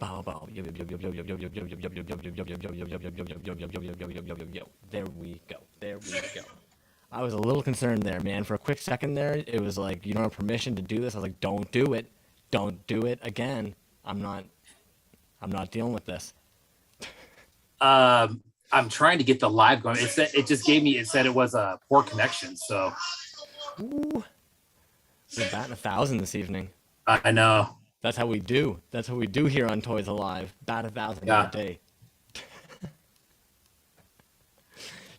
There we go. There we go. I was a little concerned there, man. For a quick second there, it was like you don't have permission to do this. I was like, don't do it. Don't do it again. I'm not dealing with this. I'm trying to get the live going. It said it was a poor connection. So Ooh. We're batting 1,000 this evening. I know. That's how we do. That's what we do here on ToyzAlive. Bat 1,000 a day.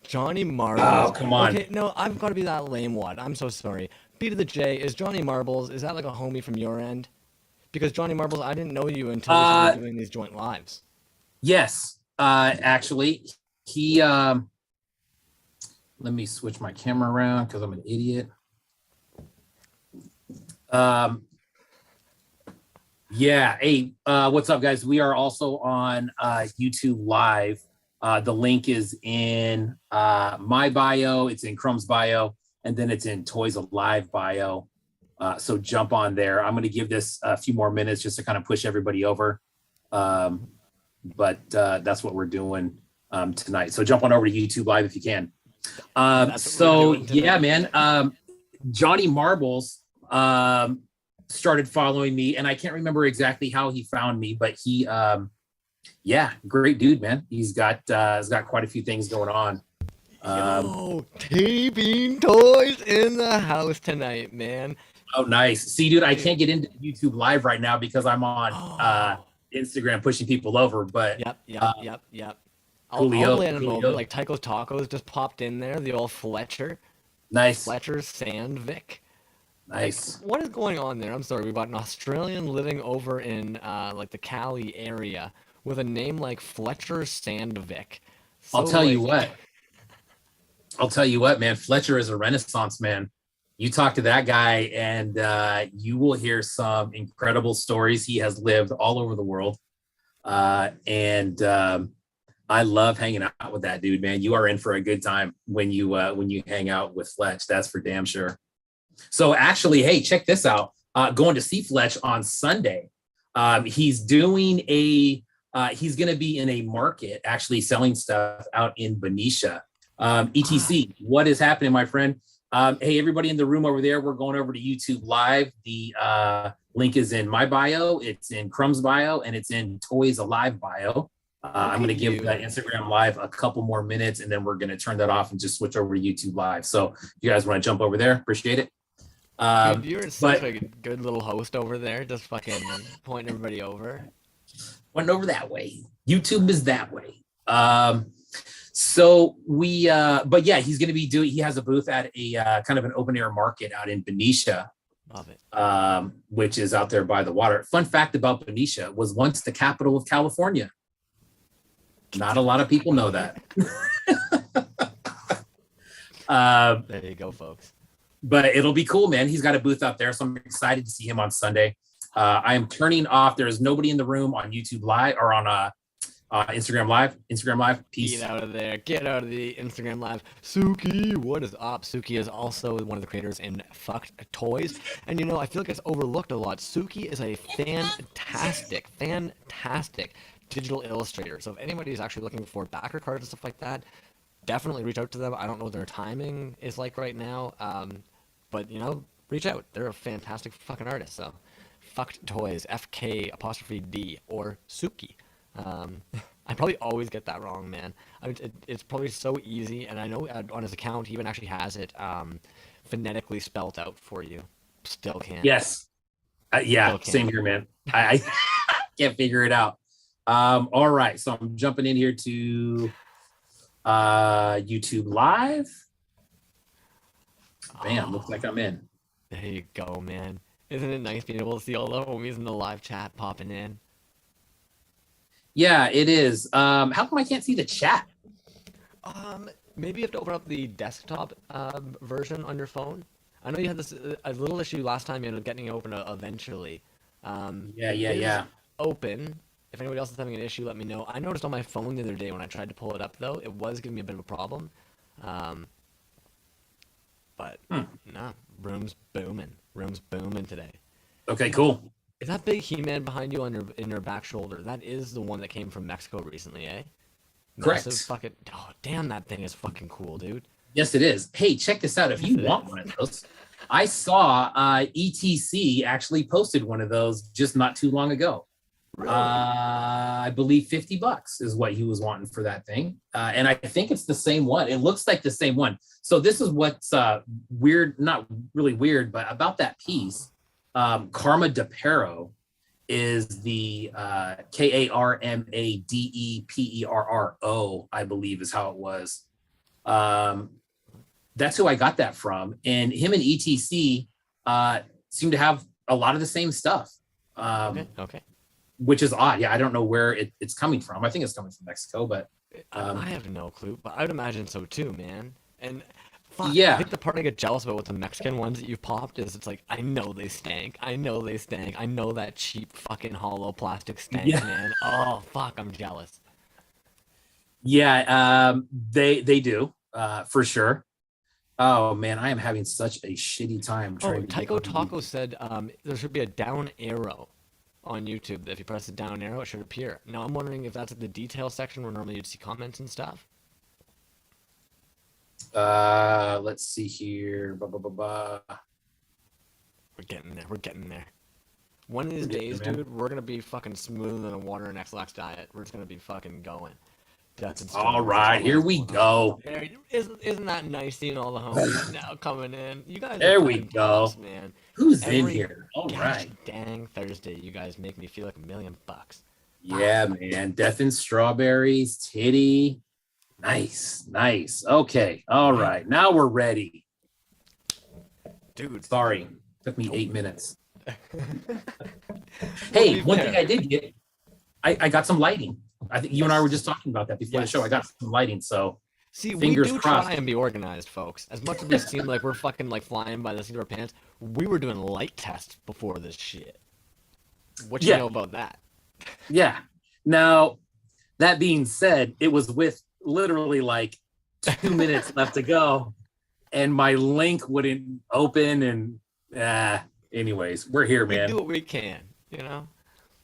Johnny Marbles. Oh, come on. Okay, no, I've got to be that lame one. I'm so sorry. B to the J, is Johnny Marbles, is that like a homie from your end? Because Johnny Marbles, I didn't know you until we started doing these joint lives. Yes. Actually, he let me switch my camera around because I'm an idiot. Yeah. Hey, what's up, guys? We are also on YouTube Live. The link is in my bio, it's in Crumb's bio, and then it's in ToyzAlive bio. So jump on there. I'm going to give this a few more minutes just to kind of push everybody over. But that's what we're doing tonight. So jump on over to YouTube Live if you can. So yeah, man, Johnny Marbles started following me, and I can't remember exactly how he found me, but he, yeah, great dude, man. He's got quite a few things going on. Yo, taping toys in the house tonight, man. Oh, nice. See, dude, I can't get into YouTube Live right now because I'm on Instagram pushing people over. But yep. I'll land them over. Like Tycho's Tacos just popped in there. The old Fletcher. Nice. Fletcher Sandvik. Nice. Like, what is going on there? I'm sorry. We've got an Australian living over in like the Cali area with a name like Fletcher Sandvik. So, I'll tell you what, man. Fletcher is a Renaissance man. You talk to that guy and you will hear some incredible stories. He has lived all over the world. And I love hanging out with that dude, man. You are in for a good time when you hang out with Fletch. That's for damn sure. So actually, hey, check this out. Going to see Fletch on Sunday. He's doing he's going to be in a market actually selling stuff out in Benicia. ETC, what is happening, my friend? Hey, everybody in the room over there, we're going over to YouTube Live. The link is in my bio, it's in Crumb's bio, and it's in ToyzAlive bio. I'm going to give that Instagram Live a couple more minutes, and then we're going to turn that off and just switch over to YouTube Live. So you guys want to jump over there? Appreciate it. Dude, you're such a good little host over there, just fucking pointing everybody over. Pointing over that way. YouTube is that way. So we, but yeah, he's going to be he has a booth at a kind of an open air market out in Benicia. Love it. Which is out there by the water. Fun fact about Benicia, was once the capital of California. Not a lot of people know that. There you go, folks. But it'll be cool, man. He's got a booth out there, so I'm excited to see him on Sunday. I am turning off. There is nobody in the room on YouTube Live or on Instagram Live. Instagram Live. Peace. Get out of there. Get out of the Instagram Live. Suki, what is up? Suki is also one of the creators in Fucked Toys. And you know, I feel like it's overlooked a lot. Suki is a fantastic digital illustrator. So if anybody's actually looking for backer cards and stuff like that, definitely reach out to them. I don't know what their timing is like right now. But you know, reach out. They're a fantastic fucking artist. So Fucked Toys, FK''D or Suki. I probably always get that wrong, man. I mean, it's probably so easy, and I know on his account he even actually has it phonetically spelt out for you. Still can't. Yes. Yeah, same here, man. I can't figure it out. All right, so I'm jumping in here to YouTube Live. Bam, looks like I'm in. There you go, man. Isn't it nice being able to see all the homies in the live chat popping in? Yeah, it is. How come I can't see the chat? Maybe you have to open up the desktop version on your phone. I know you had this a little issue last time. You ended up getting it open eventually. Yeah. Open. If anybody else is having an issue, let me know. I noticed on my phone the other day when I tried to pull it up, though, it was giving me a bit of a problem. But nah, room's booming. Room's booming today. Okay, cool. Is that big He-Man behind you on your in your back shoulder? That is the one that came from Mexico recently, eh? Massive Correct. fucking. Oh, damn, that thing is fucking cool, dude. Yes, it is. Hey, check this out. If Yes, you it want is. one of those, I saw ETC actually posted one of those just not too long ago. Really? I believe $50 is what he was wanting for that thing. And I think it's the same one. It looks like the same one. So this is what's weird, not really weird, but about that piece. Karma DePero is the KarmaDeperro, I believe is how it was. That's who I got that from. And him and ETC seem to have a lot of the same stuff. Okay. Okay. Which is odd. Yeah, I don't know where it's coming from. I think it's coming from Mexico, but I have no clue, but I would imagine so too, man. And fuck, I yeah, think the part I get jealous about with the Mexican ones that you've popped is it's like, I know they stank. I know they stank. I know that cheap fucking hollow plastic stank, yeah, man. Oh, fuck, I'm jealous. yeah. They do for sure. Oh man, I am having such a shitty time Oh, trying to get Tycho on Taco YouTube. said there should be a down arrow on YouTube. If you press the down arrow, it should appear. Now, I'm wondering if that's at the detail section where normally you'd see comments and stuff. Let's see here. Blah, blah, blah, blah. We're getting there. We're getting there. One of these We're getting days, there, man. dude, we're gonna be fucking smoother than a water and XLX diet. We're just gonna be fucking going. Death and All strawberries. That's right, all I here was we going on. go. Isn't that nice seeing all the homies now coming in? You guys are There we fucking tops, go. man. Who's in Every here? All gosh right. dang Thursday, you guys make me feel like $1,000,000. Wow, Yeah, man. Death and strawberries, titty. Nice, nice. Okay. All man, right. Now we're ready. dude. Sorry. Took me Nope. 8 minutes. Well, to Hey, be one thing fair, I did get, I got some lighting. I think you and I were yes, just talking about that before the show. I yes. got some lighting. So See, we fingers do try crossed. and be organized, folks. As much as we seem like we're fucking like flying by the seat of our pants, we were doing light tests before this shit. What you Yeah. know about that? Yeah. Now, that being said, it was with literally like 2 minutes left to go, and my link wouldn't open. And anyways, we're here, We do man. what we can, you know?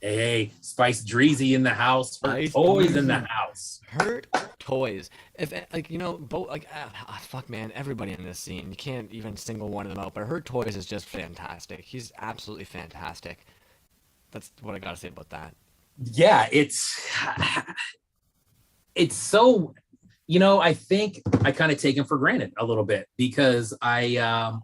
Hey, Spice Dreezy in the house, her Ice toys in the Breezy. house. Hurt toys. If like both like fuck man, everybody in this scene. You can't even single one of them out. But Hurt Toys is just fantastic. He's absolutely fantastic. That's what I gotta say about that. Yeah, it's so, I think I kind of take him for granted a little bit because I'm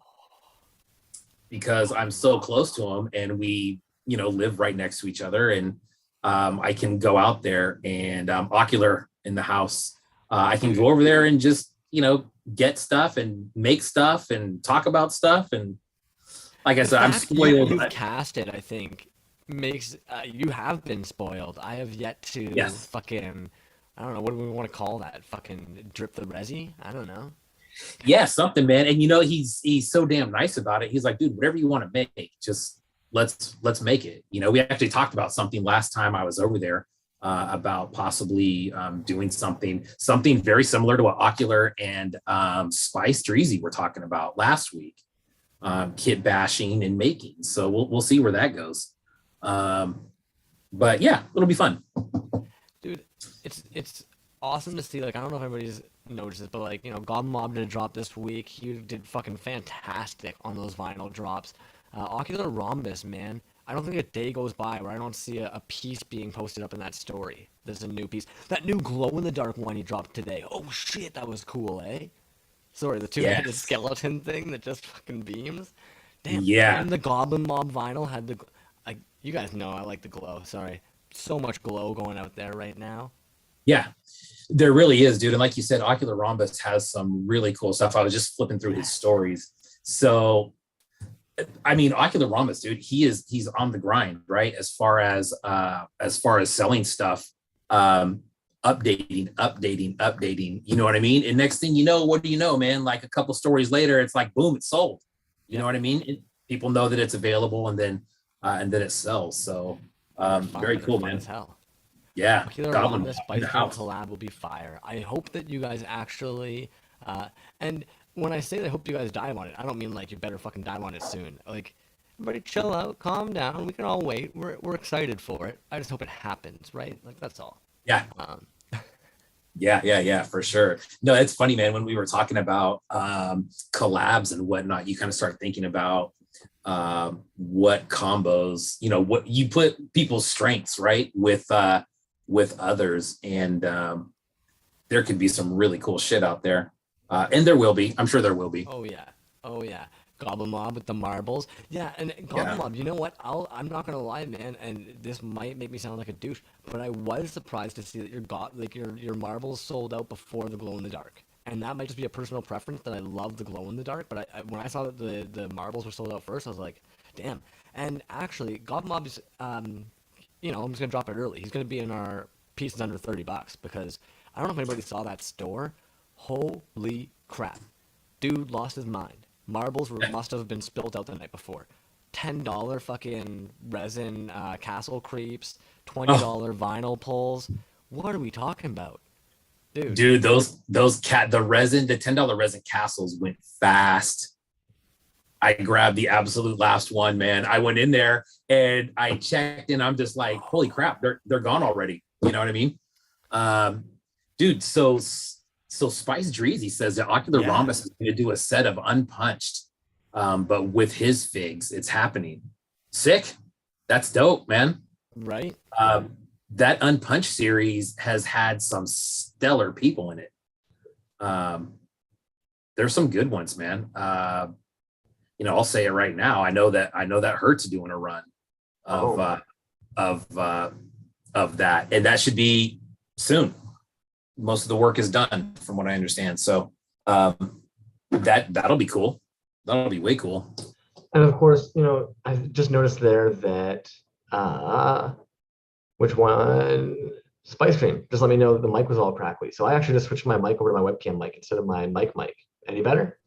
so close to him, and we, live right next to each other, and I can go out there, and Ocular in the house. I can go Dude, over there and just, get stuff and make stuff and talk about stuff. And like I the said, I'm fact spoiled. you've cast it, I think, makes you have been spoiled. I have yet to Yes. fucking. I don't know what do we want to call that. Fucking drip the resi. I don't know. Yeah, something, man. And he's so damn nice about it. He's like, dude, whatever you want to make, just let's make it. We actually talked about something last time I was over there, about possibly doing something very similar to what Ocular and Spice Dreezy were talking about last week, kit bashing and making. So we'll see where that goes. But yeah, it'll be fun. Dude, it's awesome to see. Like, I don't know if anybody's noticed this, but like, God Mob did a drop this week. He did fucking fantastic on those vinyl drops. Ocular Rhombus, man. I don't think a day goes by where I don't see a piece being posted up in that story. There's a new piece. That new glow in the dark one he dropped today. Oh shit, that was cool, eh? Sorry, the two-headed Yes. skeleton thing that just fucking beams. Damn. Yeah. And the Goblin Mob vinyl had the. Like, you guys know I like the glow. Sorry. So much glow going out there right now. Yeah. There really is, dude. And like you said, Ocular Rhombus has some really cool stuff. I was just flipping through his Yes. stories. So, I mean, Ocular Rhombus, dude, he's on the grind, right? As far as selling stuff, updating. You know what I mean? And next thing you know, what do you know, man? Like a couple stories later, it's like boom, it's sold. You know Yep. what I mean? People know that it's available, and then it sells. So, very They're cool, fun man. as hell. Yeah, Ocular Goblin Rhombus in the Spice World house. collab will be fire. I hope that you guys actually, and when I say I hope you guys dive on it, I don't mean like you better fucking dive on it soon. Like, everybody chill out, calm down. We can all wait. We're excited for it. I just hope it happens, right? Like that's all. Yeah. Um, Yeah, for sure. No, it's funny, man. When we were talking about collabs and whatnot, you kind of start thinking about what combos, what you put people's strengths, right, with others, and there could be some really cool shit out there, and there will be. I'm sure there will be. oh yeah, oh yeah. Goblin Mob with the marbles. Yeah, and Goblin Yeah. Mob, you know what? I'm not gonna lie, man, and this might make me sound like a douche, but I was surprised to see that your marbles sold out before the glow in the dark. And that might just be a personal preference that I love the glow in the dark, but when I saw that the marbles were sold out first, I was like, damn. And actually, Goblin Mob's I'm just gonna drop it early. He's gonna be in our pieces under $30 because I don't know if anybody saw that store. Holy crap. Dude lost his mind. Must have been spilled out the night before. $10 fucking resin castle creeps, $20 Oh, vinyl pulls. What are we talking about? Dude. dude, the $10 resin castles went fast. I grabbed the absolute last one, man. I went in there and I checked, and I'm just like, holy crap, they're gone already. You know what I mean? Dude, so Spice Dreezy says that Ocular Yeah, Rhombus is going to do a set of unpunched, but with his figs, it's happening. Sick. That's dope, man. right? That unpunched series has had some stellar people in it. There's some good ones, man. I'll say it right now. I know that Hurt's doing a run of Oh, of that, and that should be soon. Most of the work is done, from what I understand. So that'll be cool. That'll be way cool. and of course, I just noticed there that which one? Spice Cream. Just let me know that the mic was all crackly. So I actually just switched my mic over to my webcam mic instead of my mic. Any better?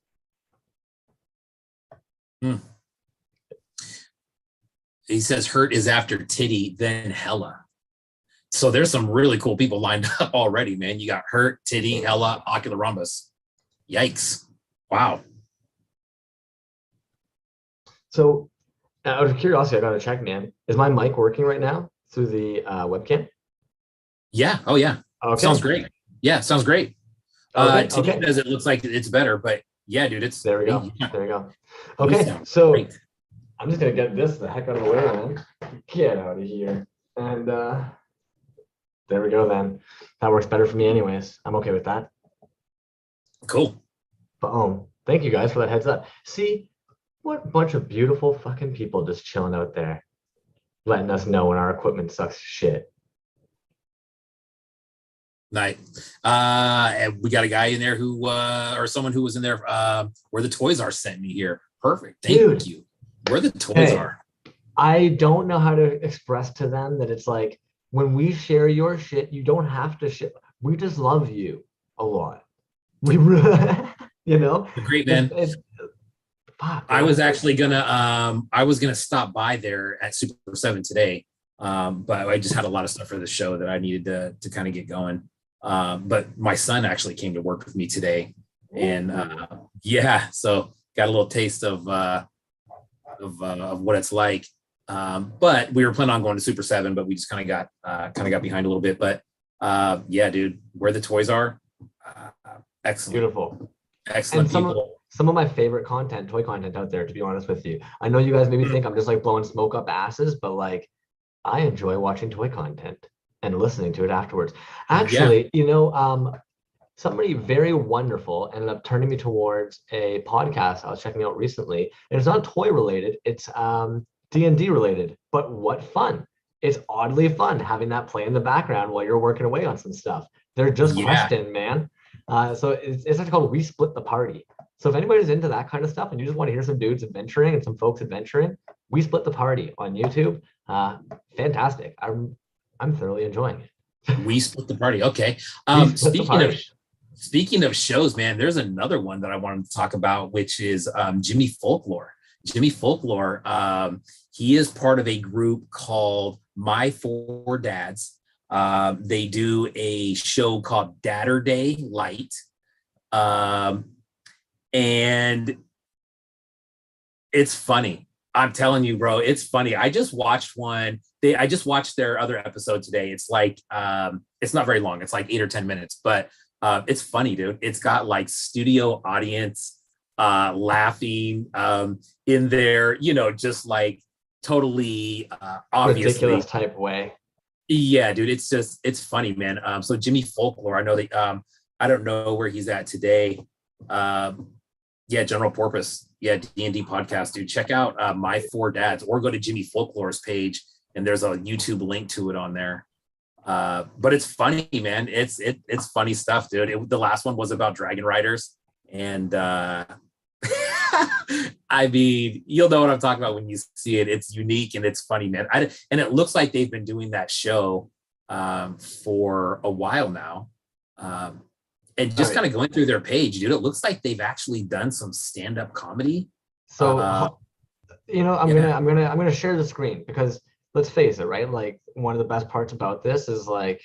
Hmm. He says Hurt is after Titty, then Hella. So there's some really cool people lined up already, man. You got Hurt, Titty, Hella, Ocular Rhombus. Yikes. Wow. So out of curiosity, I got to check, man. Is my mic working right now through the webcam? Yeah. Oh, yeah. Okay. Sounds great. Yeah, sounds great. Okay. Titty Okay. says it looks like it's better, but yeah, dude, it's There we go. yeah, There we go. you Okay. sound So great. I'm just gonna get this the heck out of the way, man. Get out of here. And there we go then. That works better for me anyways. I'm okay with that. Cool. Boom. Thank you guys for that heads up. See, what bunch of beautiful fucking people just chilling out there, letting us know when our equipment sucks shit. Night. And we got a guy in there who or someone who was in there where the toys are sent me here. Perfect. Thank Dude. you. Where the toys Hey. are. I don't know how to express to them that it's like when we share your shit, you don't have to share. We just love you a lot. We really, Great, man. Fuck, I man. was actually gonna stop by there at Super 7 today. But I just had a lot of stuff for the show that I needed to kind of get going. But my son actually came to work with me today, and yeah, so got a little taste of what it's like. But we were planning on going to Super 7, but we just kind of got behind a little bit. But yeah, dude, where the toys are, excellent, Beautiful. excellent And people. some of my favorite toy content out there, to be honest with you. I know you guys maybe think I'm just like blowing smoke up asses, but like I enjoy watching toy content and listening to it afterwards. Actually, somebody very wonderful ended up turning me towards a podcast I was checking out recently. And it's not toy related, it's D&D related, but what fun. It's oddly fun having that play in the background while you're working away on some stuff. They're just Yeah. questing, man. So it's actually called We Split the Party. So if anybody's into that kind of stuff and you just want to hear some dudes adventuring and some folks adventuring, We Split the Party on YouTube. Fantastic. I'm thoroughly enjoying it. We split the party. Okay. We Split the Party. Speaking of shows, man, there's another one that I wanted to talk about, which is Jimmy Folklore. Jimmy Folklore, he is part of a group called My Four Dads. They do a show called Dadder Day Light. And it's funny. I'm telling you, bro, it's funny. I just watched one. I just watched their other episode today. It's like it's not very long. It's like 8 or 10 minutes, but it's funny, dude. It's got like studio audience laughing in there, you know, just like totally obviously ridiculous type way. Yeah, dude, it's funny, man. So Jimmy Folklore, I know that I don't know where he's at today. Yeah, General Porpoise, yeah, D&D podcast, dude. Check out My Four Dads, or go to Jimmy Folklore's page, and there's a YouTube link to it on there. But it's funny, man. It's funny stuff, dude. The last one was about Dragon Riders, and I mean, you'll know what I'm talking about when you see it. It's unique and it's funny, man. And it looks like they've been doing that show for a while now. And just kind of going through their page, dude, it looks like they've actually done some stand-up comedy. So, you know, I'm gonna share the screen, because let's face it, right? Like, one of the best parts about this is like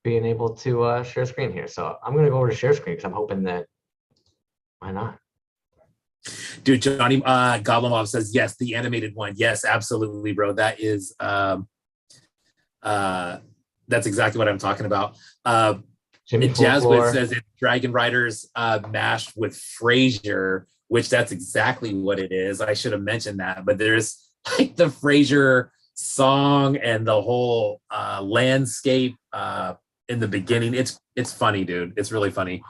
being able to share screen here. So I'm gonna go over to share screen, because I'm hoping that, why not? Dude, Johnny Goblin Mob says yes, the animated one. Yes, absolutely, bro. That is that's exactly what I'm talking about. Jazzwood says it's Dragon Riders mashed with Frasier, which that's exactly what it is. I should have mentioned that, but there's like the Frasier song and the whole landscape in the beginning. It's funny, dude. It's really funny.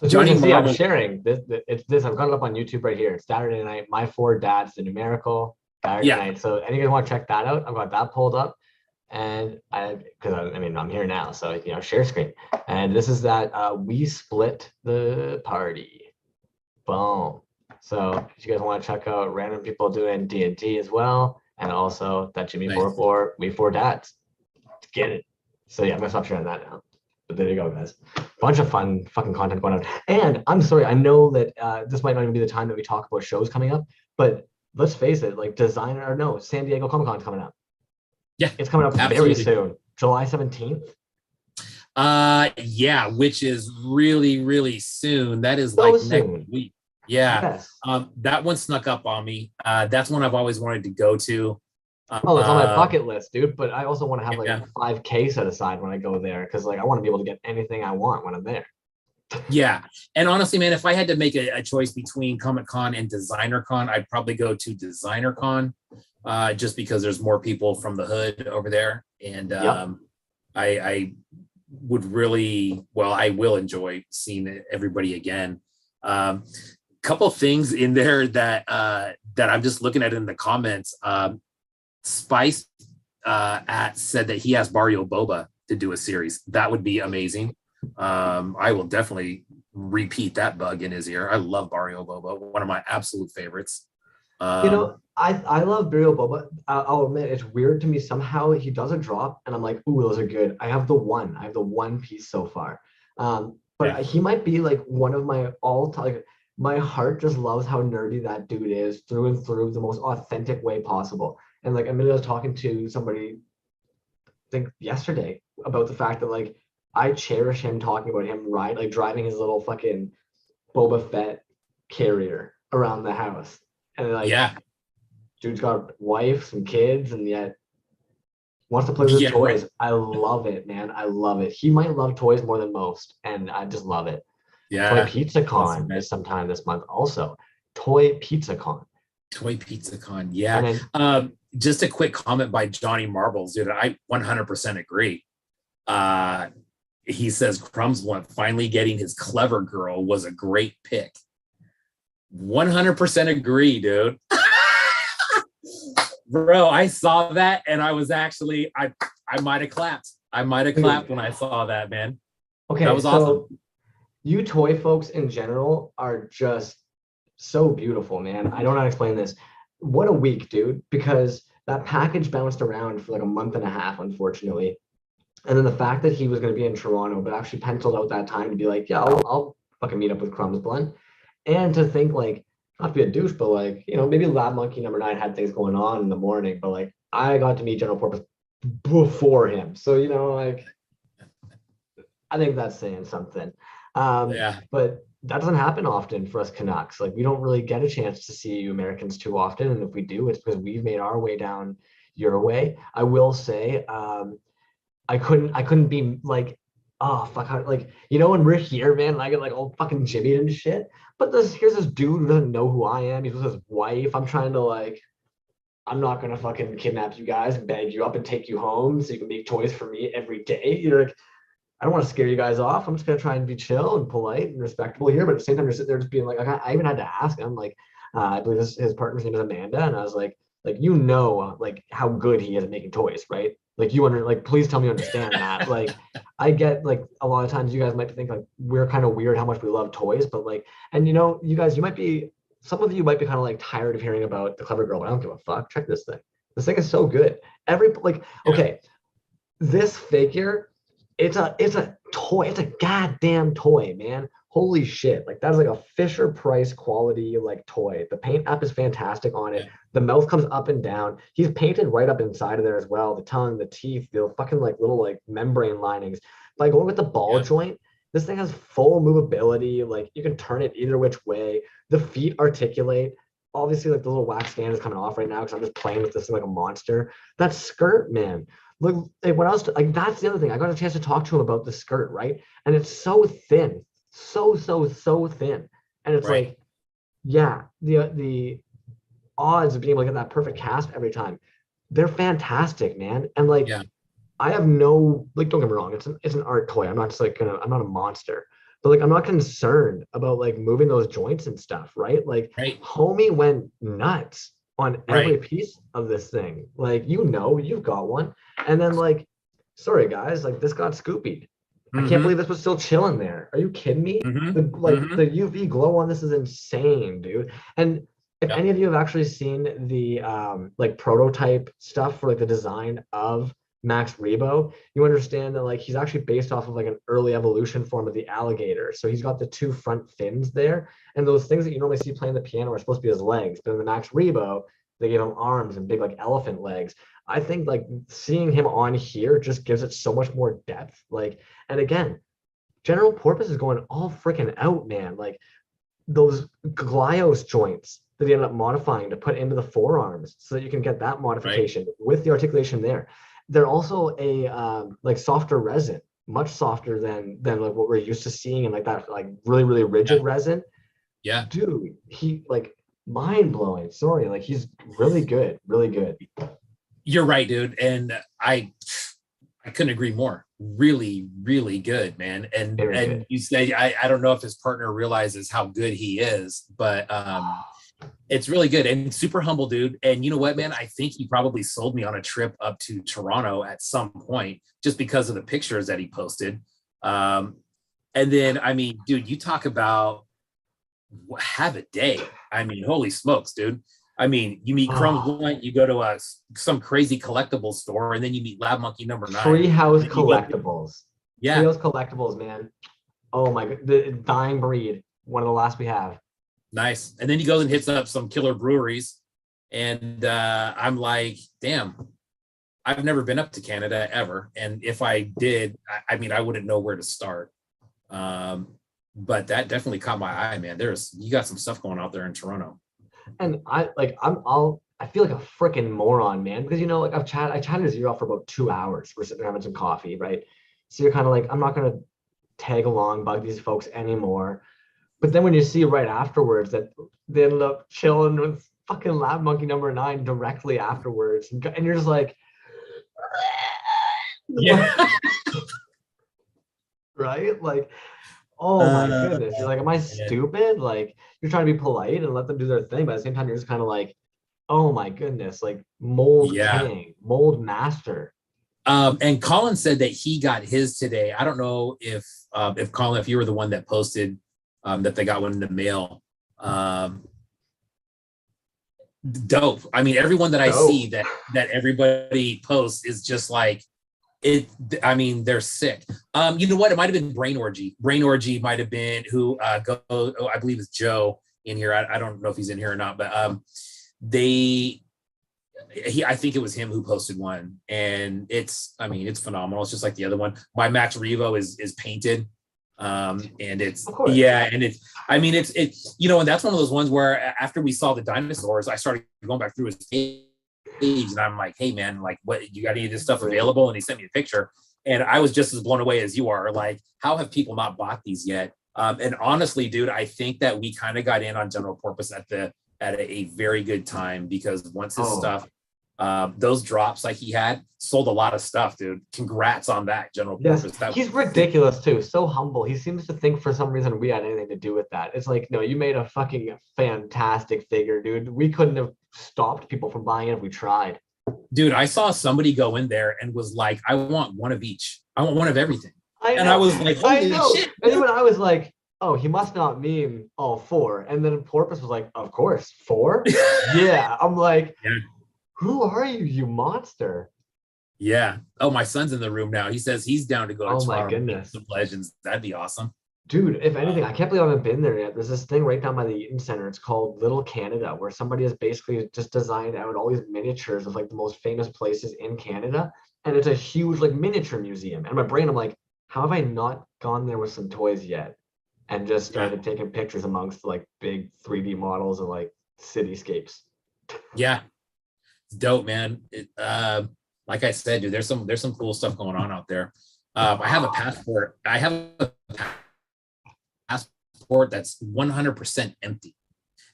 So Johnny, see, I'm sharing this. I've got it up on YouTube right here. Saturday night, My Four Dads, the numerical Saturday night. So any of you want to check that out? I've got that pulled up, and I mean, I'm here now, so you know, share screen. And this is that we split the party. Boom. So if you guys want to check out random people doing D&D as well, and also that Jimmy Folklore, We Four Dads. Get it. So yeah, I'm gonna stop sharing that now. But there you go, guys. Bunch of fun fucking content going on. And I'm sorry, I know that this might not even be the time that we talk about shows coming up, but let's face it, like San Diego Comic-Con's coming up. Yeah. It's coming up very soon. July 17th. Yeah, which is really, really soon. That is So like soon. next week. Yeah. Yes. That one snuck up on me. That's one I've always wanted to go to. It's on my bucket list, dude. But I also want to have like a 5K set aside when I go there, because like I want to be able to get anything I want when I'm there. Yeah, and honestly, man, if I had to make a choice between Comic-Con and Designer Con, I'd probably go to Designer Con, just because there's more people from the hood over there, and I would really, I will enjoy seeing everybody again. Couple things in there that I'm just looking at in the comments. Spice said that he has Barrio Boba to do a series. That would be amazing. I will definitely repeat that bug in his ear. I love Barrio Boba, one of my absolute favorites. You know, I love Barrio Boba. I'll admit, it's weird to me. Somehow he does a drop, and I'm like, ooh, those are good. I have the one piece so far. But he might be like one of my all-time. Like, my heart just loves how nerdy that dude is through and through, the most authentic way possible. And like, I was talking to somebody, I think yesterday, about the fact that like I cherish him talking about him driving his little fucking Boba Fett carrier around the house. And like, dude's got a wife, some kids, and yet wants to play with his toys. Right. I love it, man. I love it. He might love toys more than most, and I just love it. Yeah. Toy Pizza Con is sometime this month also. Toy Pizza Con. Yeah. Then, just a quick comment by Johnny Marbles, dude. I 100% agree. He says Crumbs one finally getting his clever girl was a great pick. 100% agree, dude. Bro, I saw that and I was actually I might have clapped. When I saw that, man. Okay, that was awesome. You toy folks in general are just so beautiful, man. I don't know how to explain this. What a week, dude, because that package bounced around for like a month and a half, unfortunately. And then the fact that he was going to be in Toronto, but actually penciled out that time to be like, yeah, I'll fucking meet up with Crumbs Blunt. And to think like, not to be a douche, but like, you know, maybe Lab Monkey number 9 had things going on in the morning, but like I got to meet General Porpoise before him. So, you know, like, I think that's saying something. But that doesn't happen often for us Canucks. Like we don't really get a chance to see you Americans too often, and if we do, it's because we've made our way down your way. I will say, I couldn't be like, oh fuck, like when we're here, man, and I get like all fucking jimmied and shit. But here's this dude who doesn't know who I am. He's with his wife. I'm trying to like, I'm not gonna fucking kidnap you guys and bag you up and take you home so you can make toys for me every day. You're like, I don't want to scare you guys off. I'm just gonna try and be chill and polite and respectable here, but at the same time, you're sitting there just being like, I even had to ask him, like, I believe his partner's name is Amanda, and I was like, like how good he is at making toys, right? Like like, please tell me you understand that. Like, I get like a lot of times you guys might think like we're kind of weird how much we love toys, but like, and you guys, some of you might be kind of like tired of hearing about the clever girl, but I don't give a fuck. Check this thing. This thing is so good. Okay, this figure. It's a toy. It's a goddamn toy, man. Holy shit. Like that is like a Fisher Price quality like toy. The paint app is fantastic on it. The mouth comes up and down. He's painted right up inside of there as well. The tongue, the teeth, the fucking like little like membrane linings. By going with the ball joint, this thing has full movability. Like you can turn it either which way. The feet articulate. Obviously, like the little wax stand is coming off right now because I'm just playing with this thing like a monster. That skirt, man. Look, when I was like, that's the other thing. I got a chance to talk to him about the skirt, right? And it's so thin, so thin, and it's like, yeah, the odds of being able to get that perfect cast every time, they're fantastic, man. And like, I have no like, don't get me wrong, it's an art toy. I'm not just like I'm not a monster, but like I'm not concerned about like moving those joints and stuff, right? Like, homie went nuts on every piece of this thing. Like, you've got one. And then like, sorry guys, like this got scoopied. I can't believe this was still chilling there. Are you kidding me? The UV glow on this is insane, dude. And if any of you have actually seen the like prototype stuff for like the design of Max Rebo, you understand that like he's actually based off of like an early evolution form of the alligator. So he's got the two front fins there, and those things that you normally see playing the piano are supposed to be his legs. But in the Max Rebo, they gave him arms and big like elephant legs. I think like seeing him on here just gives it so much more depth. Like, and again, General Porpoise is going all freaking out, man. Like those Glios joints that he ended up modifying to put into the forearms so that you can get that modification with the articulation there. They're also a like softer resin, much softer than like what we're used to seeing in like that like really rigid resin. Yeah, dude, he like mind blowing. Sorry, like he's really good, really good. You're right, dude, and I couldn't agree more. Really good, man. And good. You say I don't know if his partner realizes how good he is, but it's really good and super humble, dude. And you know what, man? I think he probably sold me on a trip up to Toronto at some point just because of the pictures that he posted. And then, I mean, dude, you talk about have a day. I mean, holy smokes, dude. I mean, you meet Crumbsy, you go to some crazy collectible store, and then you meet Lab Monkey number 9. Treehouse Collectibles. Yeah. Treehouse Collectibles, man. Oh my god, the dying breed. One of the last we have. Nice. And then he goes and hits up some killer breweries. And I'm like, damn, I've never been up to Canada ever. And if I did, I mean, I wouldn't know where to start. But that definitely caught my eye, man. You got some stuff going out there in Toronto. And I feel like a freaking moron, man, because like I chatted his ear off for about 2 hours. We're sitting there having some coffee, right? So you're kind of like, I'm not gonna tag along, bug these folks anymore. But then when you see right afterwards that they ended up chilling with fucking Lab Monkey number 9 directly afterwards, and you're just like, yeah, right? Like, oh my goodness. You're like, am I stupid? Like, you're trying to be polite and let them do their thing, but at the same time, you're just kind of like, oh my goodness, like mold king, mold master. And Colin said that he got his today. I don't know if Colin, if you were the one that posted that they got one in the mail. Dope. I mean, everyone that I see that everybody posts is just like, I mean, they're sick. You know what? It might have been Brain Orgy. Brain Orgy might have been who I believe is Joe in here. I don't know if he's in here or not, but I think it was him who posted one, and it's phenomenal. It's just like the other one. My Max Revo is painted. And it's Of course. yeah, and I mean it's you know, and that's one of those ones where after we saw the dinosaurs, I started going back through his page, and I'm like, hey man, like, what, you got any of this stuff available? And he sent me a picture, and I was just as blown away as you are. Like, how have people not bought these yet? And honestly, dude, I think that we kind of got in on General Porpoise at a very good time, because once his stuff, those drops like he had, sold a lot of stuff, dude. Congrats on that, General Porpoise. He's ridiculous too. So humble. He seems to think for some reason we had anything to do with that. It's like, no, you made a fucking fantastic figure, dude. We couldn't have stopped people from buying it if we tried. Dude, I saw somebody go in there and was like, I want one of each. I want one of everything. And I was like, holy shit. And even I was like, oh, he must not mean all four. And then Porpoise was like, of course, 4? Yeah. I'm like, who are you, you monster? Yeah. Oh, my son's in the room now. He says he's down to go to Oh my Toronto goodness. some Legends. That'd be awesome. Dude, if anything, I can't believe I haven't been there yet. There's this thing right down by the Eaton Center. It's called Little Canada, where somebody has basically just designed out all these miniatures of like the most famous places in Canada. And it's a huge like miniature museum. And in my brain, I'm like, how have I not gone there with some toys yet? And just started taking pictures amongst like big 3D models and like cityscapes. Yeah. It's dope, man. Like I said, dude, there's some cool stuff going on out there. I have a passport. I have a passport that's 100% empty.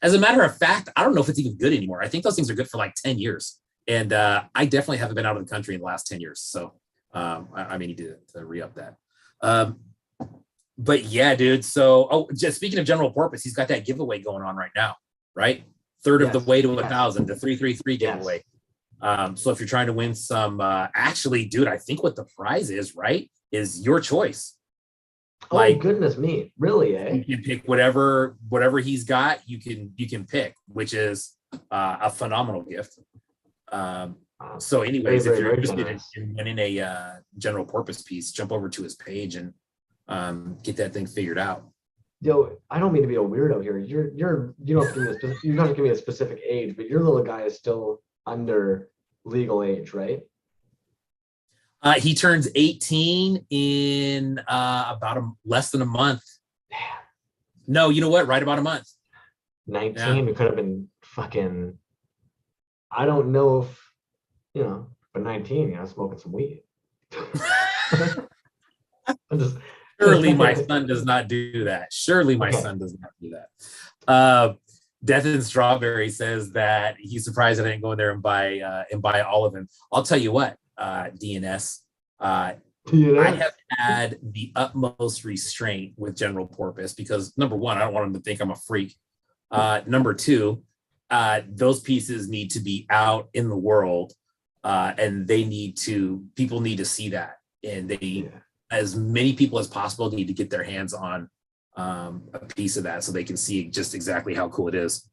As a matter of fact, I don't know if it's even good anymore. I think those things are good for like 10 years. And I definitely haven't been out of the country in the last 10 years. So I may need to re-up that. But yeah, dude. So, just speaking of General Porpoise, he's got that giveaway going on right now, right? Third of the way to 1,000, the 333 giveaway. So if you're trying to win some, actually, dude, I think what the prize is, right, is your choice. Oh, like, goodness me, really? You can pick whatever he's got. You can pick, which is a phenomenal gift. So, anyways, if you're interested in winning a General Porpoise piece, jump over to his page and get that thing figured out. Yo, I don't mean to be a weirdo here. You don't have to give me a specific age, but your little guy is still under legal age, right? He turns 18 in about less than a month. Damn. No, you know what? Right about a month. 19. It could have been fucking. I don't know if but 19. Smoking some weed. Surely my son does not do that. Surely my son does not do that. Death and Strawberry says that he's surprised that I didn't go in there and buy all of them. I'll tell you what, DNS. I have had the utmost restraint with General Porpoise because, number one, I don't want him to think I'm a freak. Number two, those pieces need to be out in the world, and people need to see that, and as many people as possible need to get their hands on a piece of that so they can see just exactly how cool it is.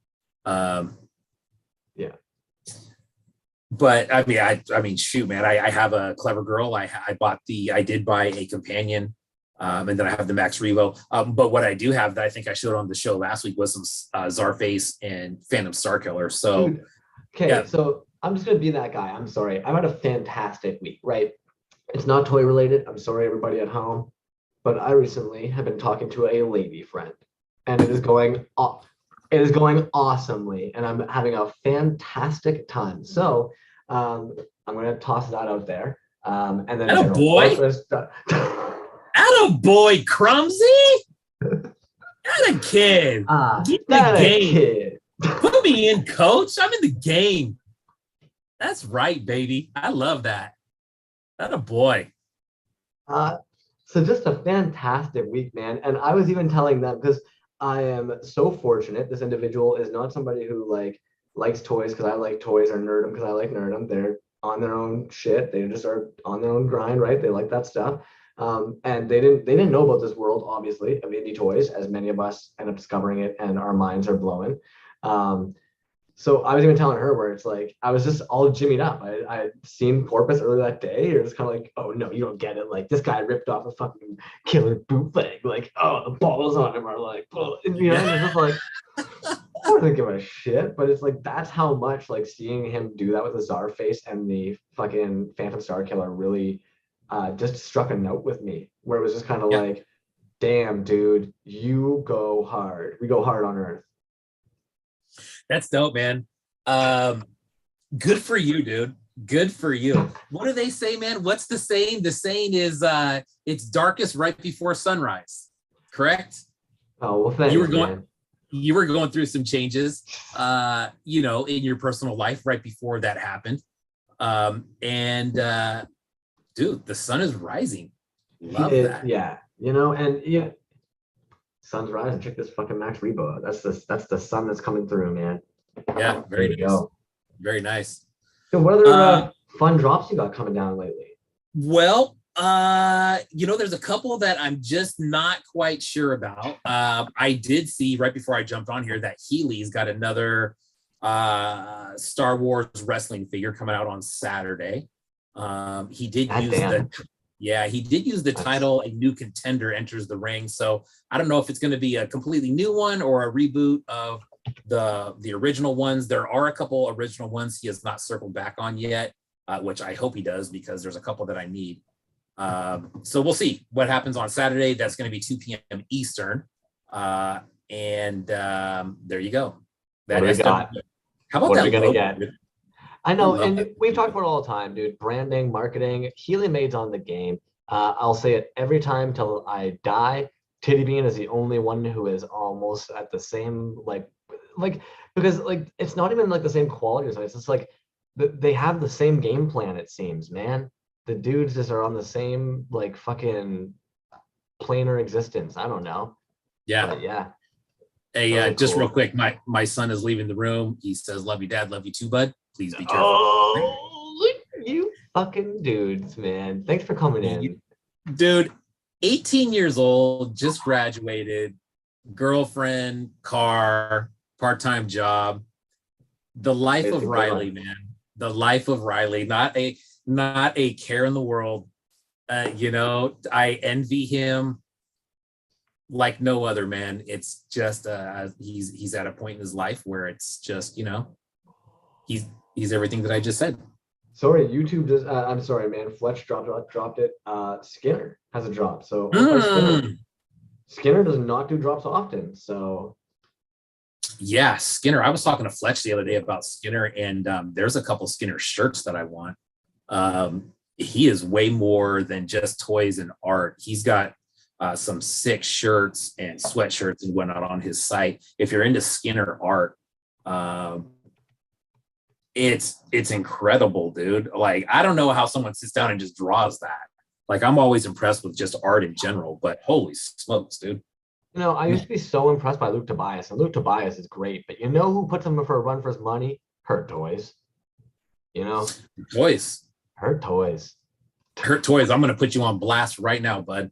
But I mean, shoot, man, I have a Clever Girl. I did buy a companion, and then I have the Max Revo. But what I do have that I think I showed on the show last week was some Zarface and Phantom Starkiller. So, dude, okay, so I'm just gonna be that guy. I'm sorry. I've had a fantastic week, right? It's not toy related. I'm sorry, everybody at home, but I recently have been talking to a lady friend, and it is going awesomely, and I'm having a fantastic time. So I'm going to toss that out there. And then Attaboy, Crumbsy. Not a kid. Get the game. Put me in, coach. I'm in the game. That's right, baby. I love that. Attaboy. So just a fantastic week, man. And I was even telling them, because I am so fortunate. This individual is not somebody who likes toys because I like toys, or nerd them because I like nerd them. They're on their own shit. They just are on their own grind, right? They like that stuff. And they didn't know about this world, obviously, of indie toys, as many of us end up discovering it, and our minds are blowing. So I was even telling her where it's like, I was just all jimmied up. I seen Porpoise earlier that day. It was kind of like, oh no, you don't get it. Like, this guy ripped off a fucking killer bootleg. Like, oh, the balls on him are like, oh, and it's just like, I don't give a shit. But it's like, that's how much like seeing him do that with the Zarface and the fucking Phantom Starkiller really just struck a note with me, where it was just kind of like, Damn, dude, you go hard. We go hard on Earth. That's dope, man. Good for you, dude. Good for you. What do they say, man? What's the saying? The saying is it's darkest right before sunrise. Correct? Oh, well, thanks, man. You were going through some changes you know, in your personal life right before that happened. Dude, the sun is rising. Love that. Yeah, you know, and yeah, sun's rising. Check this fucking Max Rebo out. That's the sun that's coming through, man. Yeah, very There you nice. go. Very nice. So what other fun drops you got coming down lately? Well, you know, there's a couple that I'm just not quite sure about. I did see right before I jumped on here that Healy's got another Star Wars wrestling figure coming out on Saturday. He did use the title, A New Contender Enters the Ring. So I don't know if it's going to be a completely new one or a reboot of the original ones. There are a couple original ones he has not circled back on yet, which I hope he does, because there's a couple that I need. So we'll see what happens on Saturday. That's going to be 2 p.m. Eastern. There you go. What do we got? How about What that are we gonna logo, get? dude? I know, love and that. we've talked about it all the time, dude. Branding, marketing, Healy Made's on the game. I'll say it every time till I die. Titty Bean is the only one who is almost at the same like because like it's not even like the same quality or something. It's just like they have the same game plan, it seems, man. The dudes just are on the same like fucking planar existence. I don't know. Yeah. But yeah. Hey, Really just cool. real quick, my son is leaving the room. He says, "Love you, Dad. Love you too, bud. Please be careful." Oh, look, you fucking dudes, man. Thanks for coming in. Dude, 18 years old, just graduated, girlfriend, car, part-time job. The life It's of a good Riley, one. man. The life of Riley. Not a care in the world. You know, I envy him like no other, man. It's just he's at a point in his life where it's just, you know, he's everything that I just said. Sorry, YouTube does. I'm sorry, man. Fletch dropped it. Skinner has a drop. So Skinner does not do drops often. So Yeah, Skinner. I was talking to Fletch the other day about Skinner, and there's a couple Skinner shirts that I want. He is way more than just toys and art. He's got some sick shirts and sweatshirts and whatnot on his site. If you're into Skinner art, it's incredible, dude. Like, I don't know how someone sits down and just draws that. Like, I'm always impressed with just art in general, but holy smokes, dude. you know, I used to be so impressed by Luke Tobias, and Luke Tobias is great. But you know who puts him for a run for his money? Hurt Toys. You know, Toys. Hurt Toys. Hurt Toys. I'm going to put you on blast right now, bud.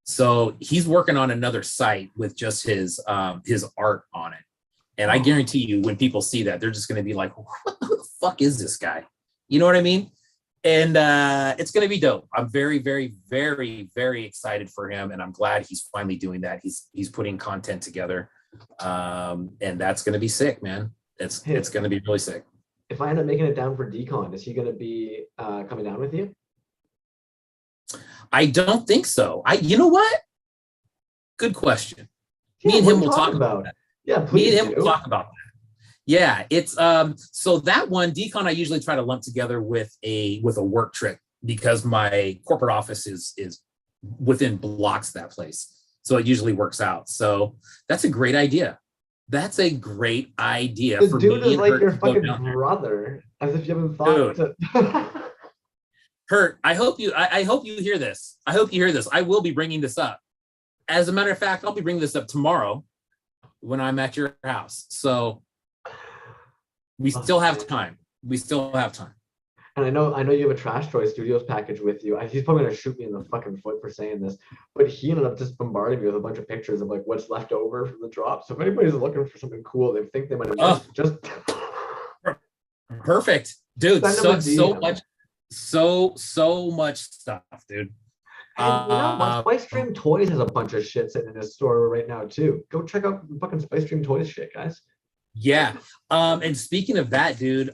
So he's working on another site with just his art on it. And I guarantee you, when people see that, they're just going to be like, what the fuck is this guy? You know what I mean? And it's going to be dope. I'm very, very, very, very excited for him. And I'm glad he's finally doing that. He's putting content together. And that's going to be sick, man. It's going to be really sick. If I end up making it down for Decon, is he going to be coming down with you? I don't think so. You know what? Good question. Yeah, Me and him will talk about that. Yeah, please. Me and him will talk about that. Yeah, it's so that one, Decon, I usually try to lump together with a work trip, because my corporate office is within blocks of that place. So it usually works out. So that's a great idea. That's a great idea. The for dude me is and like Hurt your to go fucking down there. brother, as if you haven't thought to. Hurt, I hope you hear this. I hope you hear this. I will be bringing this up. As a matter of fact, I'll be bringing this up tomorrow when I'm at your house. So we still have time. We still have time. And I know you have a Trash Toy Studios package with you. He's probably gonna shoot me in the fucking foot for saying this, but he ended up just bombarding me with a bunch of pictures of like what's left over from the drop. So if anybody's looking for something cool, they think they might have missed, just perfect, dude. Send him a So much stuff, dude. And you know what? Spice Dream Toys has a bunch of shit sitting in his store right now too. Go check out fucking Spice Dream Toys shit, guys. Yeah. And speaking of that, dude,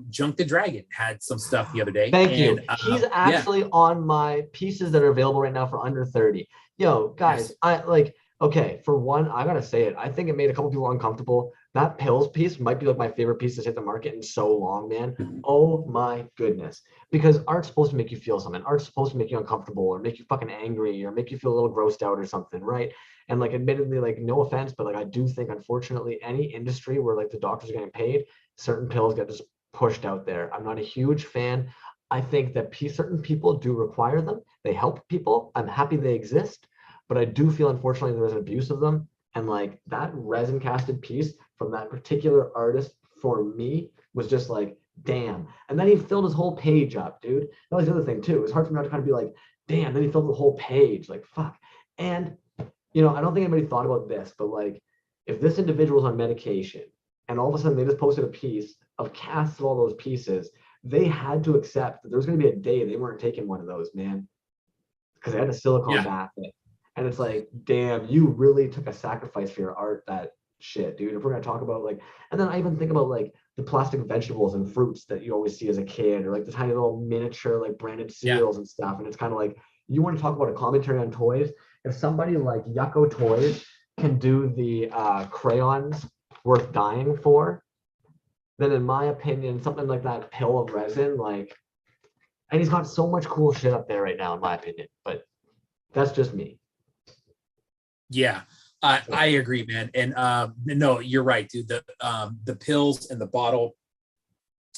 Junk the Dragon had some stuff the other day. Thank you. And, He's actually on my pieces that are available right now for under 30. Yo, guys, Yes. I like, okay, for one, I gotta say it. I think it made a couple people uncomfortable. That pills piece might be like my favorite piece that's hit the market in so long, man. Oh my goodness. Because art's supposed to make you feel something. Art's supposed to make you uncomfortable or make you fucking angry or make you feel a little grossed out or something, right? And like, admittedly, like, no offense, but like, I do think, unfortunately, any industry where like the doctors are getting paid, certain pills get just pushed out there. I'm not a huge fan. I think that certain people do require them. They help people. I'm happy they exist, but I do feel, unfortunately, there is an abuse of them. And like that resin casted piece from that particular artist for me was just like, damn. And then he filled his whole page up, dude. That was the other thing too. It was hard for me not to kind of be like, damn. Then he filled the whole page, like fuck. And I don't think anybody thought about this, but like, if this individual's on medication and all of a sudden they just posted a piece of casts of all those pieces, they had to accept that there was going to be a day they weren't taking one of those, man, because they had to silicone bath it. And it's like, damn, you really took a sacrifice for your art, that shit, dude. If we're going to talk about like, and then I even think about like the plastic vegetables and fruits that you always see as a kid, or like the tiny little miniature, like branded cereals and stuff. And it's kind of like, you want to talk about a commentary on toys? If somebody like Yucko Toys can do the crayons worth dying for, then in my opinion, something like that pill of resin, like, and he's got so much cool shit up there right now, in my opinion, but that's just me. Yeah, I agree, man. And no, you're right, dude. The pills and the bottle,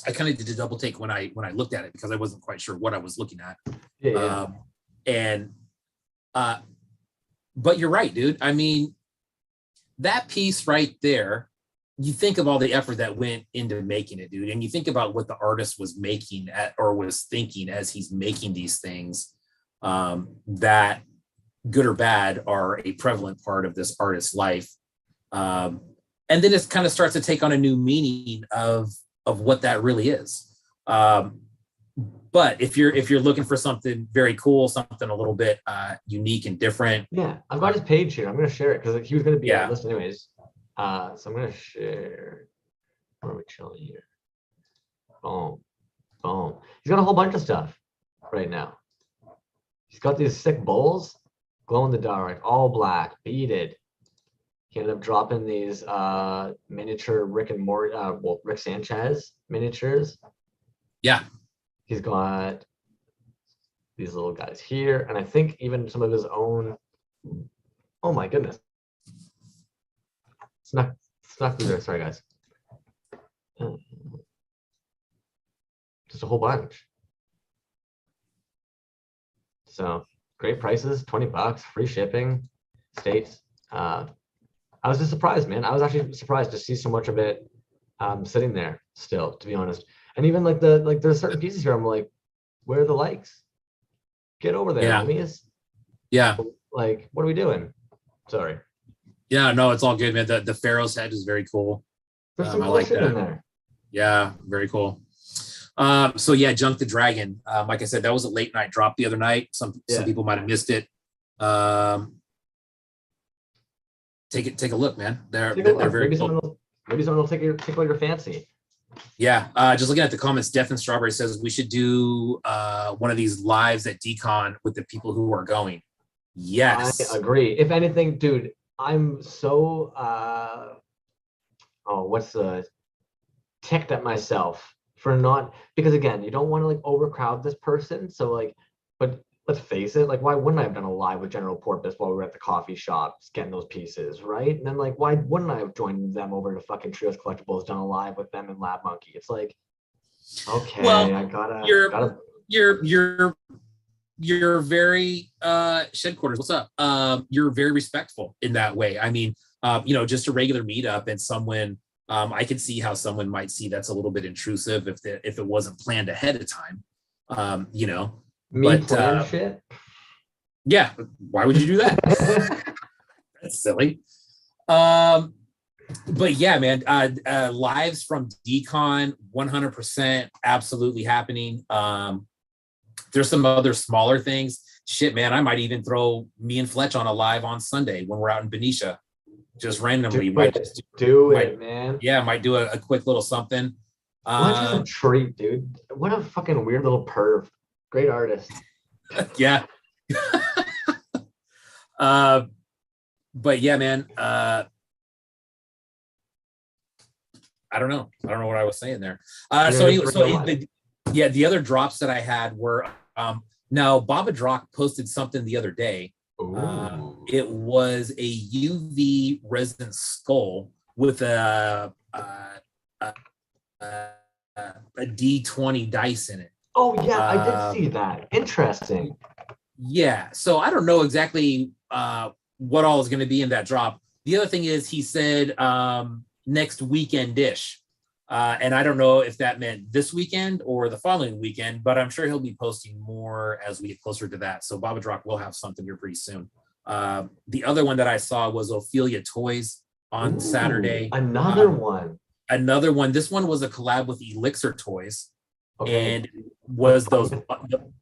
I kind of did a double take when I looked at it because I wasn't quite sure what I was looking at. But you're right, dude. I mean, that piece right there, you think of all the effort that went into making it, dude, and you think about what the artist was making or was thinking as he's making these things, that good or bad are a prevalent part of this artist's life. And then it kind of starts to take on a new meaning of what that really is. But if you're looking for something very cool, something a little bit unique and different. Yeah, I've got his page here. I'm going to share it because he was going to be on the list anyways. So I'm going to share. Where are we chilling here? Boom. Boom. He's got a whole bunch of stuff right now. He's got these sick bowls, glow in the dark, all black, beaded. He ended up dropping these miniature Rick and Morty, Rick Sanchez miniatures. Yeah. He's got these little guys here, and I think even some of his own. Oh my goodness! Snuck through there. Sorry, guys. Just a whole bunch. So great prices, $20, free shipping, states. I was just surprised, man. I was actually surprised to see so much of it sitting there still, to be honest. And even like there's certain pieces here, I'm like, where are the likes? Get over there, homies. Yeah. Like, what are we doing? Sorry. Yeah, no, it's all good, man. The Pharaoh's head is very cool. There's some I cool like shit that. in there. Yeah, very cool. So yeah, Junk the Dragon. Like I said, that was a late night drop the other night. Some people might have missed it. Take a look, man. They're very cool. Maybe someone will tickle your fancy. Yeah, just looking at the comments, Death and Strawberry says we should do one of these lives at Decon with the people who are going. Yes, I agree. If anything, dude, I'm so ticked at myself for not, because again, you don't want to like overcrowd this person. So like, but let's face it, like, why wouldn't I have done a live with General Porpoise while we were at the coffee shop getting those pieces, right? And then like, why wouldn't I have joined them over to fucking Trios Collectibles, done a live with them and Lab Monkey? It's like, okay, well, I gotta. You're very Shed Quarters. What's up? You're very respectful in that way. I mean, just a regular meetup and someone. I could see how someone might see that's a little bit intrusive if it wasn't planned ahead of time. Shit. Yeah, why would you do that? That's silly. But yeah, man, lives from Decon, 100% absolutely happening. There's some other smaller things. Shit, man, I might even throw me and Fletch on a live on Sunday when we're out in Benicia. just randomly. Do it, man. Yeah, might do a quick little something. Well, that's just a treat, dude. What a fucking weird little perv. Great artist. Yeah. But yeah, man. I don't know what I was saying there. The other drops that I had were now Baba Drock posted something the other day. It was a UV resin skull with a D20 dice in it. Oh yeah, I did see that. Interesting. Yeah, so I don't know exactly what all is going to be in that drop. The other thing is he said next weekend-ish. And I don't know if that meant this weekend or the following weekend, but I'm sure he'll be posting more as we get closer to that. So Baba Drock will have something here pretty soon. The other one that I saw was Ophelia Toyz on Saturday. Another one. This one was a collab with Elixir Toys. Okay. And was those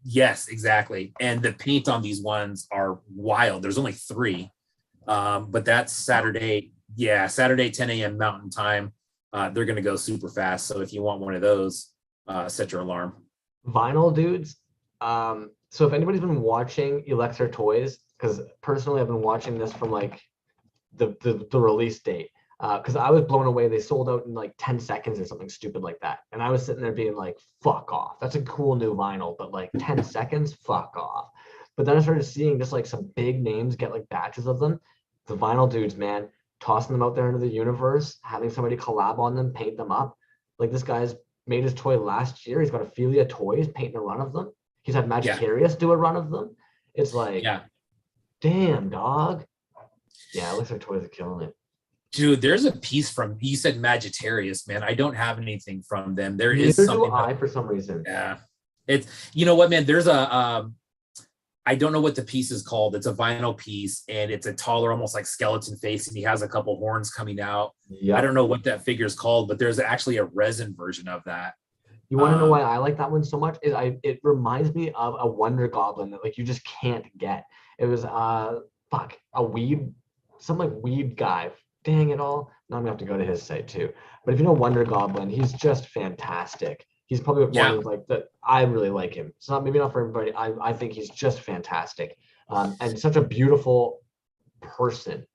yes, exactly. And the paint on these ones are wild. There's only 3. But that's Saturday. Yeah, Saturday 10 a.m. Mountain Time. They're gonna go super fast. So if you want one of those, set your alarm. Vinyl dudes. So if anybody's been watching Elixir Toys, because personally I've been watching this from like the release date. Because I was blown away. They sold out in like 10 seconds or something stupid like that. And I was sitting there being like, fuck off. That's a cool new vinyl, but like 10 seconds, fuck off. But then I started seeing just like some big names get like batches of them. The vinyl dudes, man, tossing them out there into the universe, having somebody collab on them, paint them up. Like this guy's made his toy last year. He's got Ophelia Toys painting a run of them. He's had Magicarius do a run of them. It's like, damn, dog. Yeah, Elixir Toys are killing it. Dude, there's a piece from, you said Magitarius, man. I don't have anything from them. There is something. For some reason. Yeah. It's, you know what, man, there's a, I don't know what the piece is called. It's a vinyl piece and it's a taller, almost like skeleton face. And he has a couple horns coming out. Yep. I don't know what that figure is called, but there's actually a resin version of that. You want to know why I like that one so much? It reminds me of a Wonder Goblin that like you just can't get. It was a weed, some like weed guy. Dang it all. Now I'm gonna have to go to his site too. But if you know Wonder Goblin, he's just fantastic. He's probably one of like the, I really like him. It's not, maybe not for everybody. I think he's just fantastic. And such a beautiful person.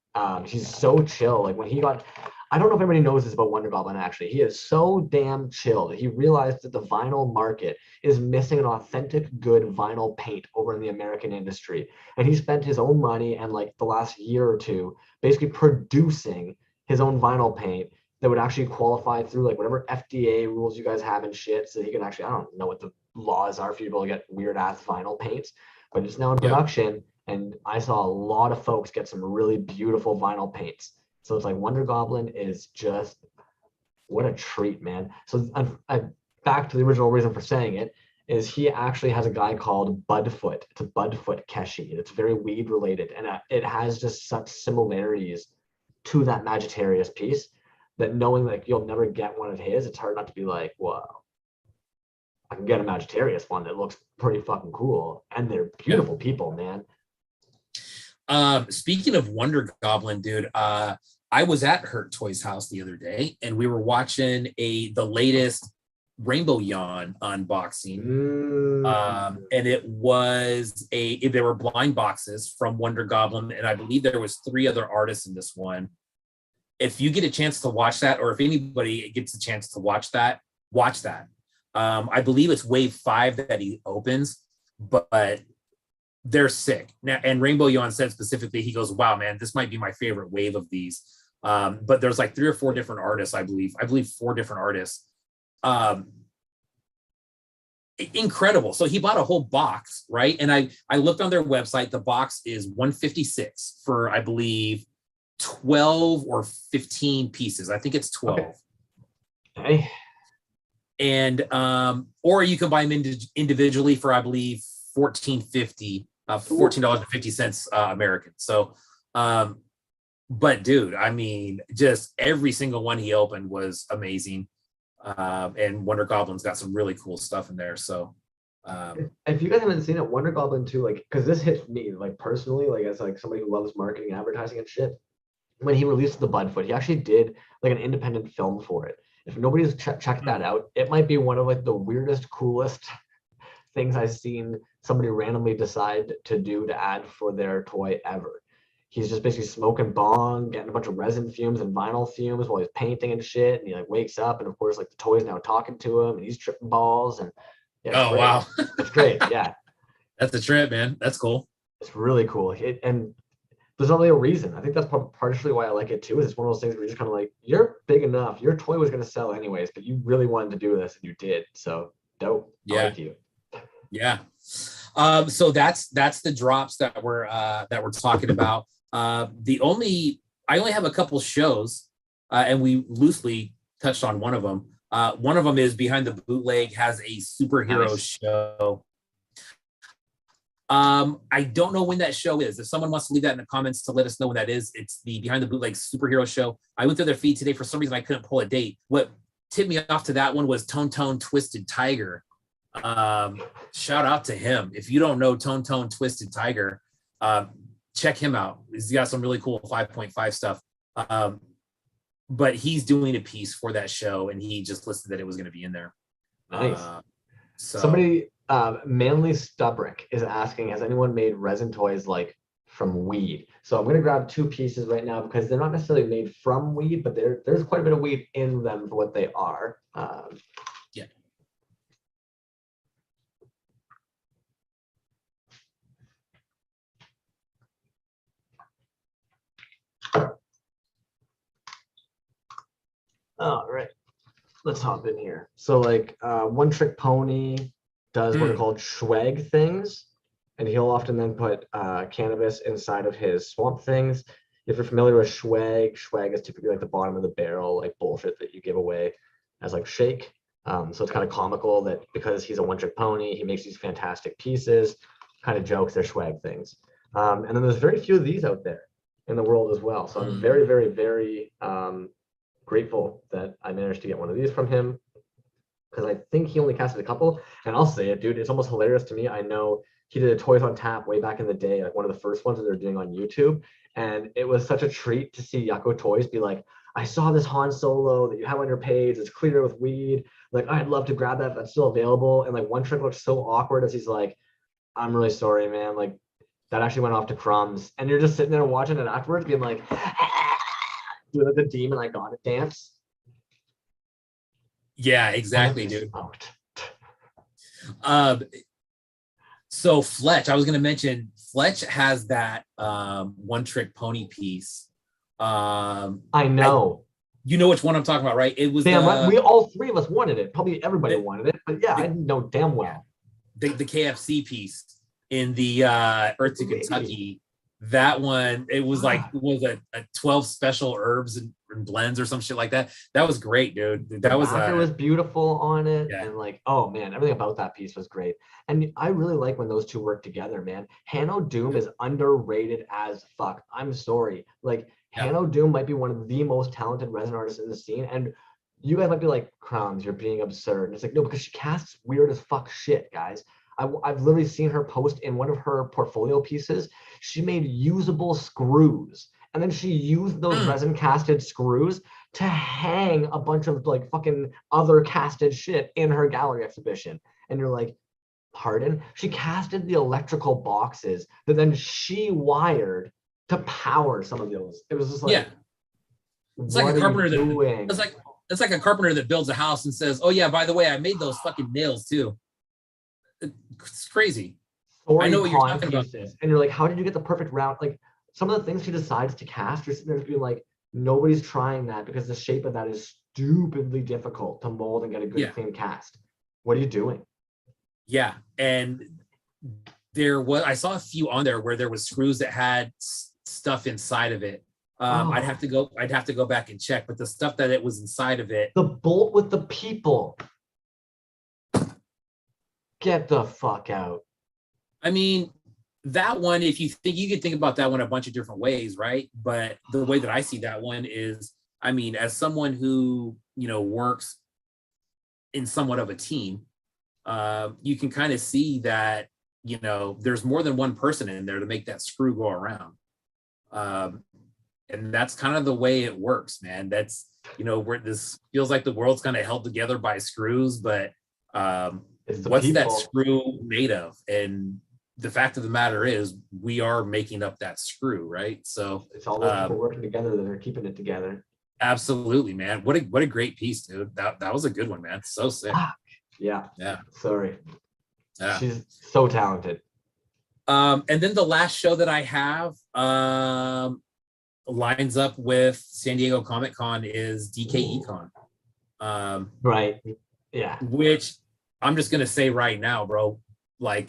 He's so chill. Like when he got, I don't know if everybody knows this about Wonder Goblin actually. He is so damn chill that he realized that the vinyl market is missing an authentic, good vinyl paint over in the American industry. And he spent his own money and like the last year or two basically producing his own vinyl paint that would actually qualify through like whatever FDA rules you guys have and shit. So he can actually, I don't know what the laws are for you to be able to get weird ass vinyl paints, but it's now in production. And I saw a lot of folks get some really beautiful vinyl paints. So it's like Wonder Goblin is just, what a treat, man. So back to the original reason for saying it, is he actually has a guy called Budfoot. It's a Budfoot Keshi. It's very weed related. And it has just such similarities to that Magitarius piece that knowing like you'll never get one of his, it's hard not to be like, whoa, I can get a Magitarius one that looks pretty fucking cool. And they're beautiful people, man. Speaking of Wonder Goblin, dude, I was at Hurt Toys house the other day and we were watching the latest Rainbow Yawn unboxing. And it was there were blind boxes from Wonder Goblin, and I believe there was 3 other artists in this one. If you get a chance to watch that, or if anybody gets a chance to watch that, watch that. I believe it's wave 5 that he opens, but they're sick. Now, and Rainbow Yawn said specifically, he goes, wow, man, this might be my favorite wave of these. But there's like 3 or 4 different artists, I believe 4 different artists. Incredible. So he bought a whole box, right? And I looked on their website. The box is $156 for, I believe, 12 or 15 pieces. I think it's 12. Okay. And or you can buy them individually for, I believe, $14.50 American. So but dude, I mean, just every single one he opened was amazing. And Wonder Goblin's got some really cool stuff in there. So if you guys haven't seen it, Wonder Goblin too, like, because this hits me like personally, like as like somebody who loves marketing, advertising and shit. when he released the Budfoot, he actually did like an independent film for it. If nobody's checked that out, it might be one of like the weirdest, coolest things I've seen somebody randomly decide to do to add for their toy ever. He's just basically smoking bong, getting a bunch of resin fumes and vinyl fumes while he's painting and shit. And he like wakes up, and of course, like the toy's now talking to him, and he's tripping balls. And yeah, it's Oh, great. wow. It's great. Yeah, That's a trip, man. That's cool. it's really cool. And there's not really a reason. I think that's partially why I like it too. Is it's one of those things where you're just kind of like, you're big enough. Your toy was going to sell anyways, but you really wanted to do this, and you did. So dope. I Yeah. like you. Yeah. So that's the drops that we're talking about. I only have a couple shows, and we loosely touched on one of them. One of them is Behind the Bootleg has a superhero Nice. show. I don't know when that show is. If someone wants to leave that in the comments to let us know when that is, it's the Behind the Bootleg superhero show. I went through their feed today. For some reason, I couldn't pull a date. What tipped me off to that one was Tone Twisted Tiger. Shout out to him. If you don't know Tone Twisted Tiger, check him out. He's got some really cool 5.5 stuff. But he's doing a piece for that show, and he just listed that it was going to be in there. Nice. So Somebody, Manly Stubrick is asking, has anyone made resin toys like from weed? So I'm going to grab two pieces right now because they're not necessarily made from weed, but there's quite a bit of weed in them for what they are. yeah. All right, let's hop in here. So like One Trick Pony does what are called swag things, and he'll often then put cannabis inside of his swamp things. If you're familiar with swag is typically like the bottom of the barrel, like bullshit that you give away as like shake. So it's kind of comical that because he's a One Trick Pony, he makes these fantastic pieces, kind of jokes, they're swag things. And then there's very few of these out there in the world as well. So I'm very, very, very grateful that I managed to get one of these from him, because I think he only casted a couple. And I'll say it, dude, it's almost hilarious to me. I know he did a Toys on Tap way back in the day, like one of the first ones that they're doing on YouTube. And it was such a treat to see Yucko Toys be like, I saw this Han Solo that you have on your page. It's clear with weed. Like, I'd love to grab that if that's still available. And like One Trick looks so awkward as he's like, I'm really sorry, man. Like, that actually went off to crumbs. And you're just sitting there watching it afterwards, being like, doing like the demon I got it dance. Yeah, exactly, dude. Smoked. So Fletch, I was going to mention, Fletch has that One Trick Pony piece. I know. You know which one I'm talking about, right? It was damn right. We all three of us wanted it. Probably everybody wanted it, but yeah, I know damn well. The KFC piece in the Earth to Kentucky. That one, it was like, it was a 12 special herbs and blends or some shit like that. That was great, dude. That was beautiful on it. Yeah. And like, oh man, everything about that piece was great. And I really like when those two work together, man. Hanno Doom is underrated as fuck. I'm sorry. Like, Hanno Doom might be one of the most talented resin artists in the scene. And you guys might be like, Crumbs, you're being absurd. And it's like, no, because she casts weird as fuck shit, guys. I've literally seen her post in one of her portfolio pieces. She made usable screws, and then she used those resin casted screws to hang a bunch of like fucking other casted shit in her gallery exhibition. And you're like, pardon? She casted the electrical boxes that then she wired to power some of those. It was just like, it's like a carpenter it's like a carpenter that builds a house and says, oh yeah, by the way, I made those fucking nails too. It's crazy. I know what you're talking about. And you're like, how did you get the perfect round? Like, some of the things she decides to cast, you're sitting there being like, nobody's trying that because the shape of that is stupidly difficult to mold and get a good clean cast. What are you doing? Yeah. And I saw a few on there where there was screws that had stuff inside of it. I'd have to go back and check, but the stuff that it was inside of it. The bolt with the people. Get the fuck out. I mean, that one, if you could think about that one a bunch of different ways, right? But the way that I see that one is, I mean, as someone who, works in somewhat of a team, you can kind of see that, there's more than one person in there to make that screw go around. And that's kind of the way it works, man. That's, where this feels like the world's kind of held together by screws, but what's that screw made of? And the fact of the matter is we are making up that screw, right? So it's all those people working together that are keeping it together. Absolutely, man. What a great piece, dude. That was a good one, man. So sick. Yeah. Sorry. Yeah. She's so talented. And then the last show that I have lines up with San Diego Comic Con is DKECon. Right. Yeah. Which I'm just gonna say right now, bro. Like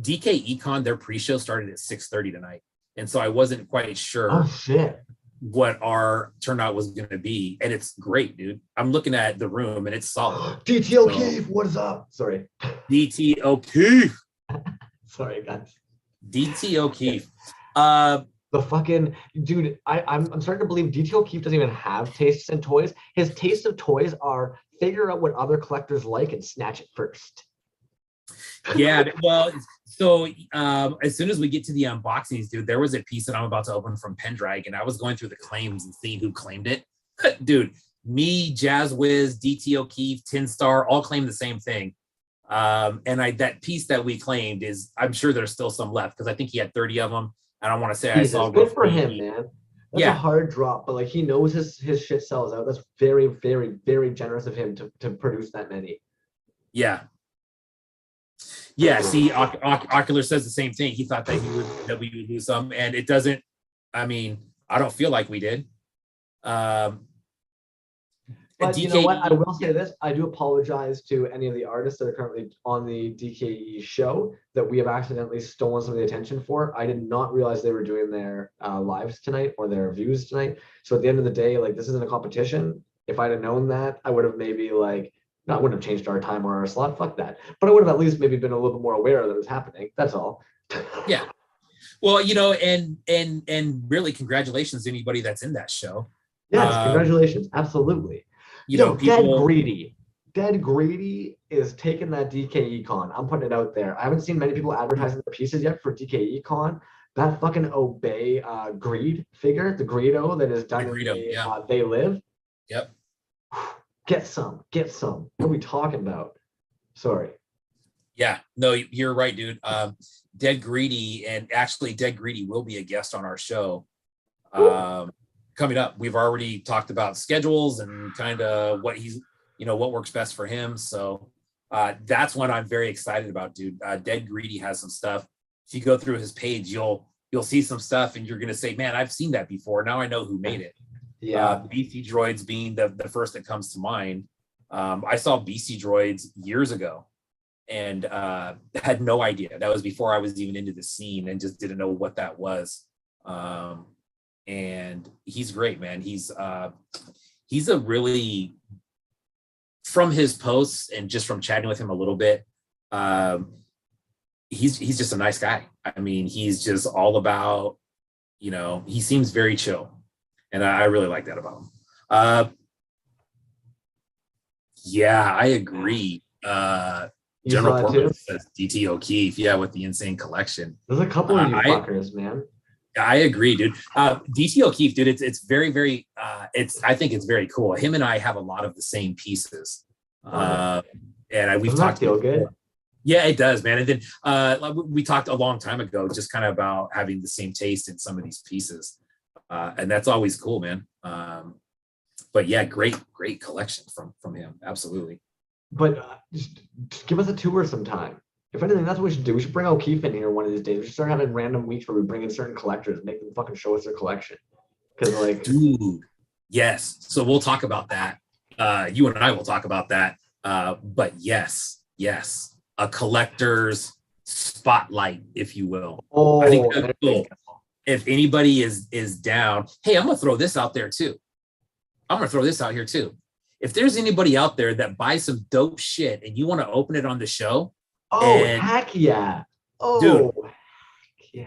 DKECon, their pre-show started at 6:30 tonight, and so I wasn't quite sure. Oh shit. What our turnout was going to be, and it's great, dude. I'm looking at the room and it's solid. DT O'Keefe, what is up? Sorry. DT O'Keefe. Sorry, guys. DT O'Keefe. The fucking dude, I'm starting to believe DT O'Keefe doesn't even have tastes in toys. His tastes of toys are figure out what other collectors like and snatch it first. Yeah, well, so as soon as we get to the unboxings, dude, there was a piece that I'm about to open from Pendragon. I was going through the claims and seeing who claimed it. Dude, me, Jazz Wiz, DT O'Keefe, Tin Star, all claim the same thing. And that piece that we claimed is, I'm sure there's still some left because I think he had 30 of them. I don't want to say Jesus, I saw. Good for him, man. That's a hard drop, but like he knows his shit sells out. That's very, very, very generous of him to produce that many. Yeah. Yeah, see, Ocular says the same thing. He thought that we would lose some, and it doesn't. I mean, I don't feel like we did. But you know what? I will say this. I do apologize to any of the artists that are currently on the DKE show that we have accidentally stolen some of the attention for. I did not realize they were doing their lives tonight or their views tonight. So at the end of the day, like this isn't a competition. If I'd have known that, I would have maybe I wouldn't have changed our time or our slot. Fuck that. But I would have at least maybe been a little bit more aware that it was happening. That's all. Yeah. Well, and really congratulations to anybody that's in that show. Yes, congratulations. Absolutely. Dead Greedy is taking that DKECon. I'm putting it out there. I haven't seen many people advertising their pieces yet for DKECon. That fucking Obey Greed figure, the Greedo that is done in They Live. Yep. Get some. What are we talking about? Sorry. Yeah, no, you're right, dude. Dead Greedy, and actually Dead Greedy will be a guest on our show coming up. We've already talked about schedules and kind of what he's, what works best for him. So that's one I'm very excited about, dude. Dead Greedy has some stuff. If you go through his page, you'll see some stuff and you're going to say, man, I've seen that before. Now I know who made it. Yeah, BC Droids being the first that comes to mind. I saw BC Droids years ago and had no idea. That was before I was even into the scene and just didn't know what that was. And he's great, man. He's a really, from his posts and just from chatting with him a little bit, he's just a nice guy. I mean, he's just all about, he seems very chill. And I really like that about him. Yeah, I agree. General Portman says DT O'Keefe, with the insane collection. There's a couple of you fuckers, man. I agree, dude. DT O'Keefe, dude, it's very, very, I think it's very cool. Him and I have a lot of the same pieces. And we've talked. Feel good? Yeah, it does, man. And then we talked a long time ago, just kind of about having the same taste in some of these pieces. And that's always cool, man. But yeah, great collection from him. Absolutely. But just give us a tour sometime. If anything, that's what we should do. We should bring O'Keefe in here one of these days. We should start having random weeks where we bring in certain collectors, make them fucking show us their collection. Because dude, yes. So we'll talk about that. You and I will talk about that. But yes, a collector's spotlight, if you will. Oh, I think that's cool. If anybody is down, hey, I'm gonna throw this out there too. I'm gonna throw this out here too. If there's anybody out there that buys some dope shit and you want to open it on the show, heck yeah. Oh, dude,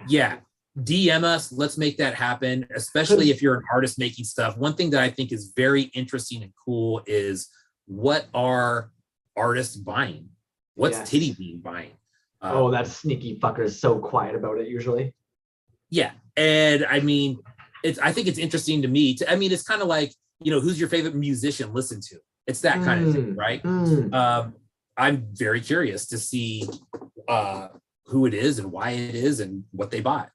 yeah. DM us. Let's make that happen, especially if you're an artist making stuff. One thing that I think is very interesting and cool is what are artists buying? What's Titty Bean buying? That sneaky fucker is so quiet about it usually. Yeah. And I mean, I think it's interesting to me. I mean, it's kind of like, who's your favorite musician listen to? It's that kind of thing, right? I'm very curious to see who it is and why it is and what they bought.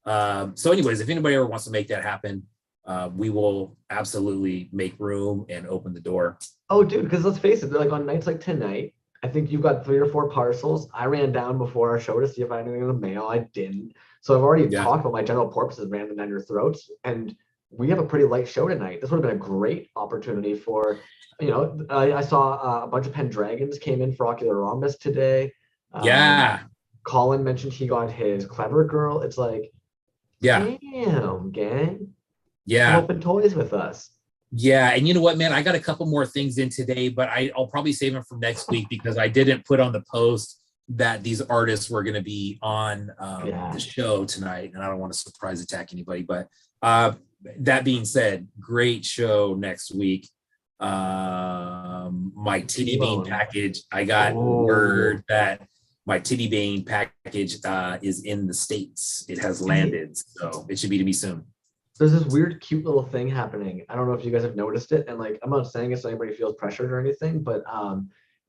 So anyways, if anybody ever wants to make that happen, we will absolutely make room and open the door. Oh, dude, because let's face it, they're like on nights like tonight, I think you've got 3 or 4 parcels. I ran down before our show to see if I had anything in the mail. I didn't. So I've already talked about my general purposes, ran them down your throats. And we have a pretty light show tonight. This would have been a great opportunity for, I saw a bunch of Pendragons came in for Ocular Rhombus today. Colin mentioned he got his Clever Girl. It's like, damn, gang. Yeah. Open Toyz with us. Yeah. And you know what, man? I got a couple more things in today, but I'll probably save them for next week because I didn't put on the post that these artists were going to be on the show tonight. And I don't want to surprise attack anybody. But that being said, great show next week. My Titty Bean package, I got word that my Titty Bean package is in the States. It has landed, so it should be to me soon. There's this weird, cute little thing happening. I don't know if you guys have noticed it, and like I'm not saying it so anybody feels pressured or anything, but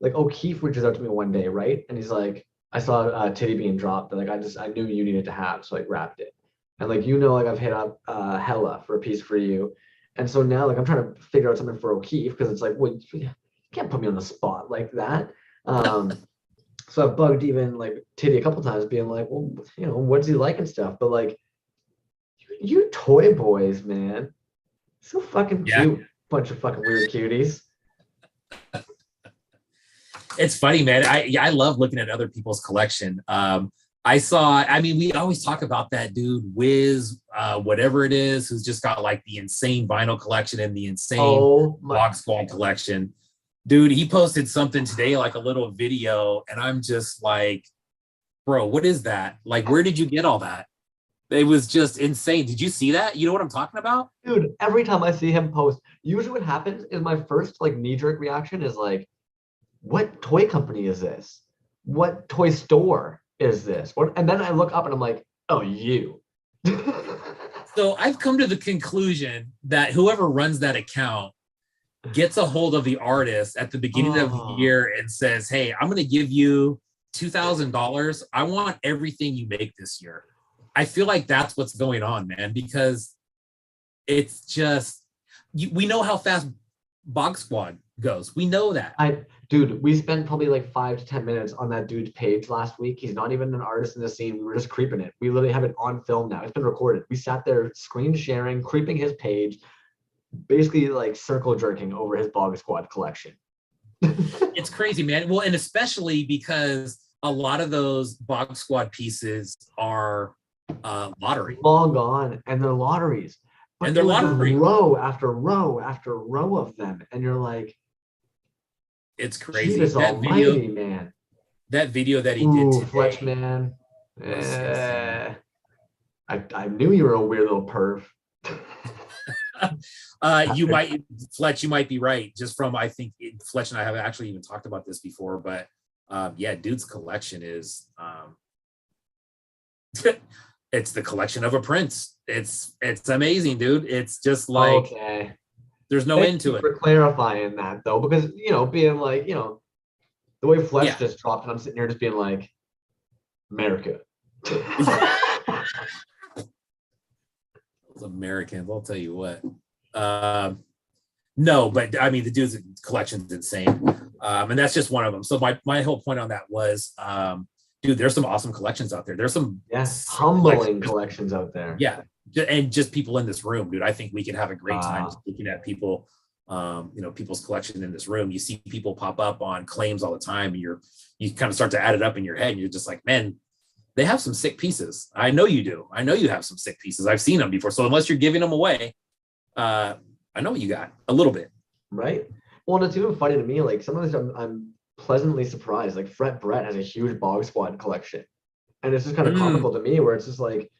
like O'Keefe reaches out to me one day, right? And he's like, I saw Titty Bean drop, but like I knew you needed to have, so I grabbed it. And like like I've hit up Hella for a piece for you, and so now like I'm trying to figure out something for O'Keefe because it's like, well, you can't put me on the spot like that. So I've bugged even like Titty a couple times, being like, well, what does he like and stuff, but like. You toy boys, man. So fucking cute. Bunch of fucking weird cuties. It's funny, man. I love looking at other people's collection. We always talk about that dude, Wiz, whatever it is, who's just got like the insane vinyl collection and the insane Box Squad collection. Dude, he posted something today, like a little video, and I'm just like, bro, what is that? Like, where did you get all that? It was just insane. Did you see that? You know what I'm talking about? Dude, every time I see him post, usually what happens is my first like knee-jerk reaction is like, what toy company is this? What toy store is this? And then I look up and I'm like, oh, you. So I've come to the conclusion that whoever runs that account gets a hold of the artist at the beginning of the year and says, hey, I'm going to give you $2,000. I want everything you make this year. I feel like that's what's going on, man, because it's just, we know how fast Box Squad goes. We know that. Dude, we spent probably like 5 to 10 minutes on that dude's page last week. He's not even an artist in the scene. We were just creeping it. We literally have it on film now. It's been recorded. We sat there screen sharing, creeping his page, basically like circle jerking over his Box Squad collection. It's crazy, man. Well, and especially because a lot of those Box Squad pieces are lottery, long gone, and they're lotteries, but and they're lottery row after row after row of them, and you're like, it's crazy. Jesus that almighty, video, man. That video that he did today, Fletch, man. I knew you were a weird little perv. Fletch, you might be right. Just from, I think Fletch and I have actually even talked about this before, but dude's collection is it's the collection of a prince. It's amazing, dude. It's just like, there's no end to it. For clarifying that though, because being like, the way Fletch just dropped, and I'm sitting here just being like, America. Those Americans, I'll tell you what. No, but I mean, the dude's collection's insane. And that's just one of them. So my whole point on that was, dude, there's some awesome collections out there. There's some humbling collections out there. Yeah. And just people in this room, dude. I think we could have a great time just looking at people, people's collection in this room. You see people pop up on claims all the time. And you kind of start to add it up in your head. And you're just like, man, they have some sick pieces. I know you do. I know you have some sick pieces. I've seen them before. So unless you're giving them away, I know what you got a little bit. Right. Well, and it's even funny to me. Like some of this, I'm pleasantly surprised. Like Fret Brett has a huge Box Squad collection, and it's just kind of comical to me, where it's just like,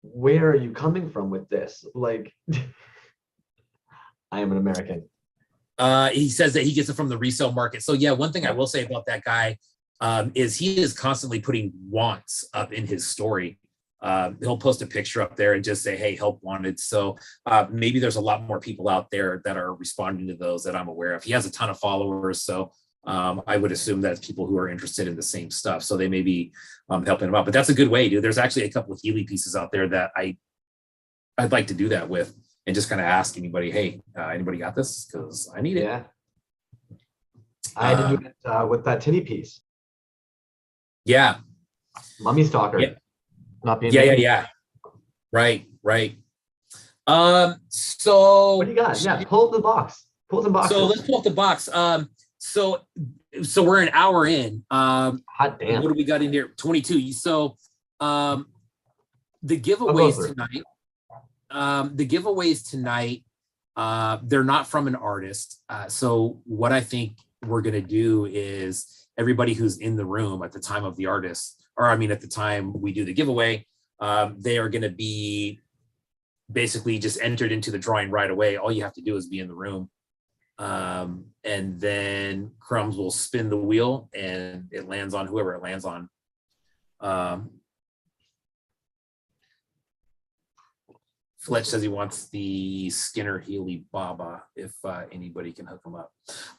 where are you coming from with this? Like, I am an American. He says that he gets it from the resale market. So yeah, one thing I will say about that guy is he is constantly putting wants up in his story. he'll post a picture up there and just say, hey, help wanted. So maybe there's a lot more people out there that are responding to those that I'm aware of. He has a ton of followers, so I would assume that it's people who are interested in the same stuff, so they may be helping him out. But that's a good way, dude. There's actually a couple of Healy pieces out there that I'd like to do that with, and just kind of ask anybody, hey, anybody got this? Because I need it. Yeah. I had to do it with that titty piece. Yeah. Mummy stalker. Yeah. Not being Yeah. Right. So what do you got? Yeah, pull up the box. Pull some boxes. So let's pull up the box. So we're an hour in. Hot damn. What do we got in here? 22. So the giveaways tonight, they're not from an artist. So what I think we're gonna do is everybody who's in the room at the time of the artist, or I mean at the time we do the giveaway, they are gonna be basically just entered into the drawing right away. All you have to do is be in the room. And then Crumbs will spin the wheel and it lands on whoever it lands on. Fletch says he wants the Skinner Healy Baba, if anybody can hook him up.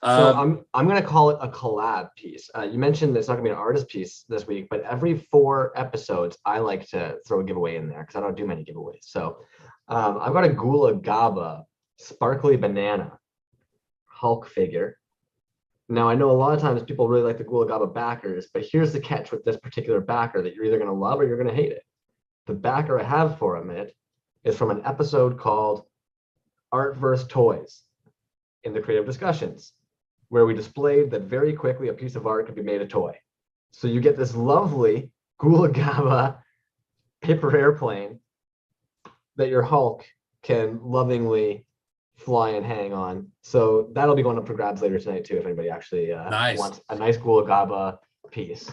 So I'm gonna call it a collab piece. You mentioned it's not gonna be an artist piece this week, but every 4 episodes I like to throw a giveaway in there because I don't do many giveaways. So I've got a Gula Gaba Sparkly Banana Hulk figure. Now I know a lot of times people really like the Gula Gaba backers, but here's the catch with this particular backer that you're either gonna love or you're gonna hate it. The backer I have for him is from an episode called Art vs. Toys in the Creative Discussions, where we displayed that very quickly a piece of art could be made a toy. So you get this lovely Gula Gaba paper airplane that your Hulk can lovingly fly and hang on. So that'll be going up for grabs later tonight too, if anybody actually wants a nice Gula Gaba piece.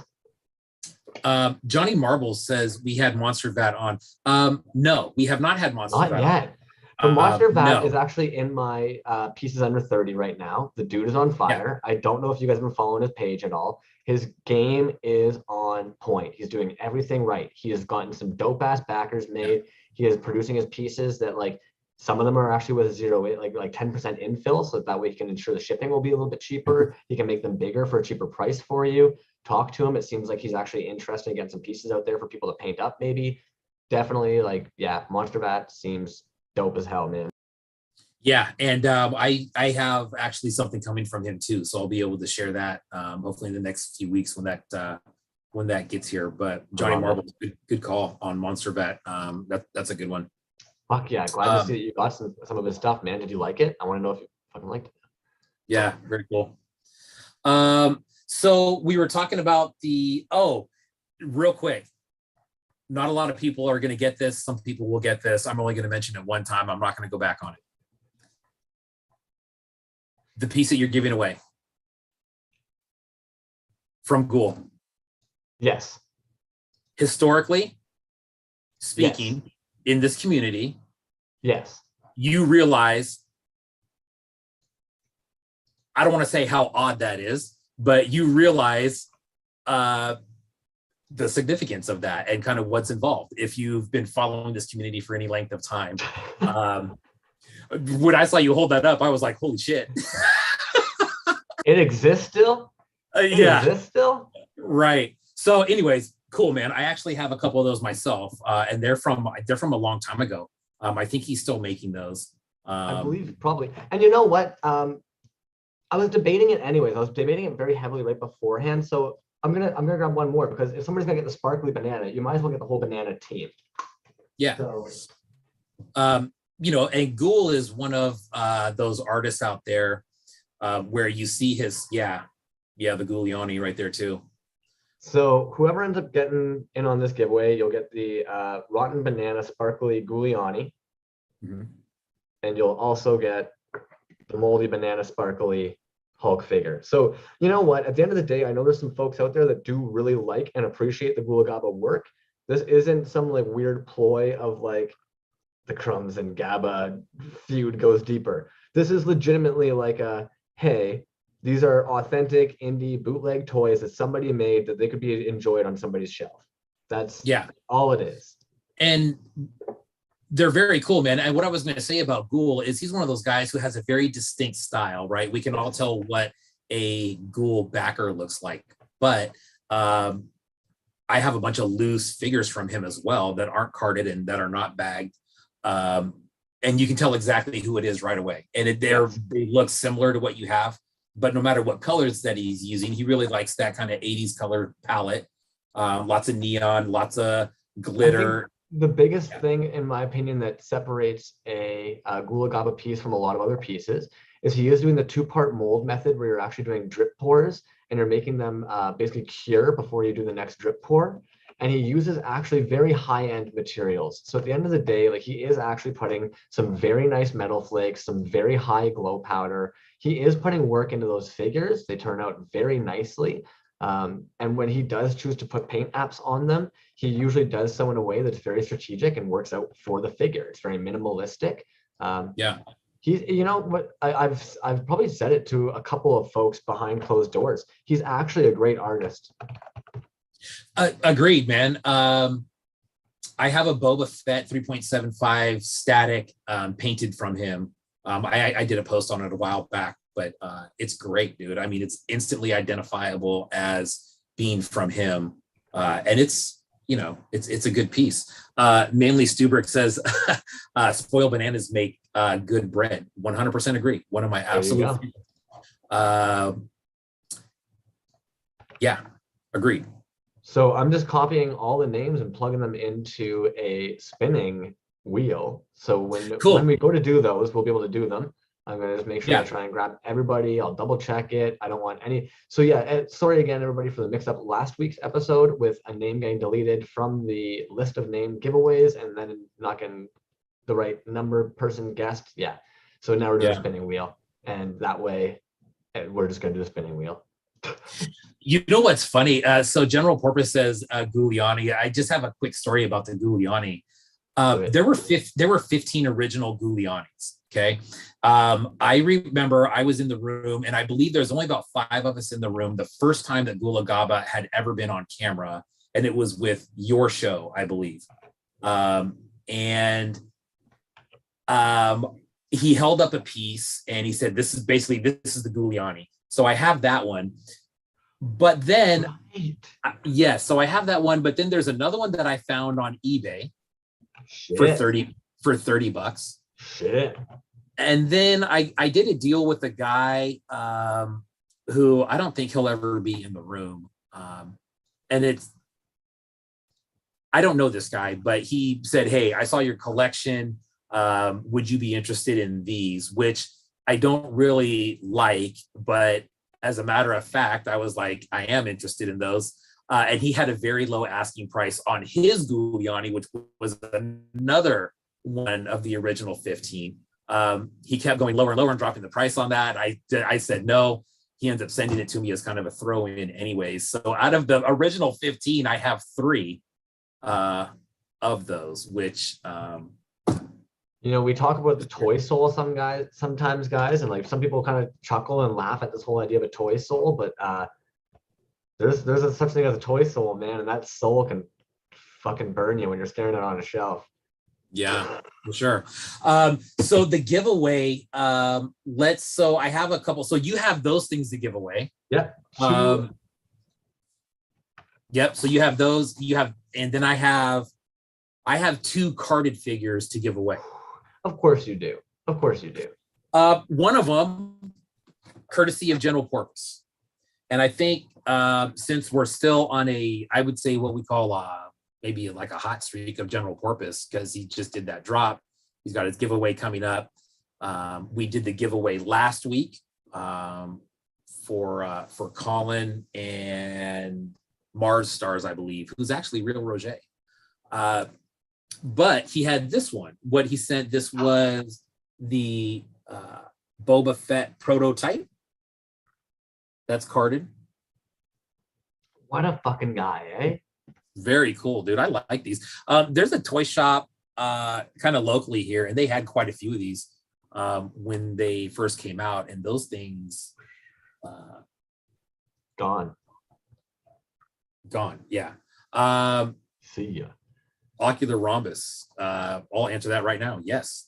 Johnny Marbles says we had Monster Vat on. No, we have not had Monster Vat. Not yet. The Monster Vat no. is actually in my pieces under 30 right now. The dude is on fire. Yeah. I don't know if you guys have been following his page at all. His game is on point. He's doing everything right. He has gotten some dope ass backers made. He is producing his pieces that like some of them are actually with 0.8, like 10% infill, so that way he can ensure the shipping will be a little bit cheaper. He can make them bigger for a cheaper price for you. Talk to him. It seems like he's actually interested in getting some pieces out there for people to paint up maybe. Definitely Monster Vat seems dope as hell, man. Yeah, and I have actually something coming from him too, so I'll be able to share that hopefully in the next few weeks when that gets here. But Johnny Marble, good call on Monster Vat. That's a good one. Fuck yeah, glad to see that you got some of his stuff, man. Did you like it? I want to know if you fucking liked it. Yeah, very cool. So we were talking about real quick. Not a lot of people are going to get this. Some people will get this. I'm only going to mention it one time. I'm not going to go back on it. The piece that you're giving away from Ghoul. Yes. Historically speaking, in this community, yes, you realize, I don't want to say how odd that is, but you realize the significance of that and kind of what's involved. If you've been following this community for any length of time, when I saw you hold that up, I was like, holy shit. It exists still? It exists still? Right. So anyways, cool, man. I actually have a couple of those myself, and they're from a long time ago. I think he's still making those. I believe probably. And you know what? I was debating it anyways. I was debating it very heavily right beforehand. So I'm gonna grab one more, because if somebody's gonna get the sparkly banana, you might as well get the whole banana team. Yeah. So, and Ghoul is one of those artists out there where you see his the Ghouliani right there too. So whoever ends up getting in on this giveaway, you'll get the Rotten Banana Sparkly Ghouliani. Mm-hmm. And you'll also get the Moldy Banana Sparkly Hulk figure. So you know what? At the end of the day, I know there's some folks out there that do really like and appreciate the Gula Gaba work. This isn't some like weird ploy of like the Crumbs and Gaba feud goes deeper. This is legitimately like hey, these are authentic indie bootleg toys that somebody made that they could be enjoyed on somebody's shelf. That's all it is. And they're very cool, man. And what I was going to say about Ghoul is he's one of those guys who has a very distinct style, right? We can all tell what a Ghoul backer looks like, but I have a bunch of loose figures from him as well that aren't carded and that are not bagged. And you can tell exactly who it is right away. And they look similar to what you have, but no matter what colors that he's using, he really likes that kind of 80s color palette. Lots of neon, lots of glitter. The biggest thing, in my opinion, that separates a Ghoul Agaba piece from a lot of other pieces is he is doing the 2-part mold method where you're actually doing drip pours and you're making them basically cure before you do the next drip pour. And he uses actually very high-end materials. So at the end of the day, like he is actually putting some very nice metal flakes, some very high glow powder. He is putting work into those figures. They turn out very nicely. And when he does choose to put paint apps on them, he usually does so in a way that's very strategic and works out for the figure. It's very minimalistic. Yeah. He's, you know what, I've probably said it to a couple of folks behind closed doors. He's actually a great artist. Agreed, man. I have a Boba Fett 3.75 static painted from him. I did a post on it a while back, but it's great, dude. I mean, it's instantly identifiable as being from him. And it's, you know, it's a good piece. Mainly Stuberg says, spoiled bananas make good bread. 100% agree. One of my absolute yeah, agreed. So I'm just copying all the names and plugging them into a spinning wheel. So when we go to do those, we'll be able to do them. I'm going to just make sure I try and grab everybody. I'll double check it. I don't want any. So yeah, sorry again, everybody, for the mix up last week's episode with a name getting deleted from the list of name giveaways and then not getting the right number person guessed. Yeah. So now we're doing a spinning wheel. And that way we're just going to do a spinning wheel. You know what's funny? So General Porpoise says Giuliani. I just have a quick story about the Giuliani. There were 15 original Giulianis. Okay. I remember I was in the room, and I believe there's only about 5 of us in the room the first time that Ghoul Agaba had ever been on camera, and it was with your show, I believe. He held up a piece and he said, this is the Giuliani. So I have that one. But then, so I have that one. But then there's another one that I found on eBay for $30. Shit. And then I did a deal with a guy who I don't think he'll ever be in the room. And I don't know this guy, but he said, hey, I saw your collection. Would you be interested in these? Which I don't really like, but as a matter of fact, I was like, I am interested in those. And he had a very low asking price on his Giuliani, which was another one of the original 15. He kept going lower and lower and dropping the price on that. I said no. He ends up sending it to me as kind of a throw in anyways. So out of the original 15, I have 3 of those, which you know, we talk about the toy soul sometimes, guys, and like some people kind of chuckle and laugh at this whole idea of a toy soul, but there's a such thing as a toy soul, man, and that soul can fucking burn you when you're staring at it on a shelf. Yeah, for sure. So the giveaway, so I have a couple. So you have those things to give away. Yep. Yep. So you have those. And then I have 2 carded figures to give away. Of course you do. One of them, courtesy of General Porpoise. And I think since we're still on I would say what we call maybe like a hot streak of General Porpoise, because he just did that drop. He's got his giveaway coming up. We did the giveaway last week for Colin and Mars Stars, I believe, who's actually Real Roger. But he had this one. What he sent, this was the Boba Fett prototype. That's carded. What a fucking guy, eh? Very cool, dude. I like these. There's a toy shop kind of locally here, and they had quite a few of these when they first came out, and those things gone. Yeah. See ya. ocular rhombus. I'll answer that right now. Yes.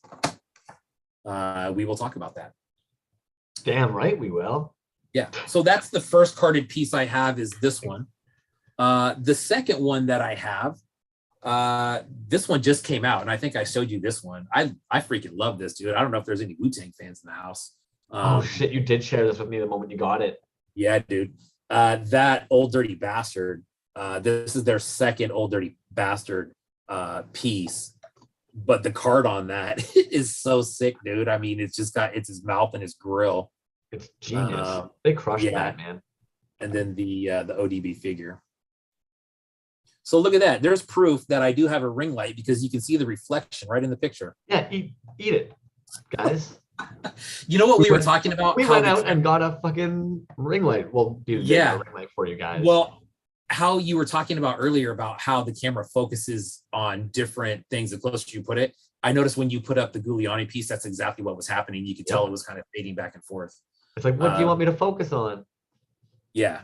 We will talk about that. Damn right we will. Yeah. So that's the first carded piece I have is this one. The second one that I have, this one just came out, and I think I showed you this one. I freaking love this, dude. I don't know if there's any Wu-Tang fans in the house. Oh shit, you did share this with me the moment you got it. Yeah, dude. That Old Dirty Bastard. This is their second Old Dirty Bastard piece. But the card on that is so sick, dude. I mean, it's his mouth and his grill. It's genius. They crushed that, man. And then the ODB figure. So look at that. There's proof that I do have a ring light because you can see the reflection right in the picture. Yeah, eat it, guys. You know what we were talking about? We went out and got a fucking ring light. Well, dude, a ring light for you guys. Well, how you were talking about earlier about how the camera focuses on different things the closer you put it. I noticed when you put up the Giuliani piece, that's exactly what was happening. You could tell it was kind of fading back and forth. It's like, what do you want me to focus on? Yeah.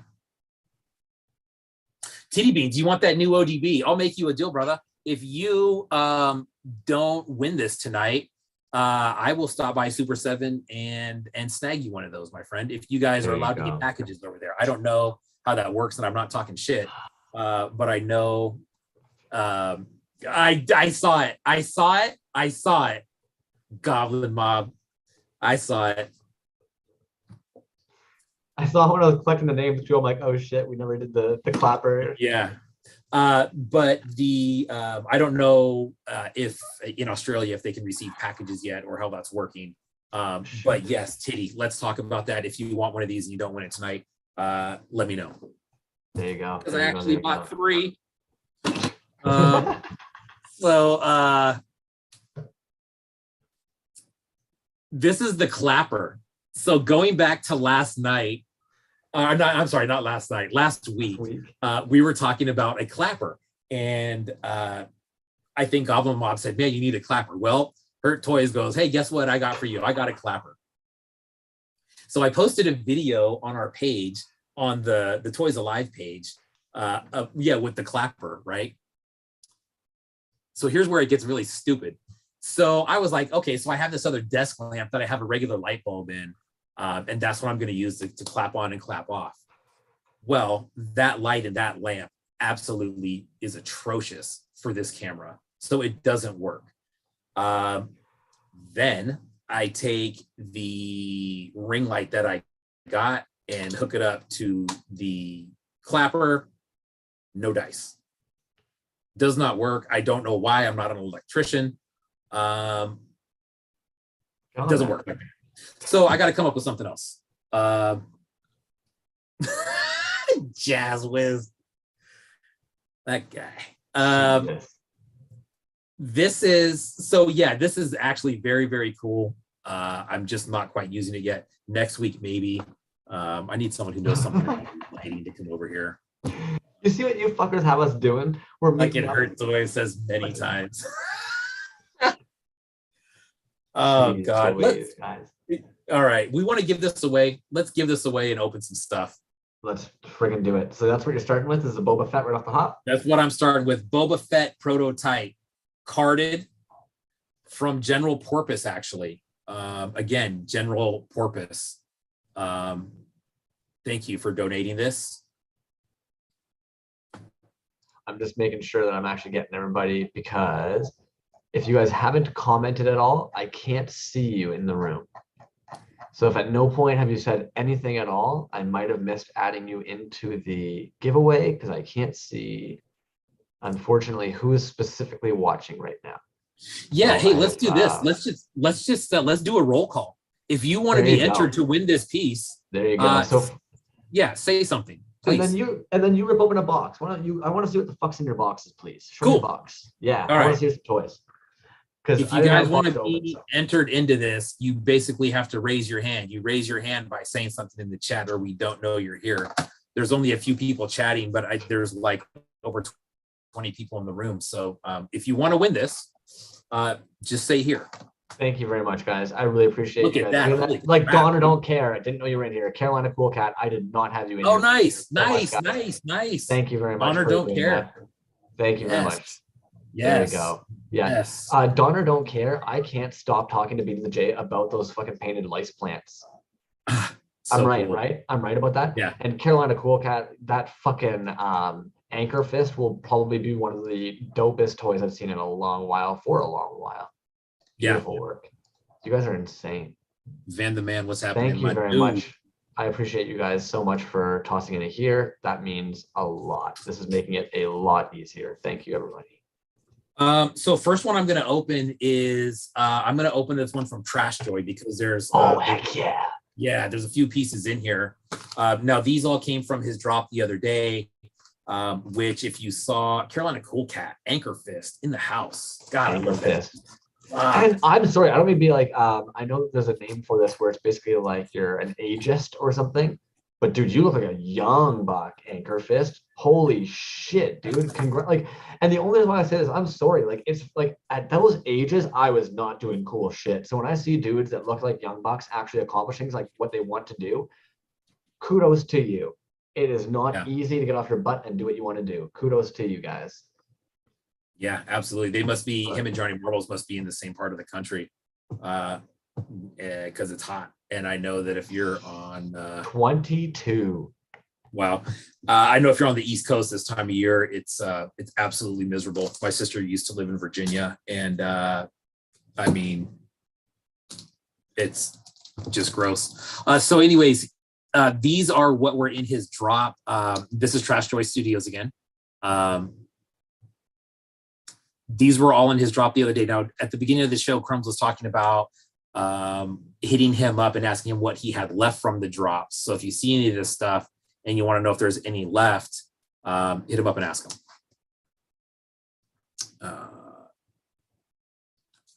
Titty Beans, you want that new ODB? I'll make you a deal, brother. If you don't win this tonight, I will stop by Super 7 and snag you one of those, my friend. If you guys are allowed to get packages over there. I don't know how that works, and I'm not talking shit, but I know I saw it. Goblin Mob. I saw it. I saw when I was collecting the names too. I'm like, oh shit, we never did the clapper. Yeah. But I don't know if in Australia if they can receive packages yet or how that's working. But yes, Titty, let's talk about that. If you want one of these and you don't win it tonight, let me know. There you go. Because I actually bought 3. This is the clapper. So going back to last night, not last night, last week, we were talking about a clapper. And I think Goblin Mob said, man, you need a clapper. Well, Hurt Toys goes, hey, guess what I got for you? I got a clapper. So I posted a video on our page, on the ToyzAlive page, with the clapper, right? So here's where it gets really stupid. So I was like, okay, so I have this other desk lamp that I have a regular light bulb in, and that's what I'm going to use to clap on and clap off. Well, that light and that lamp absolutely is atrocious for this camera, so it doesn't work. Then I take the ring light that I got and hook it up to the clapper. No dice. Does not work. I don't know why. I'm not an electrician. Doesn't work. So I got to come up with something else. Jazz Whiz. That guy. This is actually very, very cool. I'm just not quite using it yet. Next week, maybe. I need someone who knows something about lighting to come over here. You see what you fuckers have us doing? We're making Hurt Toy says many times. Oh God. Guys. All right. We want to give this away. Let's give this away and open some stuff. Let's friggin' do it. So that's what you're starting with, is the Boba Fett right off the hop? That's what I'm starting with. Boba Fett prototype, carded from General Porpoise, actually. Again, General Porpoise. Thank you for donating this. I'm just making sure that I'm actually getting everybody, because if you guys haven't commented at all, I can't see you in the room. So if at no point have you said anything at all, I might have missed adding you into the giveaway, because I can't see, unfortunately, who is specifically watching right now. Yeah, hey, let's do this. Let's do a roll call. If you want to be entered to win this piece, there you go. Say something. Please. And then you rip open a box. Why don't you? I want to see what the fuck's in your boxes, please. Show me the box. Yeah, I want to see some toys. Because if you guys want to be entered into this, you basically have to raise your hand. You raise your hand by saying something in the chat, or we don't know you're here. There's only a few people chatting, but there's like over 20 people in the room. So if you want to win this, just say here. Thank you very much, guys. I really appreciate Look you at guys. that. Like Don or Don't Care. I didn't know you were in here. Carolina Cool Cat. I did not have you in here. Oh, nice. Nice. Nice. Thank you very much. Don or Don't Care. Thank you very much. There we Yes. go. Yeah. Yes. Donner don't care. I can't stop talking to Beat the J about those fucking painted lice plants. I'm So right, cool. right? I'm right about that. Yeah. And Carolina Cool Cat, that fucking anchor fist will probably be one of the dopest toys I've seen in a long while for a long while. Yeah. Beautiful work. You guys are insane. Van the Man, what's happening? Thank you very much. I appreciate you guys so much for tossing it here. That means a lot. This is making it a lot easier. Thank you, everybody. So first one I'm going to open is I'm going to open this one from Trash Joy because there's Heck yeah. Yeah, there's a few pieces in here. Now these all came from his drop the other day, which if you saw Carolina Cool Cat, Anchor Fist in the house. God, Anchor Fist. Wow. And I'm sorry, I don't mean to be like, I know there's a name for this where it's basically like you're an ageist or something, but dude, you look like a young buck, Anchor Fist. Holy shit, dude. Like, and the only reason why I say this, I'm sorry, like, it's like at those ages, I was not doing cool shit. So when I see dudes that look like young bucks actually accomplish things like what they want to do, kudos to you. It is not easy to get off your butt and do what you want to do. Kudos to you guys. Yeah, absolutely. They must be, him and Johnny Marbles must be in the same part of the country because it's hot. And I know that if you're on 22. Wow. I know if you're on the East Coast this time of year, it's absolutely miserable. My sister used to live in Virginia, and I mean, it's just gross. So anyways, these are what were in his drop. This is Trash Joy Studios again. These were all in his drop the other day. Now, at the beginning of the show, Crumbs was talking about hitting him up and asking him what he had left from the drops. So if you see any of this stuff and you want to know if there's any left, hit him up and ask him.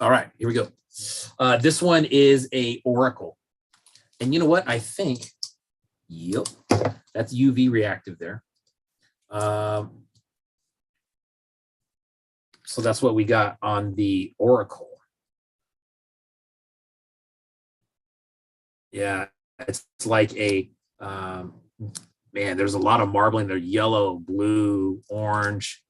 All right, here we go. This one is a Oracle. And you know what? I think, yep, that's UV reactive there. So that's what we got on the Oracle. Yeah, it's like a, man, there's a lot of marbling there, yellow, blue, orange.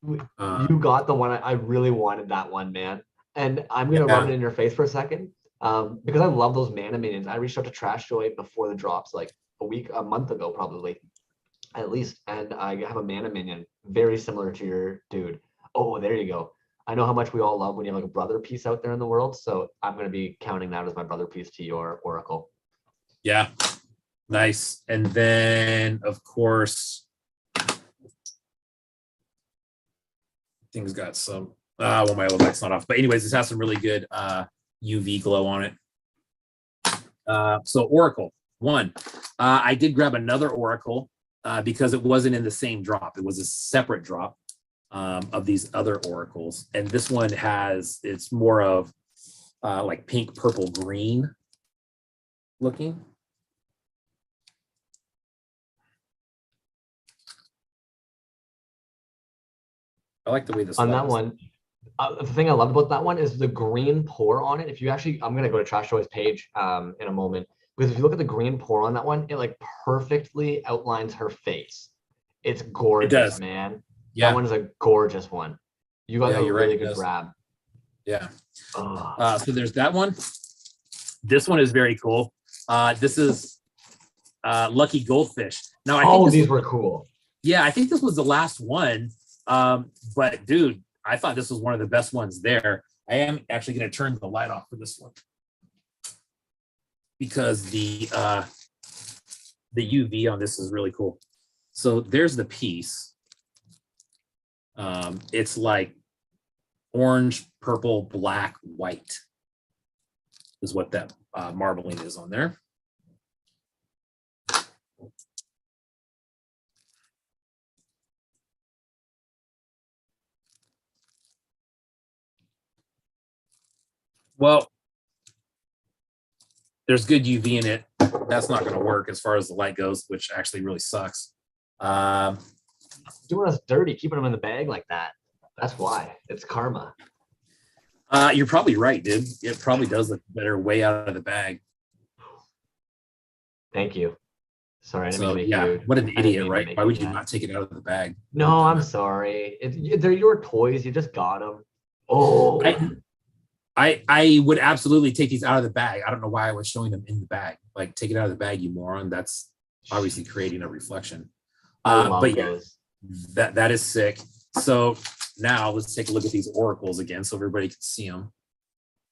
You got the one, I really wanted that one, man. And I'm going to rub it in your face for a second because I love those Mana Minions. I reached out to Trash Joy before the drops, like a month ago, probably, at least. And I have a Mana Minion very similar to your dude. Oh, there you go. I know how much we all love when you have like a brother piece out there in the world. So I'm going to be counting that as my brother piece to your Oracle. Yeah, nice. And then, of course, things got some, well, my light's not off. But anyways, this has some really good UV glow on it. So Oracle, one. I did grab another Oracle because it wasn't in the same drop. It was a separate drop. Of these other oracles, and this one it's more of like pink, purple, green looking. I like the way this on that one. The thing I love about that one is the green pour on it. If you actually, I'm gonna go to Trash Joy's page in a moment, because if you look at the green pour on that one, it like perfectly outlines her face. It's gorgeous, man. Yeah, that one is a gorgeous one. You got a really good grab. Yeah. So there's that one. This one is very cool. This is Lucky Goldfish. Now, I think these were cool. Yeah, I think this was the last one. But dude, I thought this was one of the best ones there. I am actually going to turn the light off for this one because the UV on this is really cool. So there's the piece. It's like orange, purple, black, white is what that marbling is on there. Well, there's good UV in it. That's not going to work as far as the light goes, which actually really sucks. Doing us dirty, keeping them in the bag like that. That's why. It's karma. You're probably right, dude. It probably does look better way out of the bag. Thank you. Sorry, I didn't mean So to make yeah, you. what an I didn't idiot, mean to right? make Why would you mad. not take it out of the bag? No, I'm sorry. They're your toys. You just got them. Oh, I would absolutely take these out of the bag. I don't know why I was showing them in the bag. Like, take it out of the bag, you moron. That's obviously creating a reflection. I love But yeah, those. that is sick. So now let's take a look at these oracles again so everybody can see them.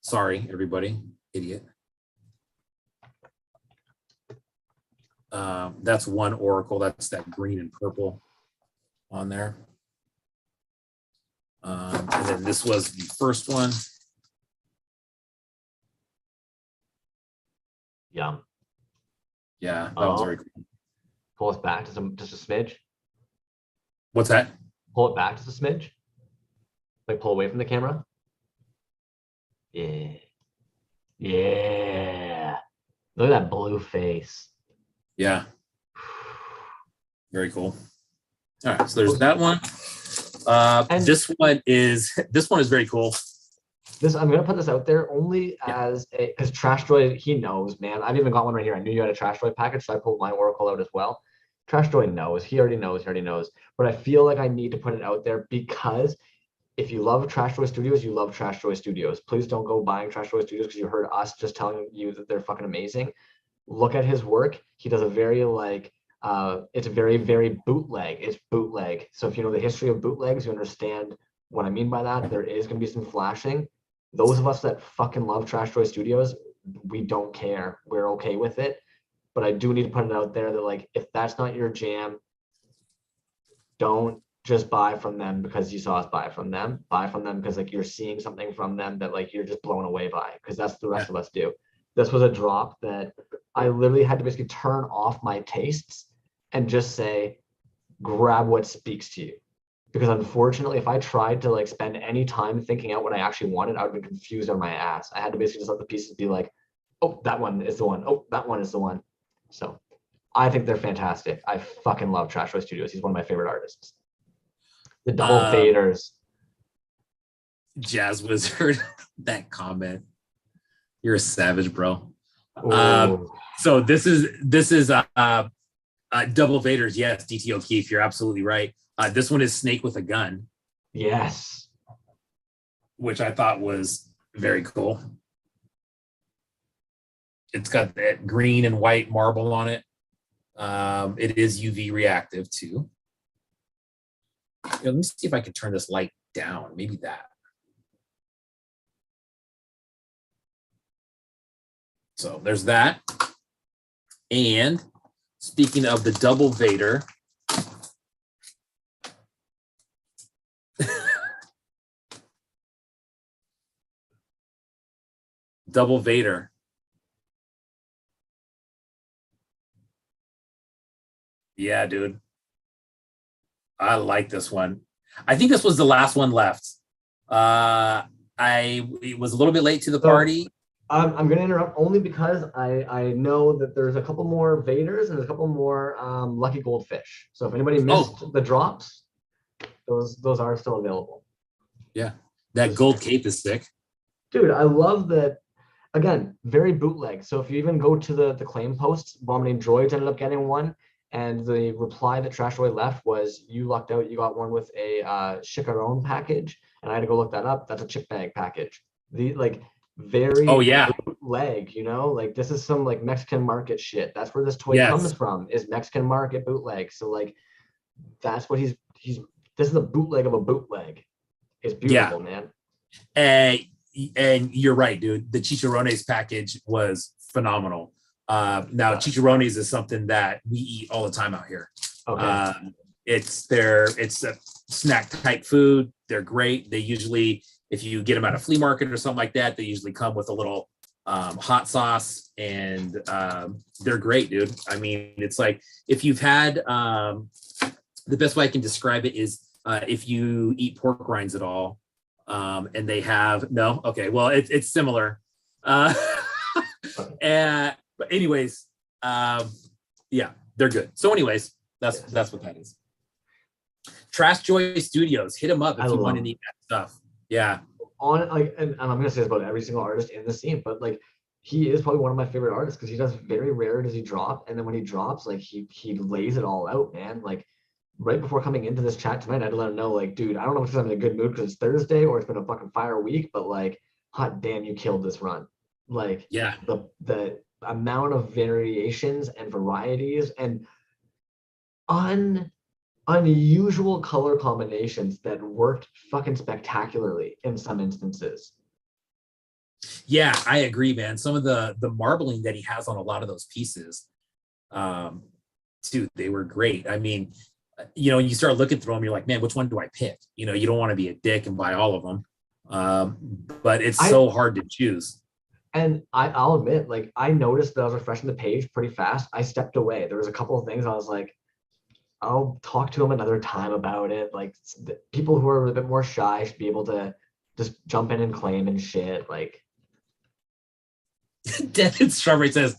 Sorry, everybody. Idiot. That's one oracle. That's that green and purple on there. And then this was the first one. Yum. Yeah, that was very cool. Pull us back just a smidge. What's that? Pull it back just a smidge. Like pull away from the camera. Yeah. Yeah. Look at that blue face. Yeah. Very cool. All right, so there's that one. This one is very cool. I'm gonna put this out there only as a because Trash Joy, he knows, man. I've even got one right here. I knew you had a Trash Joy package, so I pulled my Oracle out as well. Trash Joy knows. He already knows. But I feel like I need to put it out there because if you love Trash Joy Studios, you love Trash Joy Studios. Please don't go buying Trash Joy Studios because you heard us just telling you that they're fucking amazing. Look at his work. He does a very it's very, very bootleg. It's bootleg. So if you know the history of bootlegs, you understand what I mean by that. There is going to be some flashing. Those of us that fucking love Trash Joy Studios, we don't care. We're okay with it. But I do need to put it out there that like, if that's not your jam, don't just buy from them because you saw us buy from them. Buy from them because like you're seeing something from them that like you're just blown away by, because that's the rest of us do. This was a drop that I literally had to basically turn off my tastes and just say, grab what speaks to you. Because unfortunately, if I tried to like spend any time thinking out what I actually wanted, I would be confused on my ass. I had to basically just let the pieces be like, oh, that one is the one. Oh, that one is the one. So I think they're fantastic. I fucking love Trash Joy Studios. He's one of my favorite artists. The double faders. Jazz Wizard, that comment. You're a savage, bro. So this is double faders. Yes, DT O'Keefe, you're absolutely right. This one is Snake with a Gun. Yes. Which I thought was very cool. It's got that green and white marble on it. It is UV reactive too. Let me see if I can turn this light down. Maybe that. So there's that. And speaking of the double Vader, double Vader. Yeah, dude. I like this one. I think this was the last one left. I was a little bit late to the party. I'm going to interrupt only because I know that there's a couple more Vaders and there's a couple more Lucky Goldfish. So if anybody missed the drops, those are still available. Yeah, that gold cape is sick. Dude, I love that. Again, very bootleg. So if you even go to the claim posts, Vomiting Droids ended up getting one. And the reply that Trash Joy left was, you lucked out, you got one with a Chicaron package. And I had to go look that up. That's a chip bag package. The like very bootleg, you know, like this is some like Mexican market shit. That's where this toy comes from, is Mexican market bootleg. So like that's what he's this is a bootleg of a bootleg. It's beautiful, man. And you're right, dude. The Chicharrones package was phenomenal. Now chicharrones is something that we eat all the time out here. Okay. It's a snack type food. They're great. They usually, if you get them at a flea market or something like that, they usually come with a little hot sauce, and they're great, dude. I mean, it's like if you've had the best way I can describe it is if you eat pork rinds at all, and they have it's similar. But anyways, yeah, they're good. So anyways, that's what that is. Trash Joy Studios, hit them up if you want to need that stuff. Yeah. And I'm gonna say this about every single artist in the scene, but like he is probably one of my favorite artists because he does very rare does he drop, and then when he drops, like he lays it all out, man. Like right before coming into this chat tonight, I had to let him know, like, dude, I don't know if I'm in a good mood because it's Thursday or it's been a fucking fire week, but like, hot damn, you killed this run. Like, Yeah. the amount of variations and varieties and unusual color combinations that worked fucking spectacularly in some instances. Yeah, I agree, man. Some of the marbling that he has on a lot of those pieces, dude, they were great. I mean, you know, you start looking through them, you're like, man, which one do I pick? You know, you don't want to be a dick and buy all of them, but it's so hard to choose. And I'll admit, like, I noticed that I was refreshing the page pretty fast. I stepped away. There was a couple of things I was like, I'll talk to him another time about it. Like, people who are a bit more shy should be able to just jump in and claim and shit. Like, Devin Strawberry says,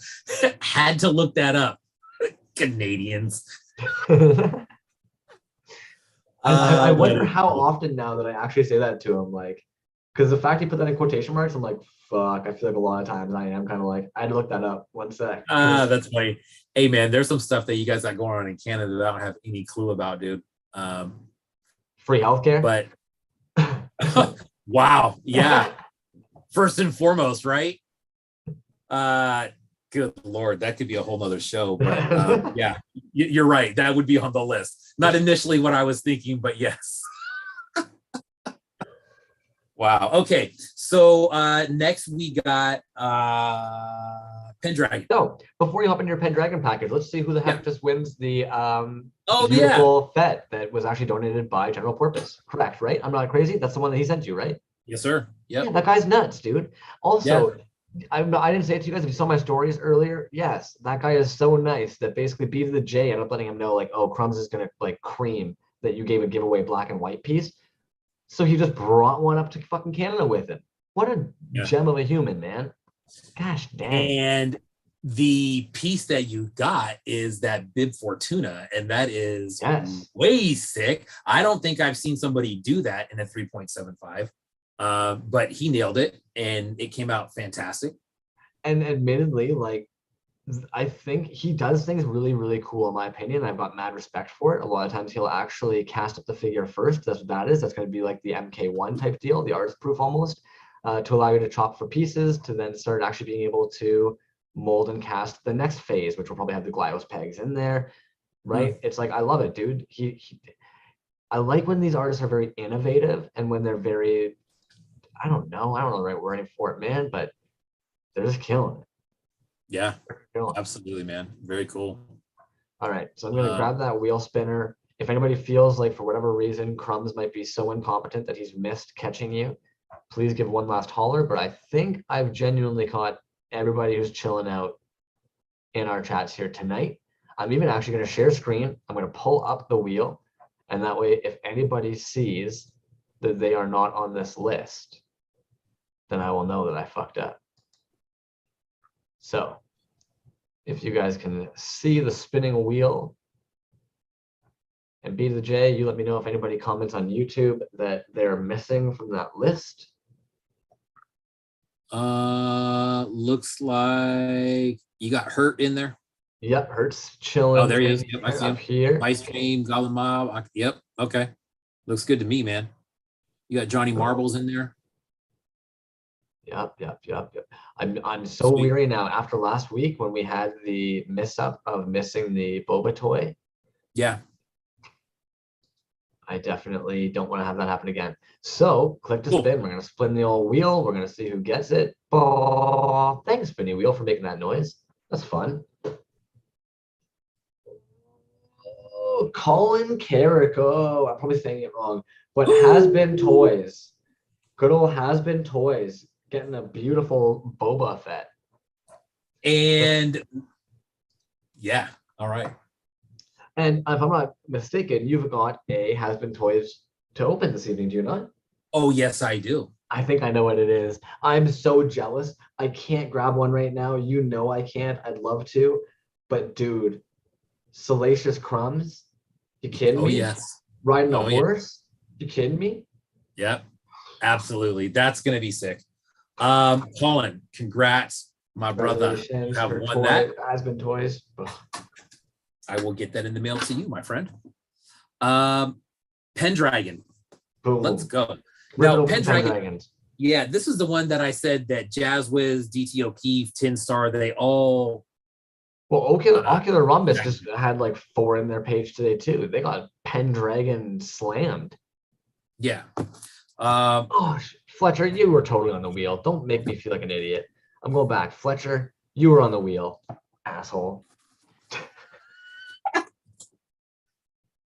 had to look that up. Canadians. I wonder how often now that I actually say that to him, like, because the fact he put that in quotation marks, I'm like, fuck, I feel like a lot of times I am kind of like, I had to look that up. One sec. That's funny. Hey, man, there's some stuff that you guys got going on in Canada that I don't have any clue about, dude. Free healthcare? But, wow, yeah. First and foremost, right? Good Lord, that could be a whole nother show. But yeah, you're right. That would be on the list. Not initially what I was thinking, but yes. Wow. Okay. So next we got Pendragon. No, before you hop into your Pendragon package, let's see who the heck just wins the beautiful beautiful FET that was actually donated by General Purpose. Correct, right? I'm not crazy. That's the one that he sent you, right? Yes, sir. Yep. Yeah, that guy's nuts, dude. Also, I didn't say it to you guys. If you saw my stories earlier, yes, that guy is so nice that basically B to the J ended up letting him know, like, oh, Crumbs is gonna like cream that you gave a giveaway black and white piece. So he just brought one up to fucking Canada with him. What a gem of a human, man. Gosh damn. And the piece that you got is that Bib Fortuna, and that is way sick. I don't think I've seen somebody do that in a 3.75. But he nailed it and it came out fantastic. And admittedly, like, I think he does things really, really cool, in my opinion. I've got mad respect for it. A lot of times he'll actually cast up the figure first. That's what that is. That's going to be like the MK1 type deal, the artist proof almost, to allow you to chop for pieces, to then start actually being able to mold and cast the next phase, which will probably have the Glyos pegs in there, right? It's like, I love it, dude. I like when these artists are very innovative and when they're very, I don't know the right wording for it, man, but they're just killing it. Yeah, absolutely, man. Very cool. All right, so I'm going to grab that wheel spinner. If anybody feels like for whatever reason Crumbs might be so incompetent that he's missed catching you, please give one last holler. But I think I've genuinely caught everybody who's chilling out in our chats here tonight. I'm even actually going to share screen. I'm going to pull up the wheel, and that way if anybody sees that they are not on this list, then I will know that I fucked up. So if you guys can see the spinning wheel, and B to the J, you let me know if anybody comments on YouTube that they're missing from that list. Looks like you got Hurt in there. Yep, Hurt's chilling. Oh, there he is. Yep, I see him. Here. Ice Stream, Goblin Mob. Yep. Okay. Looks good to me, man. You got Johnny Marbles in there. Yep. I'm so weary now after last week when we had the miss-up of missing the boba toy. Yeah. I definitely don't want to have that happen again. So click to spin. We're gonna spin the old wheel. We're gonna see who gets it. Oh, thanks, spinny wheel, for making that noise. That's fun. Oh, Colin Carrico. I'm probably saying it wrong, but Has Been Toyz. Good old Has Been Toyz. Getting a beautiful Boba Fett. And yeah, all right. And if I'm not mistaken, you've got a Has Been Toyz to open this evening, do you not? Oh, yes, I do. I think I know what it is. I'm so jealous. I can't grab one right now. You know I can't. I'd love to. But dude, Salacious Crumbs? You kidding me? Oh, yes. Riding a horse? You kidding me? Yep, absolutely. That's going to be sick. Colin, congrats. My brother, you Congratulations. have Her won toy that. has been Toyz. Ugh. I will get that in the mail to you, my friend. Pendragon. Boom. Let's go. Rip it Now, open, Pendragon. Pendragons. Yeah, this is the one that I said that Jazz Wiz, DT O'Keefe, Tin Star, they all. Well, Ocular Rhombus yeah. just had like 4 in their page today too. They got Pendragon slammed. Yeah. Gosh, Fletcher, you were totally on the wheel. Don't make me feel like an idiot. I'm going back. Fletcher, you were on the wheel, asshole.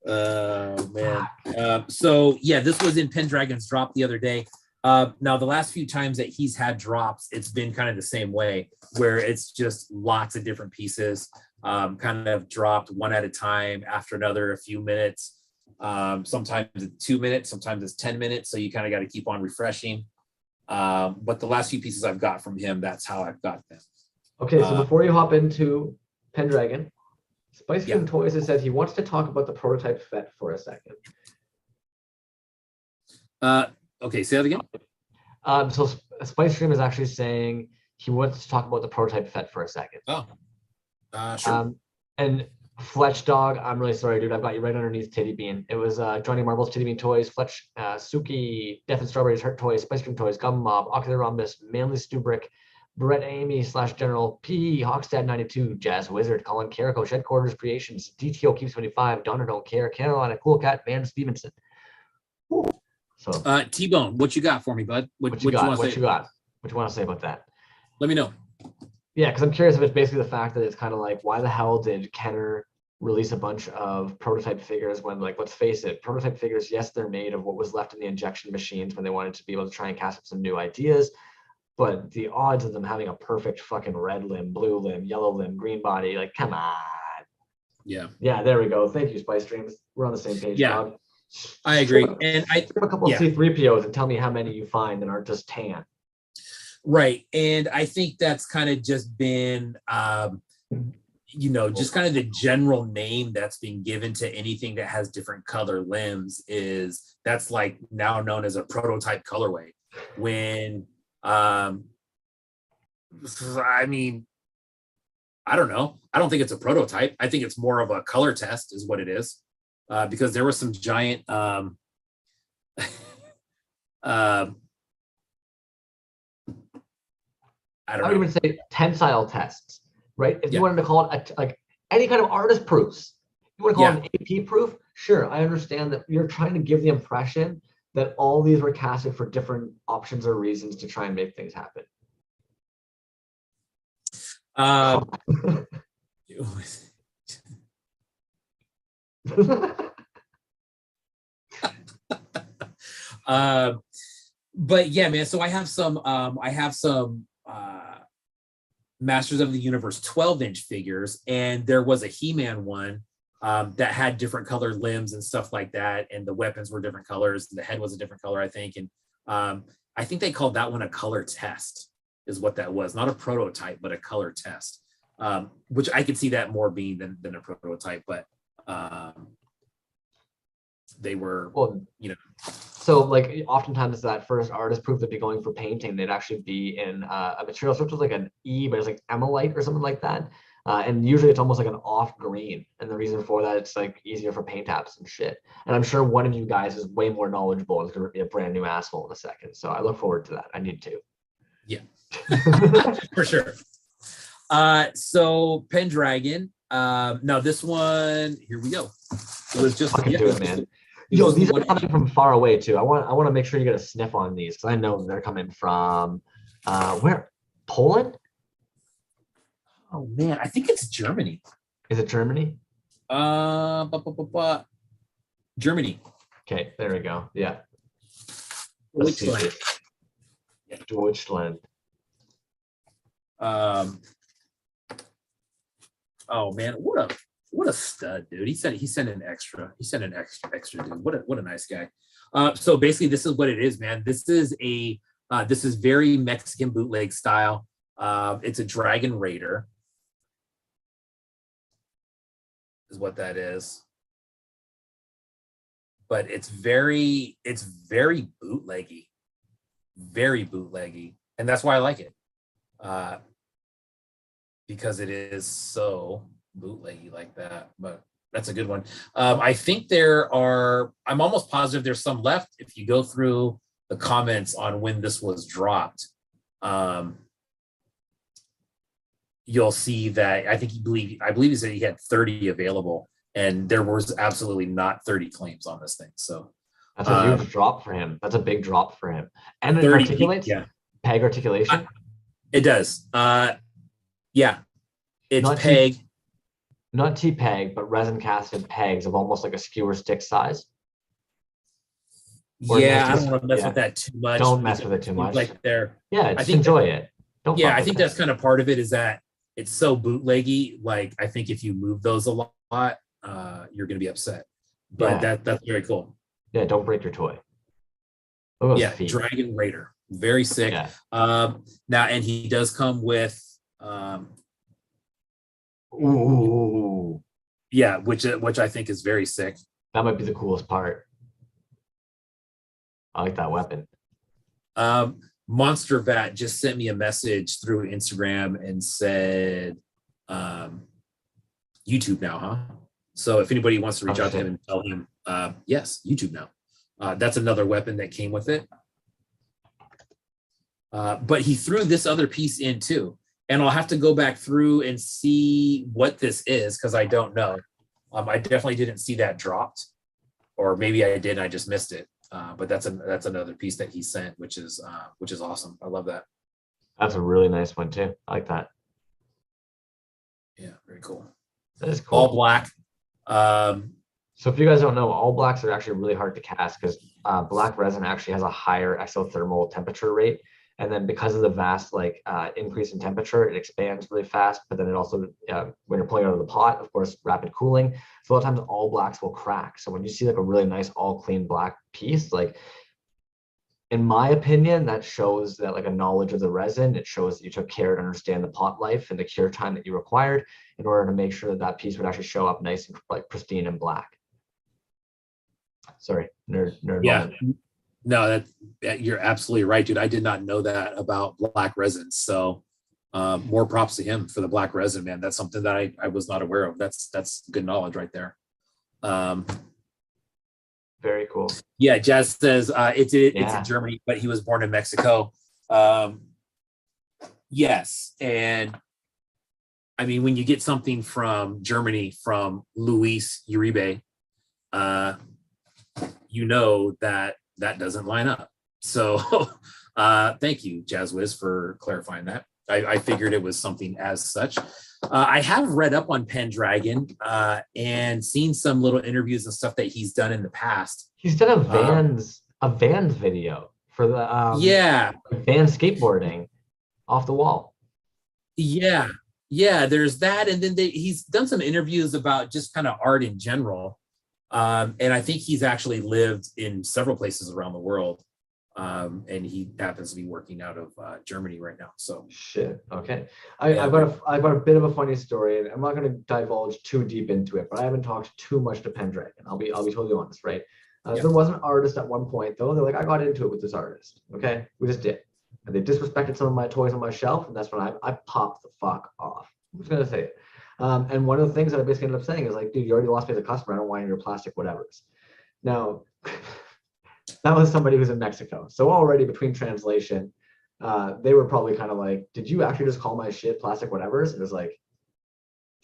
Man. So yeah, this was in Pendragon's drop the other day. Now the last few times that he's had drops, it's been kind of the same way, where it's just lots of different pieces, kind of dropped one at a time after another, a few minutes. Sometimes it's 2 minutes, sometimes it's 10 minutes. So you kind of got to keep on refreshing. But the last few pieces I've got from him, that's how I've got them. Okay, so before you hop into Pendragon, Spice Yeah. Cream Toys has said he wants to talk about the prototype FET for a second. Okay, say that again. So Spice Cream is actually saying he wants to talk about the prototype FET for a second. Oh, sure. And Fletch Dog, I'm really sorry, dude. I've got you right underneath Titty Bean. It was Johnny Marbles, Titty Bean Toys, Fletch, Suki, Death and Strawberries, Hurt Toys, Spice Cream Toys, Gum Mob, Ocular Rhombus, Manly Stubrick, Brett Amy / General P, Hawkstad 92, Jazz Wizard, Colin Carrico, Shed Quarters Creations, DTO Keeps 25, Donner Don't Care, Carolina Cool Cat, Van Stevenson. Ooh. So T-Bone, what you got for me, bud? what you got? What you want to say about that? Let me know. Yeah, because I'm curious if it's basically the fact that it's kind of like, why the hell did Kenner release a bunch of prototype figures when, like, let's face it, prototype figures, yes, they're made of what was left in the injection machines when they wanted to be able to try and cast up some new ideas. But the odds of them having a perfect fucking red limb, blue limb, yellow limb, green body, like, come on. Yeah. Yeah, there we go. Thank you, Spice Dreams. We're on the same page, Yeah, dog. I agree. And I have a couple of C3POs and tell me how many you find that aren't just tan. Right. And I think that's kind of just been, just kind of the general name that's been given to anything that has different color limbs is that's like now known as a prototype colorway. When, I mean, I don't know. I don't think it's a prototype. I think it's more of a color test is what it is. Because there was some giant, I would even say tensile tests, right? If you wanted to call it like any kind of artist proofs, you want to call it an AP proof, sure. I understand that you're trying to give the impression that all these were casted for different options or reasons to try and make things happen. But yeah, man. So I have some Masters of the Universe 12-inch figures, and there was a He-Man one that had different colored limbs and stuff like that, and the weapons were different colors, and the head was a different color, I think. And I think they called that one a color test, is what that was. Not a prototype, but a color test. Which I could see that more being than a prototype, but they were, So like oftentimes that first artist proof would be going for painting, they'd actually be in a material such as like an E, but it's like emolite or something like that. And usually it's almost like an off green. And the reason for that, it's like easier for paint apps and shit. And I'm sure one of you guys is way more knowledgeable and is going to be a brand new asshole in a second. So I look forward to that. I need to. Yeah, for sure. So Pendragon. Now this one, here we go. It was just do it, man. Yo, these are coming from far away too. I want to make sure you get a sniff on these because I know they're coming from where? Poland? Oh man, I think it's Germany. Is it Germany? Germany. Okay, there we go. Yeah. Deutschland. Yeah, Deutschland. Oh man, what a stud, dude. He sent an extra. He sent an extra, dude. What a nice guy. So basically, this is what it is, man. This is very Mexican bootleg style. It's a Dragon Raider, is what that is. But it's very bootleggy, and that's why I like it. because it is so bootleggy like that, but that's a good one. I think I'm almost positive there's some left. If you go through the comments on when this was dropped, you'll see that I believe he said he had 30 available, and there was absolutely not 30 claims on this thing. So that's a huge drop for him. That's a big drop for him. And it articulates, peg articulation. It does. Yeah, it's Not peg. Not T-peg, but resin casted pegs of almost like a skewer stick size. Yeah, I don't want to mess with that too much. Don't mess with it too much. Like just enjoy it. Don't. Yeah, I think that's kind of part of it, is that it's so bootleggy. Like, I think if you move those a lot, you're going to be upset. But that's very cool. Yeah, don't break your toy. Feet. Dragon Raider, very sick. Yeah. Now, and he does come with. Ooh. Yeah, which I think is very sick. That might be the coolest part. I like that weapon. Monster Vat just sent me a message through Instagram and said, YouTube now, huh? So if anybody wants to reach out to him and tell him, yes, YouTube now. That's another weapon that came with it. But he threw this other piece in too. And I'll have to go back through and see what this is, because I don't know. I definitely didn't see that dropped, or maybe I did and I just missed it. But that's another piece that he sent, which is awesome. I love that. That's a really nice one too. I like that. Yeah, very cool. That is cool. All black. So if you guys don't know, all blacks are actually really hard to cast because black resin actually has a higher exothermal temperature rate. And then because of the vast increase in temperature, it expands really fast. But then it also, when you're pulling out of the pot, of course, rapid cooling. So a lot of times all blacks will crack. So when you see like a really nice all clean black piece, like in my opinion, that shows that like a knowledge of the resin. It shows that you took care to understand the pot life and the cure time that you required in order to make sure that that piece would actually show up nice and like pristine and black. Sorry, nerd. Yeah. Moment. No, you're absolutely right, dude. I did not know that about black resin. So more props to him for the black resin, man. That's something that I was not aware of. That's good knowledge right there. Very cool. Yeah, Jazz says it's in Germany, but he was born in Mexico. Yes, and I mean, when you get something from Germany, from Luis Uribe, you know that doesn't line up. So thank you, Jazzwiz, for clarifying that. I figured it was something as such. I have read up on Pendragon and seen some little interviews and stuff that he's done in the past. He's done a Vans video for the van skateboarding off the wall. Yeah, there's that, and then he's done some interviews about just kind of art in general. And I think he's actually lived in several places around the world. And he happens to be working out of Germany right now. So shit. Okay. I've got a bit of a funny story, and I'm not going to divulge too deep into it, but I haven't talked too much to Pendragon. I'll be totally honest, right? There was an artist at one point though. They're like, I got into it with this artist. Okay, we just did, and they disrespected some of my toys on my shelf, and that's when I popped the fuck off. I'm just gonna say it. And one of the things that I basically ended up saying is like, dude, you already lost me as a customer. I don't want your plastic whatevers. Now, that was somebody who's in Mexico. So already between translation, they were probably kind of like, did you actually just call my shit plastic whatevers? It was like,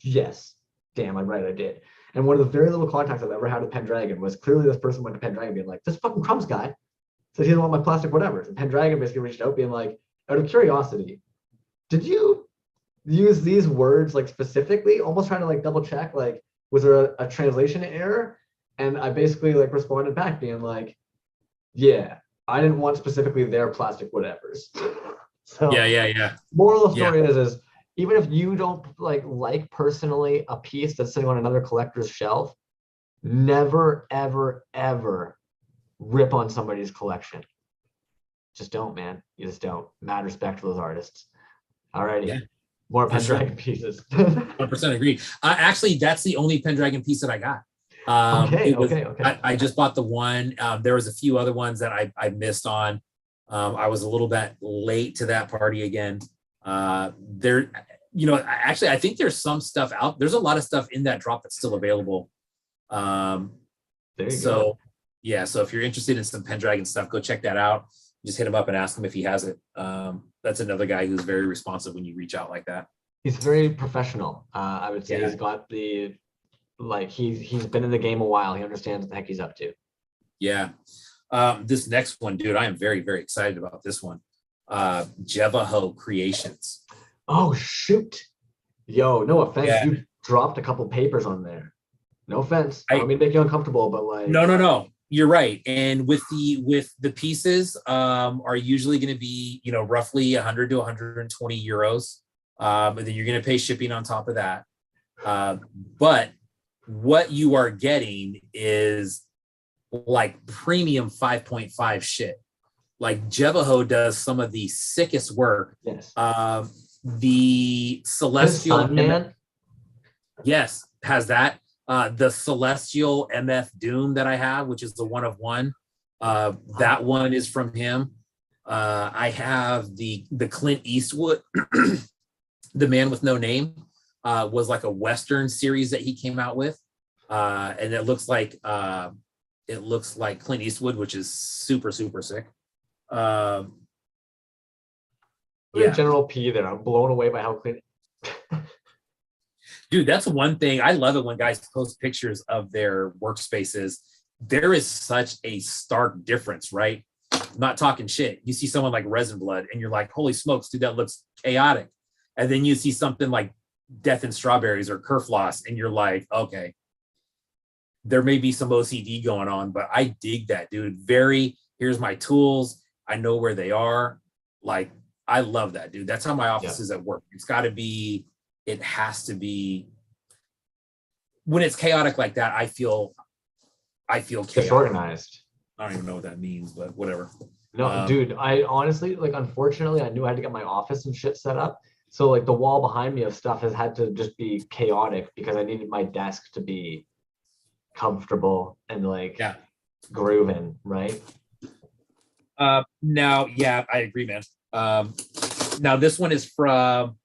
yes, damn, I'm right, I did. And one of the very little contacts I've ever had with Pendragon was clearly this person went to Pendragon being like, this fucking Crumbs guy said he doesn't want my plastic whatevers. And Pendragon basically reached out being like, out of curiosity, did you use these words like specifically, almost trying to like double check, like, was there a translation error? And I basically like responded back being like, yeah, I didn't want specifically their plastic whatevers. So yeah. Moral of the story is even if you don't like personally a piece that's sitting on another collector's shelf, never, ever, ever rip on somebody's collection. Just don't, man. You just don't. Mad respect to those artists. Alrighty. Yeah. More Pendragon pieces. 100% agree. Actually, that's the only Pendragon piece that I got. Okay. I just bought the one. There was a few other ones that I missed on. I was a little bit late to that party again. Actually, I think there's some stuff out. There's a lot of stuff in that drop that's still available. There you go. Yeah, so if you're interested in some Pendragon stuff, go check that out. Just hit him up and ask him if he has it. That's another guy who's very responsive when you reach out like that. He's very professional. I would say Yeah. he's got he's been in the game a while. He understands what the heck he's up to. Yeah. This next one, dude, I am very, very excited about this one. Jevaho Creations. Oh shoot. Yo, no offense. Yeah. You dropped a couple papers on there. No offense. I don't mean to make you uncomfortable, but like No. You're right. And with the pieces are usually going to be, roughly 100 to 120 euros. And then you're going to pay shipping on top of that. But what you are getting is like premium 5.5 shit. Like Jevaho does some of the sickest work. Yes. The Celestial Man. Yes, has that. The Celestial MF Doom that I have, which is the 1 of 1. That one is from him. I have the Clint Eastwood, The Man with No Name, was like a Western series that he came out with. And it looks like Clint Eastwood, which is super, super sick. Yeah. General P there. I'm blown away by how clean. Dude, that's one thing. I love it when guys post pictures of their workspaces. There is such a stark difference, right? I'm not talking shit. You see someone like Resin Blood and you're like, holy smokes, dude, that looks chaotic. And then you see something like Death and Strawberries or Kerfloss and you're like, okay, there may be some OCD going on, but I dig that, dude. Here's my tools. I know where they are. Like, I love that, dude. That's how my office is at work. It has to be, when it's chaotic like that, I feel chaotic. Disorganized. I don't even know what that means, but whatever. No, dude, I honestly, unfortunately, I knew I had to get my office and shit set up. So the wall behind me of stuff has had to just be chaotic because I needed my desk to be comfortable and grooving, right? Now, yeah, I agree, man. Now this one is from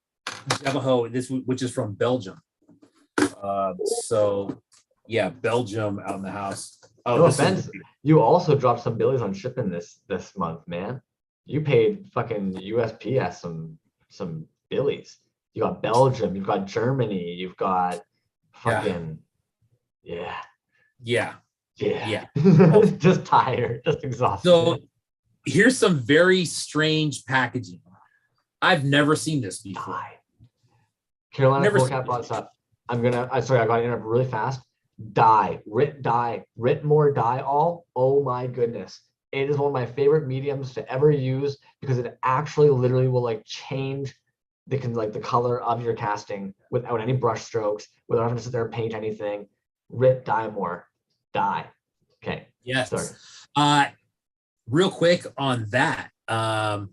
Jevaho, which is from Belgium. So yeah, Belgium out in the house. Oh, no offense. You also dropped some billies on shipping this month, man. You paid fucking USPS some billies. You got Belgium, you've got Germany, you've got fucking yeah. Just tired, just exhausted. So here's some very strange packaging. I've never seen this before. Carolina Coolcat brought this up. I got to interrupt really fast. Ritmore dye all. Oh my goodness. It is one of my favorite mediums to ever use because it actually literally will change the color of your casting without any brush strokes, without having to sit there and paint anything. Rit dye more. Dye. Okay. Yes. Sorry. Real quick on that. I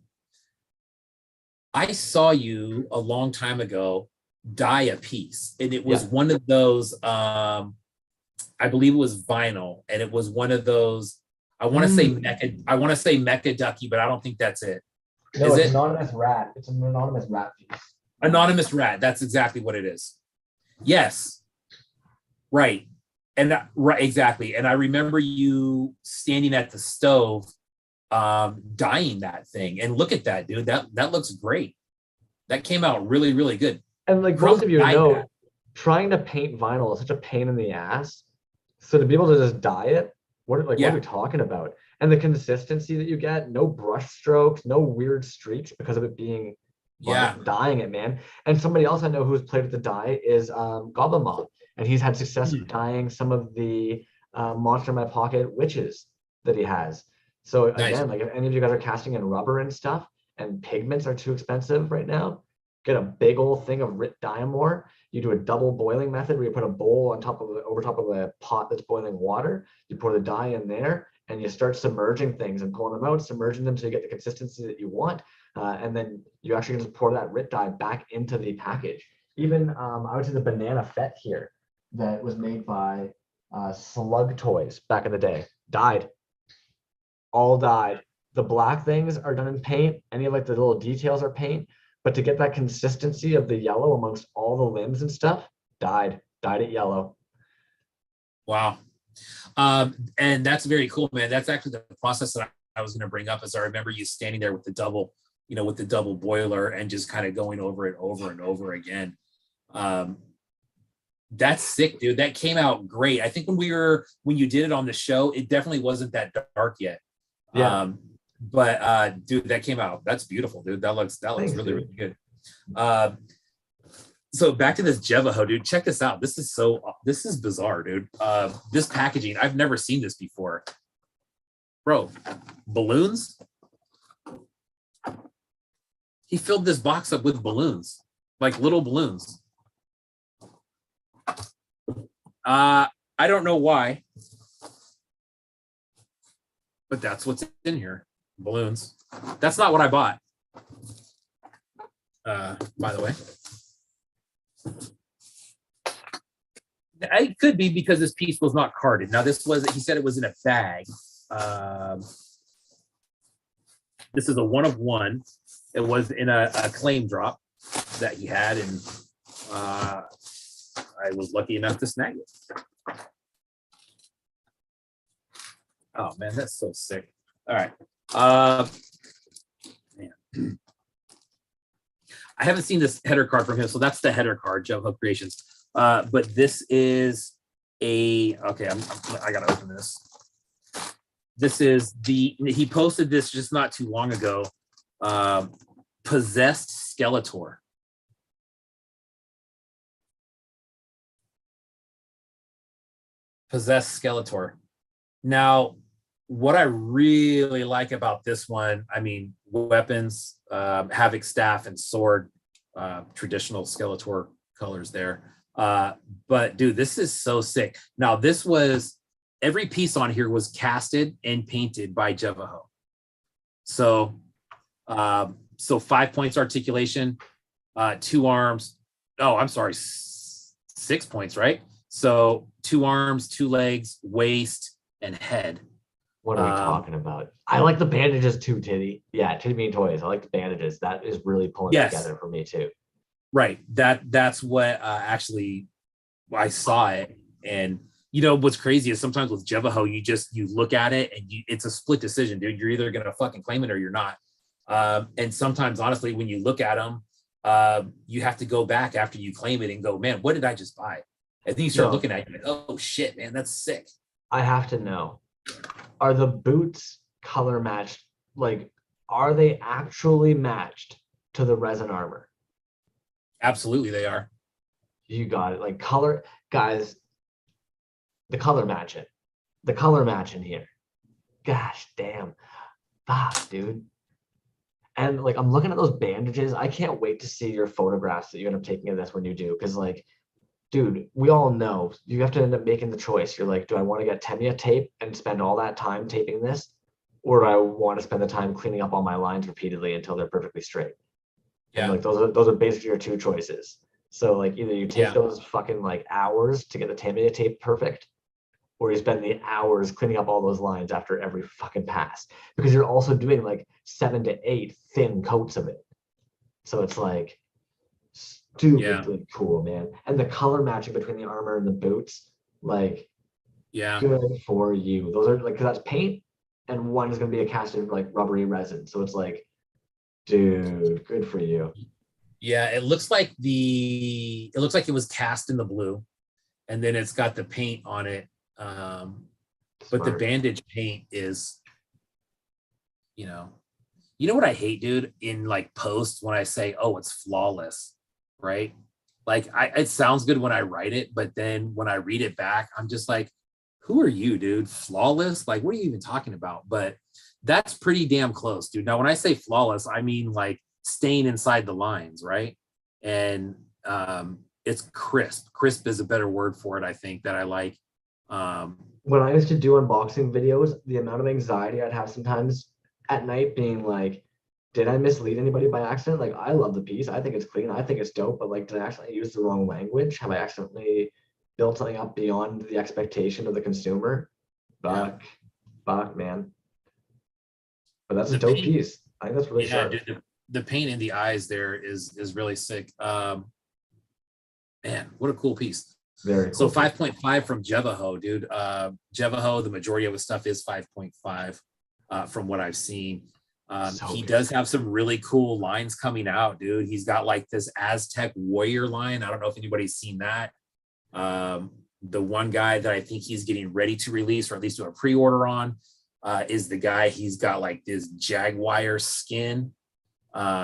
saw you a long time ago dye a piece, and it was one of those. I believe it was vinyl, and it was one of those. I want to say Mecha Ducky, but I don't think that's it. No, it's Anonymous Rat. It's an Anonymous Rat piece. Anonymous Rat. That's exactly what it is. Yes. Right. And right, exactly. And I remember you standing at the stove, dyeing that thing. And look at that, dude. That looks great. That came out really, really good. And most of you know, trying to paint vinyl is such a pain in the ass. So to be able to just dye it, what are we talking about? And the consistency that you get, no brush strokes, no weird streaks because of it being dyeing it, man. And somebody else I know who's played with the dye is Goblin Mob, and he's had success dyeing some of the Monster in My Pocket witches that he has. So again, if any of you guys are casting in rubber and stuff, and pigments are too expensive right now, get a big old thing of Rit Diamore. You do a double boiling method where you put a bowl over top of a pot that's boiling water. You pour the dye in there, and you start submerging things and pulling them out, submerging them so you get the consistency that you want. And then you actually just pour that Rit dye back into the package. Even I would say the Banana Fett here that was made by Slug Toys back in the day, all dyed. The black things are done in paint. Any of the little details are paint, But to get that consistency of the yellow amongst all the limbs and stuff, dyed it yellow. Wow. And that's very cool, man. That's actually the process that I was going to bring up. As I remember you standing there with the double, with the double boiler and just kind of going over it over and over again. That's sick, dude. That came out great. I think when you did it on the show, it definitely wasn't that dark yet. Yeah. But dude, that came out. That's beautiful, dude. That looks Thanks, really, dude. really good. So back to this Jevaho, dude. Check this out. This is bizarre, dude. This packaging, I've never seen this before. Bro, balloons? He filled this box up with balloons, like little balloons. I don't know why, but that's what's in here. Balloons. That's not what I bought. By the way. It could be because this piece was not carded. Now he said it was in a bag. This is a 1 of 1. It was in a claim drop that he had, and I was lucky enough to snag it. Oh man, that's so sick. All right. Man. I haven't seen this header card from him, so that's the header card, Jevaho Creations. But this is I gotta open this. This is he posted this just not too long ago. Possessed Skeletor. Possessed Skeletor. Now, what I really like about this one, I mean, weapons, Havoc staff and sword, traditional Skeletor colors there. But dude, this is so sick. Now, every piece on here was casted and painted by Jevaho. So 5 points articulation, 2 arms. Oh, I'm sorry, 6 points, right? So 2 arms, 2 legs, waist, and head. What are we talking about? I like the bandages too, Titty. Yeah, Titty being Toys. I like the bandages. That is really pulling together for me too. Right. That's what actually I saw it. And what's crazy is sometimes with Jevaho, you look at it and it's a split decision, dude. You're either gonna fucking claim it or you're not. And sometimes, honestly, when you look at them, you have to go back after you claim it and go, man, what did I just buy? And then you start looking at it, like, oh shit, man, that's sick. I have to know, are the boots color matched? Like, are they actually matched to the resin armor? Absolutely, they are. You got it. Like, color, guys, the color match it. The color match in here. Gosh damn. Fuck, dude. And like, I'm looking at those bandages. I can't wait to see your photographs that you end up taking of this when you do. Because like, dude, we all know you have to end up making the choice. You're like, do I want to get Tamiya tape and spend all that time taping this? Or do I want to spend the time cleaning up all my lines repeatedly until they're perfectly straight? Yeah. And like, those are basically your 2 choices. So like, either you take those fucking like hours to get the Tamiya tape perfect, or you spend the hours cleaning up all those lines after every fucking pass, because you're also doing like 7 to 8 thin coats of it. So it's like stupidly cool, man. And the color matching between the armor and the boots, like, good for you. Those are like, because that's paint, and one is going to be a casted like rubbery resin. So it's like, dude, good for you. Yeah, it looks like it was cast in the blue, and then it's got the paint on it. But the bandage paint is, you know what I hate, dude, in like post when I say, oh, it's flawless, right? Like it sounds good when I write it, but then when I read it back, I'm just like, who are you, dude? Flawless? Like, what are you even talking about? But that's pretty damn close, dude. Now, when I say flawless, I mean like staying inside the lines, right? And it's crisp. Crisp is a better word for it, I think, that I like. When I used to do unboxing videos, the amount of anxiety I'd have sometimes at night being like, did I mislead anybody by accident? Like, I love the piece. I think it's clean. I think it's dope. But like, did I accidentally use the wrong language? Have I accidentally built something up beyond the expectation of the consumer? Fuck, man. But that's a dope piece. I think that's really sharp. Dude, the paint in the eyes there is really sick. Man, what a cool piece. Very So cool. 5.5 from Jevaho, dude. Jevaho, the majority of his stuff is 5.5 from what I've seen. He does have some really cool lines coming out, dude. He's got like this Aztec warrior line. I don't know if anybody's seen that. The one guy that I think he's getting ready to release, or at least do a pre-order on, is the guy. He's got like this jaguar skin.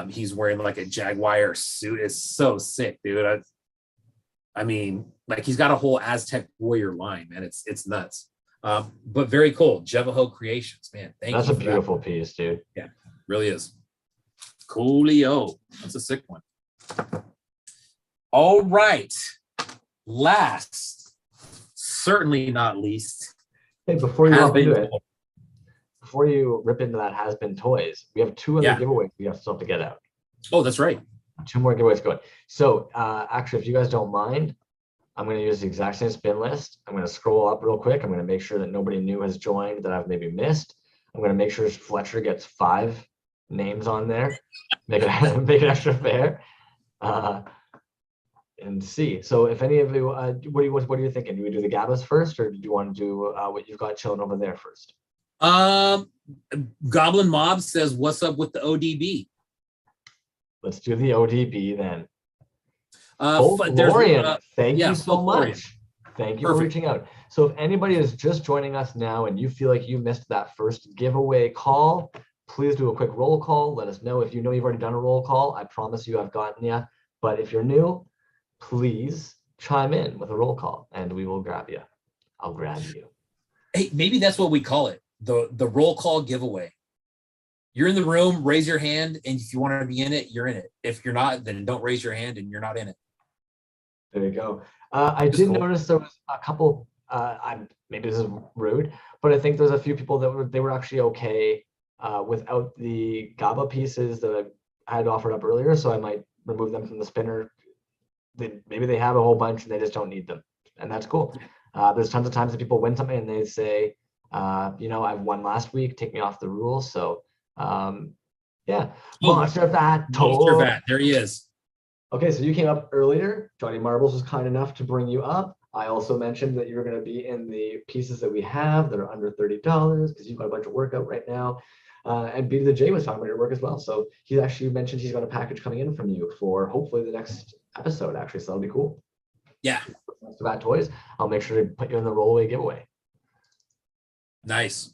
He's wearing like a jaguar suit. It's so sick, dude. I mean, like he's got a whole Aztec warrior line, man. It's nuts. But very cool. Jevaho Creations, man. That's a beautiful piece, dude. Yeah, really is. Coolio. That's a sick one. All right. Last, certainly not least. Hey, before you hop into it, before you rip into that has been toys, we have 2 other giveaways we have still to get out. Oh, that's right. 2 more giveaways going. So actually, if you guys don't mind, I'm going to use the exact same spin list. I'm going to scroll up real quick. I'm going to make sure that nobody new has joined that I've maybe missed. I'm going to make sure Fletcher gets 5 names on there. Make it extra fair. And see. So if any of you, what are you thinking? Do we do the Gabas first, or do you want to do what you've got chilling over there first? Goblin Mob says, "What's up with the ODB?" Let's do the ODB then. Florian, thank you so much. Thank you for reaching out. So if anybody is just joining us now and you feel like you missed that first giveaway call, please do a quick roll call. Let us know if you know you've already done a roll call. I promise you I've gotten you. But if you're new, please chime in with a roll call and we will grab you. I'll grab you. Hey, maybe that's what we call it. The roll call giveaway. You're in the room, raise your hand, and if you want to be in it, you're in it. If you're not, then don't raise your hand and you're not in it. There you go. I did notice there was a couple, maybe this is rude, but I think there's a few people that they were actually okay without the GABA pieces that I had offered up earlier, so I might remove them from the spinner. Maybe they have a whole bunch and they just don't need them, and that's cool. There's tons of times that people win something and they say, I've won last week, take me off the rules. So yeah, Monster Vat. Monster Vat, there he is. Okay, so you came up earlier. Johnny Marbles was kind enough to bring you up. I also mentioned that you're going to be in the pieces that we have that are under $30 because you've got a bunch of work out right now. And B to the J was talking about your work as well. So he actually mentioned he's got a package coming in from you for hopefully the next episode, actually. So that'll be cool. Yeah. Monster Vat Toys. I'll make sure to put you in the rollaway giveaway. Nice.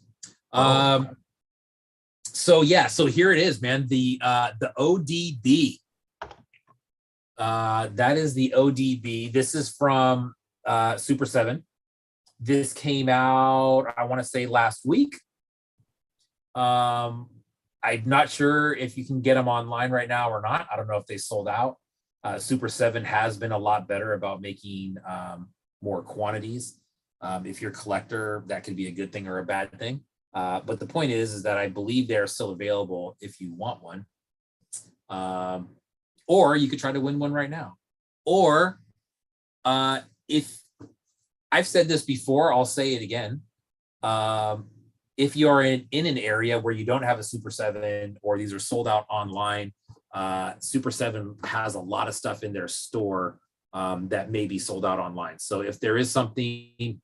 So here it is, man. The ODB. That is the ODB. This is from Super 7. This came out, I want to say last week. I'm not sure if you can get them online right now or not. I don't know if they sold out. Super 7 has been a lot better about making more quantities. If you're a collector, that could be a good thing or a bad thing. But the point is that I believe they're still available if you want one. Or you could try to win one right now. Or if I've said this before, I'll say it again. If you're in an area where you don't have a Super 7 or these are sold out online, Super 7 has a lot of stuff in their store that may be sold out online. So if there is something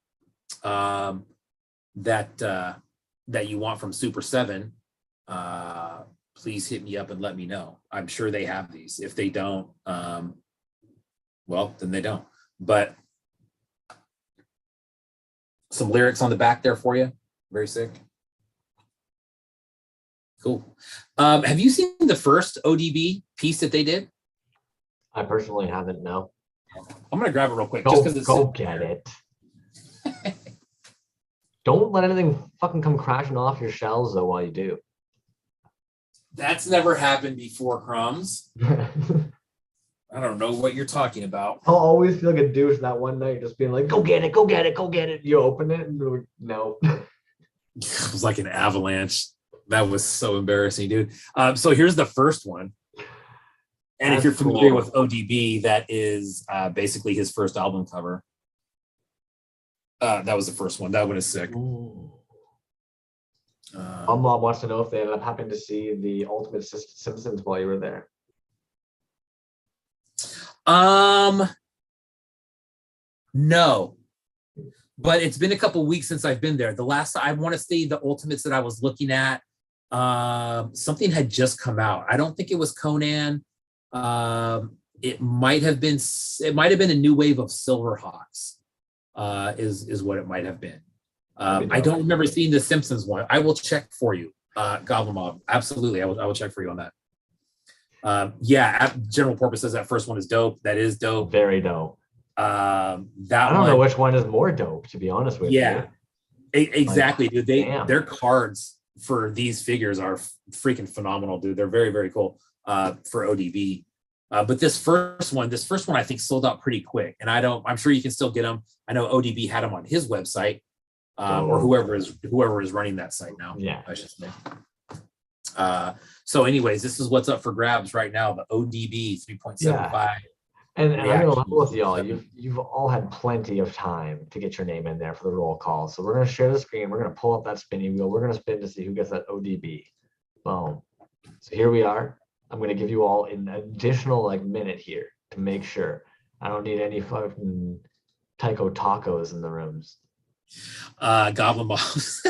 that you want from Super 7, please hit me up and let me know. I'm sure they have these. If they don't, well, then they don't. But some lyrics on the back there for you. Very sick. Cool. Have you seen the first ODB piece that they did? I personally haven't, no. I'm going to grab it real quick. Go, just because it's go get it. Don't let anything fucking come crashing off your shelves, though, while you do. That's never happened before, Crumbs. I don't know what you're talking about. I'll always feel like a douche that one night, just being like, go get it, go get it, go get it. You open it and you're like, no. It was like an avalanche. That was so embarrassing, dude. So here's the first one. And if you're familiar with ODB, that is basically his first album cover. That was the first one. That one is sick. Mom wants to know if they ended up happening to see the Ultimate Simpsons while you were there. No, but it's been a couple weeks since I've been there. The last, I want to say the Ultimates that I was looking at, something had just come out. I don't think it was Conan. It might have been a new wave of Silverhawks, is what it might have been. I don't remember seeing the Simpsons one. I will check for you, Goblin Mob. Absolutely, I will check for you on that. Yeah, General Porpoise says that first one is dope. That is dope. Very dope. That I don't know which one is more dope, to be honest with you. Exactly, like, dude. Their cards for these figures are freaking phenomenal, dude. They're very, very cool for ODB. But this first one, I think sold out pretty quick, and I'm sure you can still get them. I know ODB had them on his website, or whoever is running that site now. Yeah, I should say. So, anyways, this is what's up for grabs right now. The ODB 3.75. Yeah. And I'm gonna level with y'all. You've all had plenty of time to get your name in there for the roll call. So we're gonna share the screen. We're gonna pull up that spinning wheel. We're gonna spin to see who gets that ODB. Boom. So here we are. I'm gonna give you all an additional minute here to make sure. I don't need any fucking Tycho tacos in the rooms. Goblin Moms.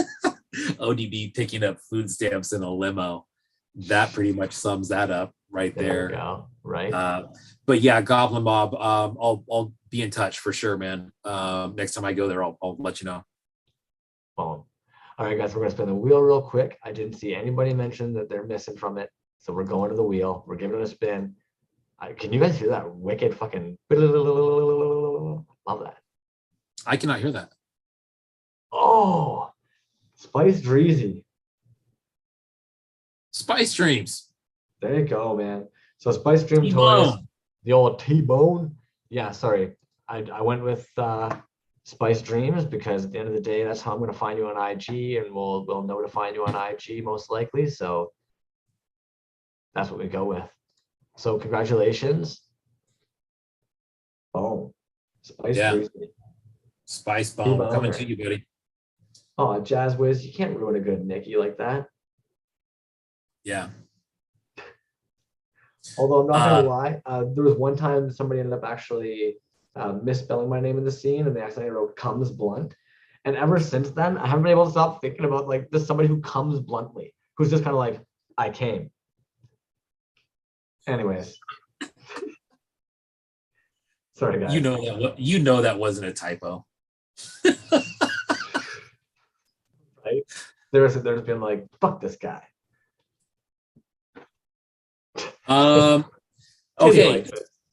ODB picking up food stamps in a limo. That pretty much sums that up right there. There we go. Right. But yeah, Goblin Mob. I'll be in touch for sure, man. Next time I go there, I'll let you know. Boom. All right, guys, we're gonna spin the wheel real quick. I didn't see anybody mention that they're missing from it, so we're going to the wheel. We're giving it a spin. Can you guys hear that wicked fucking? Love that. I cannot hear that. Oh, Spice Dreezy. Spice Dreams. There you go, man. So Spice Dream T-Bone. Toys, the old T-Bone. Yeah, sorry. I went with Spice Dreams because at the end of the day, that's how I'm going to find you on IG, and we'll know to find you on IG most likely. So that's what we go with. So congratulations. Oh, Spice Dreezy. Spice Bomb. We're coming to you, buddy. Oh, Jazz Wiz, you can't ruin a good Nicky like that. Yeah. Although I'm not gonna lie, there was one time somebody ended up actually misspelling my name in the scene, and they accidentally wrote "comes blunt." And ever since then, I haven't been able to stop thinking about this somebody who comes bluntly, who's just kind of like, "I came." Anyways, sorry guys. You know that wasn't a typo. Right? There's been like, "Fuck this guy." Okay.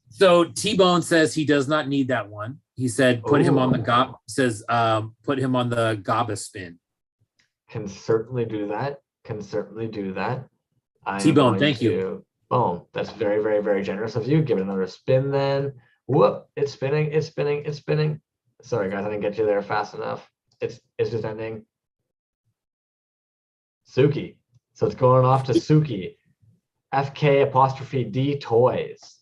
So T-Bone says he does not need that one. He said put him on the GABA spin. Can certainly do that. T-Bone, thank you. Boom. That's very, very, very generous of you. Give it another spin then. Whoop. It's spinning. Sorry guys, I didn't get you there fast enough. It's just ending. Suki. So it's going off to Suki. FK''D Toys.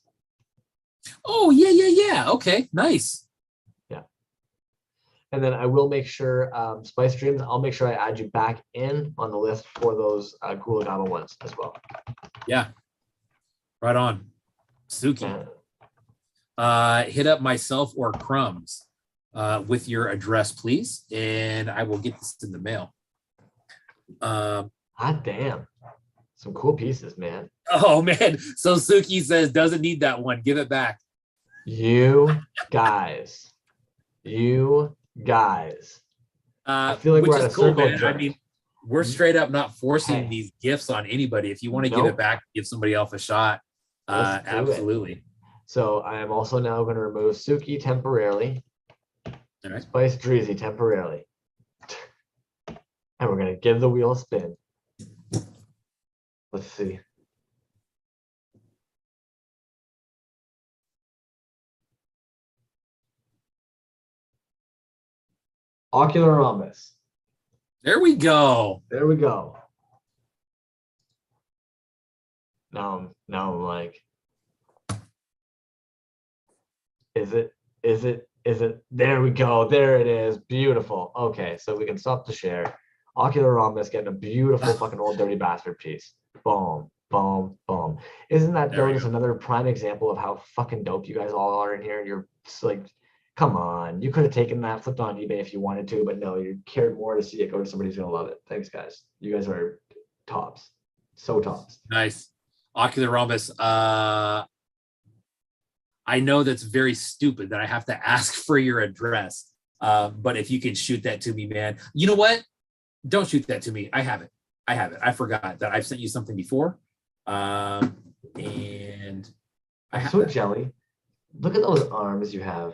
Oh, yeah. Okay, nice. Yeah. And then I will make sure, Spice Dreams, I'll make sure I add you back in on the list for those Gulagama ones as well. Yeah. Right on. Suki. Hit up myself or Crumbs with your address, please, and I will get this in the mail. Hot damn. Some cool pieces, man. Oh man. So Suki says doesn't need that one. Give it back. You guys. I feel like which we're at is a cool, circle man. jerk. I mean, we're straight up not forcing these gifts on anybody. If you want to give it back, give somebody else a shot. Absolutely. So I am also now going to remove Suki temporarily. All right. Spice Dreezy temporarily. And we're going to give the wheel a spin. Let's see. Ocular rhombus. There we go. Now I'm like, is it? There we go. There it is. Beautiful. Okay, so we can stop the share. Ocular rhombus getting a beautiful fucking old dirty bastard piece. Boom, boom, boom. Isn't that There though we just go. another prime example of how fucking dope you guys all are in here? You're just like, come on, you could have taken that, flipped on eBay if you wanted to, but no, you cared more to see it go to somebody who's gonna love it. Thanks, guys. You guys are tops, so tops. Nice. Ocular rhombus. I know that's very stupid that I have to ask for your address. But if you can shoot that to me, man. You know what? Don't shoot that to me. I have it. I forgot that I've sent you something before. And I I'm have so that. jelly. Look at those arms you have.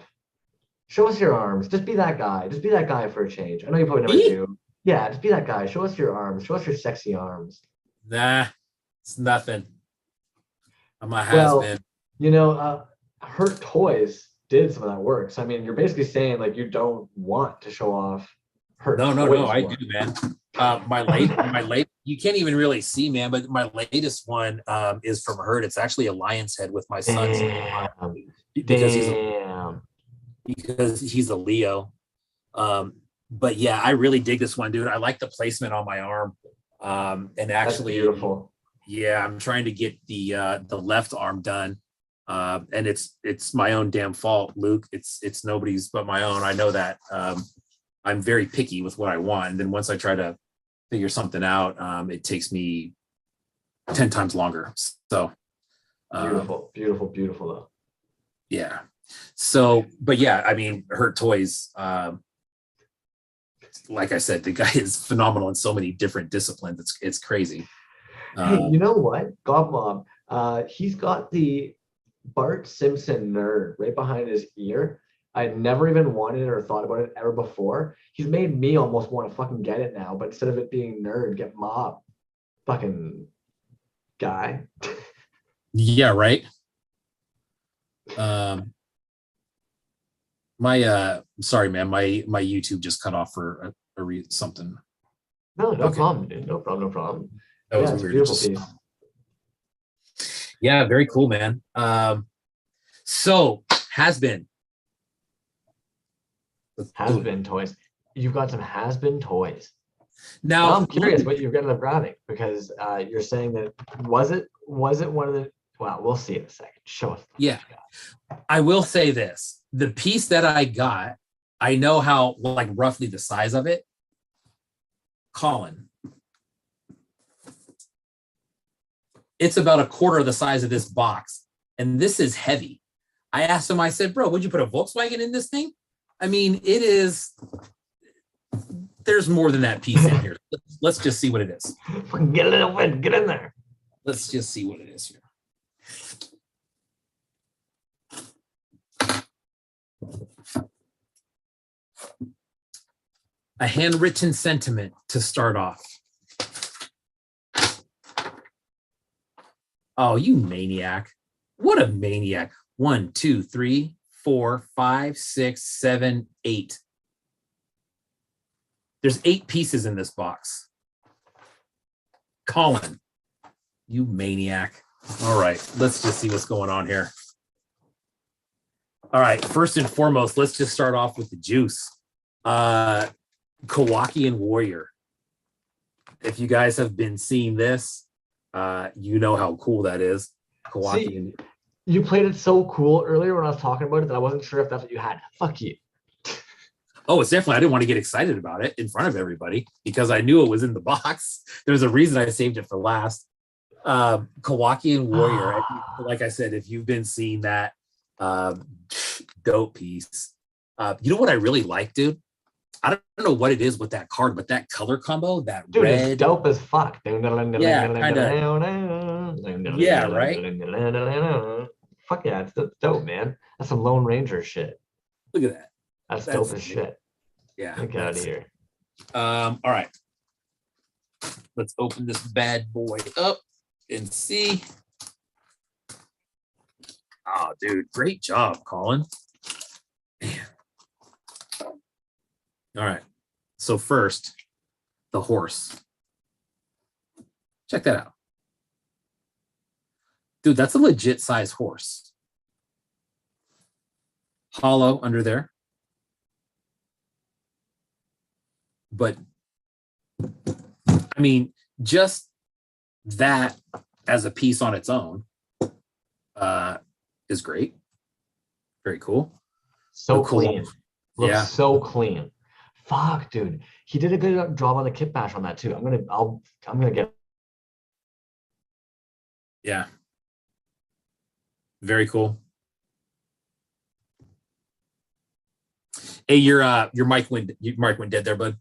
Show us your arms. Just be that guy. Just be that guy for a change. I know you probably never Me? do. Yeah, just be that guy. Show us your arms. Show us your sexy arms. Nah, it's nothing. I'm a Well, has-been. you know, Hurt Toys did some of that work. So I mean, you're basically saying like you don't want to show off Hurt No, Toys I do, work. man. My late, you can't even really see, man, but my latest one is from Hurt. It's actually a lion's head with my son's Damn. because Damn. he's a Leo. But yeah, I really dig this one, dude. I like the placement on my arm. And That's actually, beautiful. yeah, I'm trying to get the left arm done. And it's my own damn fault, Luke. It's nobody's but my own. I know that. I'm very picky with what I want. And then once I try to figure something out, it takes me 10 times longer. So Beautiful, beautiful, beautiful though. yeah. So, but yeah, I mean, Hurt Toys, like I said, the guy is phenomenal in so many different disciplines. It's crazy. Hey, you know what? God Mom, he's got the Bart Simpson nerd right behind his ear. I never even wanted it or thought about it ever before. He's made me almost want to fucking get it now, but instead of it being nerd, get mob. Fucking guy. Yeah, right. Sorry, man, my YouTube just cut off for something. No, no Okay. problem, dude. No problem, no problem. That was Yeah, it's a weird. beautiful piece. Yeah, very cool, man. So has been. Has been toys. You've got some has been toys. Now, Now I'm curious what you're gonna grabbing because you're saying that was it one of the well, we'll see in a second. Show us. Yeah, I will say this. The piece that I got, I know how like roughly the size of it. Colin. It's about a quarter of the size of this box. And this is heavy. I asked him, I said, bro, would you put a Volkswagen in this thing? I mean, it is, there's more than that piece in here. Let's just see what it is. Get a little bit, get in there. Let's just see what it is here. A handwritten sentiment to start off. Oh, you maniac. What a maniac. 1, 2, 3, 4, 5, 6, 7, 8. There's 8 pieces in this box. Colin, you maniac. All right, let's just see what's going on here. All right, first and foremost, let's just start off with the juice. Kowakian Warrior. If you guys have been seeing this, you know how cool that is. See, you played it so cool earlier when I was talking about it that I wasn't sure if that's what you had. Fuck you. Oh, it's definitely, I didn't want to get excited about it in front of everybody because I knew it was in the box. There's a reason I saved it for last. Kowakian Warrior. Like I said, if you've been seeing that dope piece, you know what I really like, dude? I don't know what it is with that card, but that color combo, that Dude, red. it's dope as fuck. Yeah, yeah, right. Fuck yeah, it's dope, man. That's some Lone Ranger shit. Look at that. That's dope as shit. Yeah. Get out of here. All right. Let's open this bad boy up and see. Oh, dude, great job, Colin. Man. All right. So first, the horse. Check that out. Dude, that's a legit size horse. Hollow under there. But I mean, just that as a piece on its own is great. Very cool. So Cool. clean. Looks Yeah. so clean. Fuck, dude. He did a good job on the kit bash on that too. I'm gonna get. Yeah. Very cool. Hey, your mic went dead there, bud.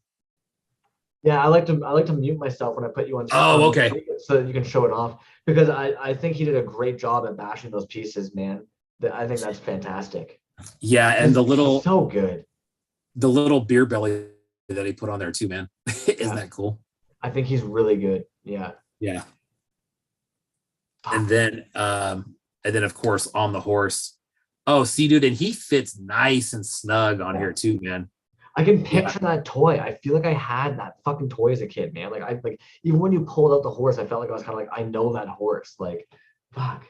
Yeah, I like to mute myself when I put you on. Oh, okay. So that you can show it off, because I think he did a great job at bashing those pieces, man. I think that's fantastic. Yeah, and He's so good. The little beer belly that he put on there too, man. Isn't that cool? I think he's really good. Yeah. Yeah. And then of course on the horse. Oh, see, dude, and he fits nice and snug on here too, man. I can picture that toy. I feel like I had that fucking toy as a kid, man. Like even when you pulled out the horse, I felt like I was kind of like, I know that horse. Like, fuck.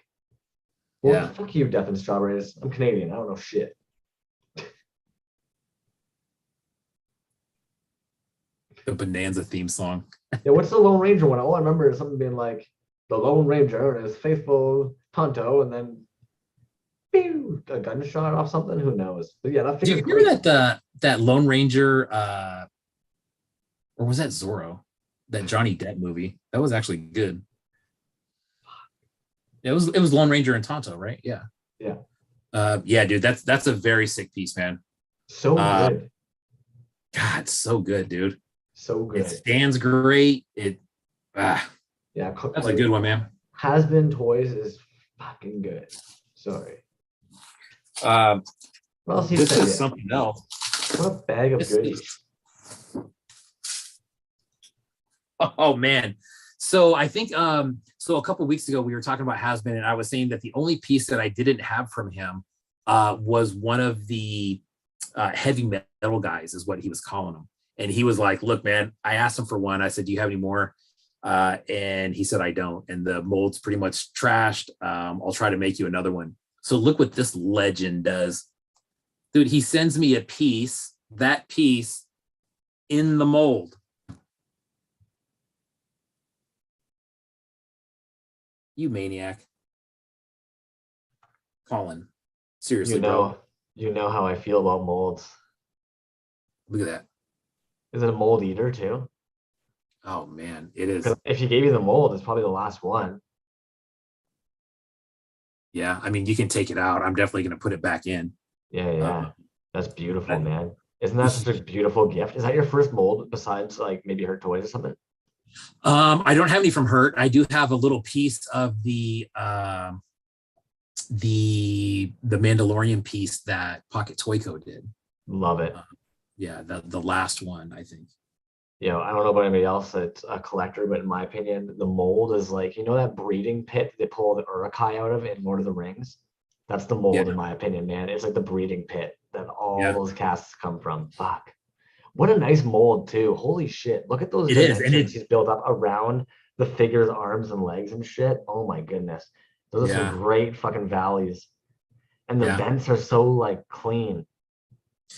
Well, fuck you, Death and Strawberries. I'm Canadian. I don't know shit. The Bonanza theme song. Yeah, what's the Lone Ranger one? All I remember is something being like, the Lone Ranger and his faithful Tonto, and then pew, a gunshot off something. Who knows? But yeah, that. Do you remember that Lone Ranger, or was that Zorro? That Johnny Depp movie? That was actually good. It was Lone Ranger and Tonto, right? Yeah. Yeah. Yeah, dude, that's a very sick piece, man. So good. God, so good, dude. So good. It stands great. Yeah, that's a good one, man. Has Been Toys is fucking good. Sorry. What else this is something else. What a bag of goodies. Oh man. So I think so a couple of weeks ago we were talking about Has Been, and I was saying that the only piece that I didn't have from him was one of the heavy metal guys, is what he was calling them. And he was like, look, man, I asked him for one. I said, do you have any more? And he said, I don't. And the mold's pretty much trashed. I'll try to make you another one. So look what this legend does. Dude, he sends me a piece, that piece in the mold. You maniac. Colin, seriously, bro. You know how I feel about molds. Look at that. Is it a mold eater too? Oh man, it is. If he gave you the mold, it's probably the last one. Yeah, I mean, you can take it out. I'm definitely going to put it back in. Yeah. That's beautiful, man. Isn't that such a beautiful gift? Is that your first mold besides like maybe Hurt Toys or something? I don't have any from Hurt. I do have a little piece of the Mandalorian piece that Pocket Toyco did. Love it. Yeah, the last one, I think. You know, I don't know about anybody else that's a collector, but in my opinion, the mold is like, you know, that breeding pit they pull the Uruk-hai out of in Lord of the Rings? That's the mold, in my opinion, man. It's like the breeding pit that all those casts come from. Fuck. What a nice mold, too. Holy shit. Look at those dimensions he's built up around the figure's arms and legs and shit. Oh my goodness. Those are some great fucking valleys. And the vents are so like clean.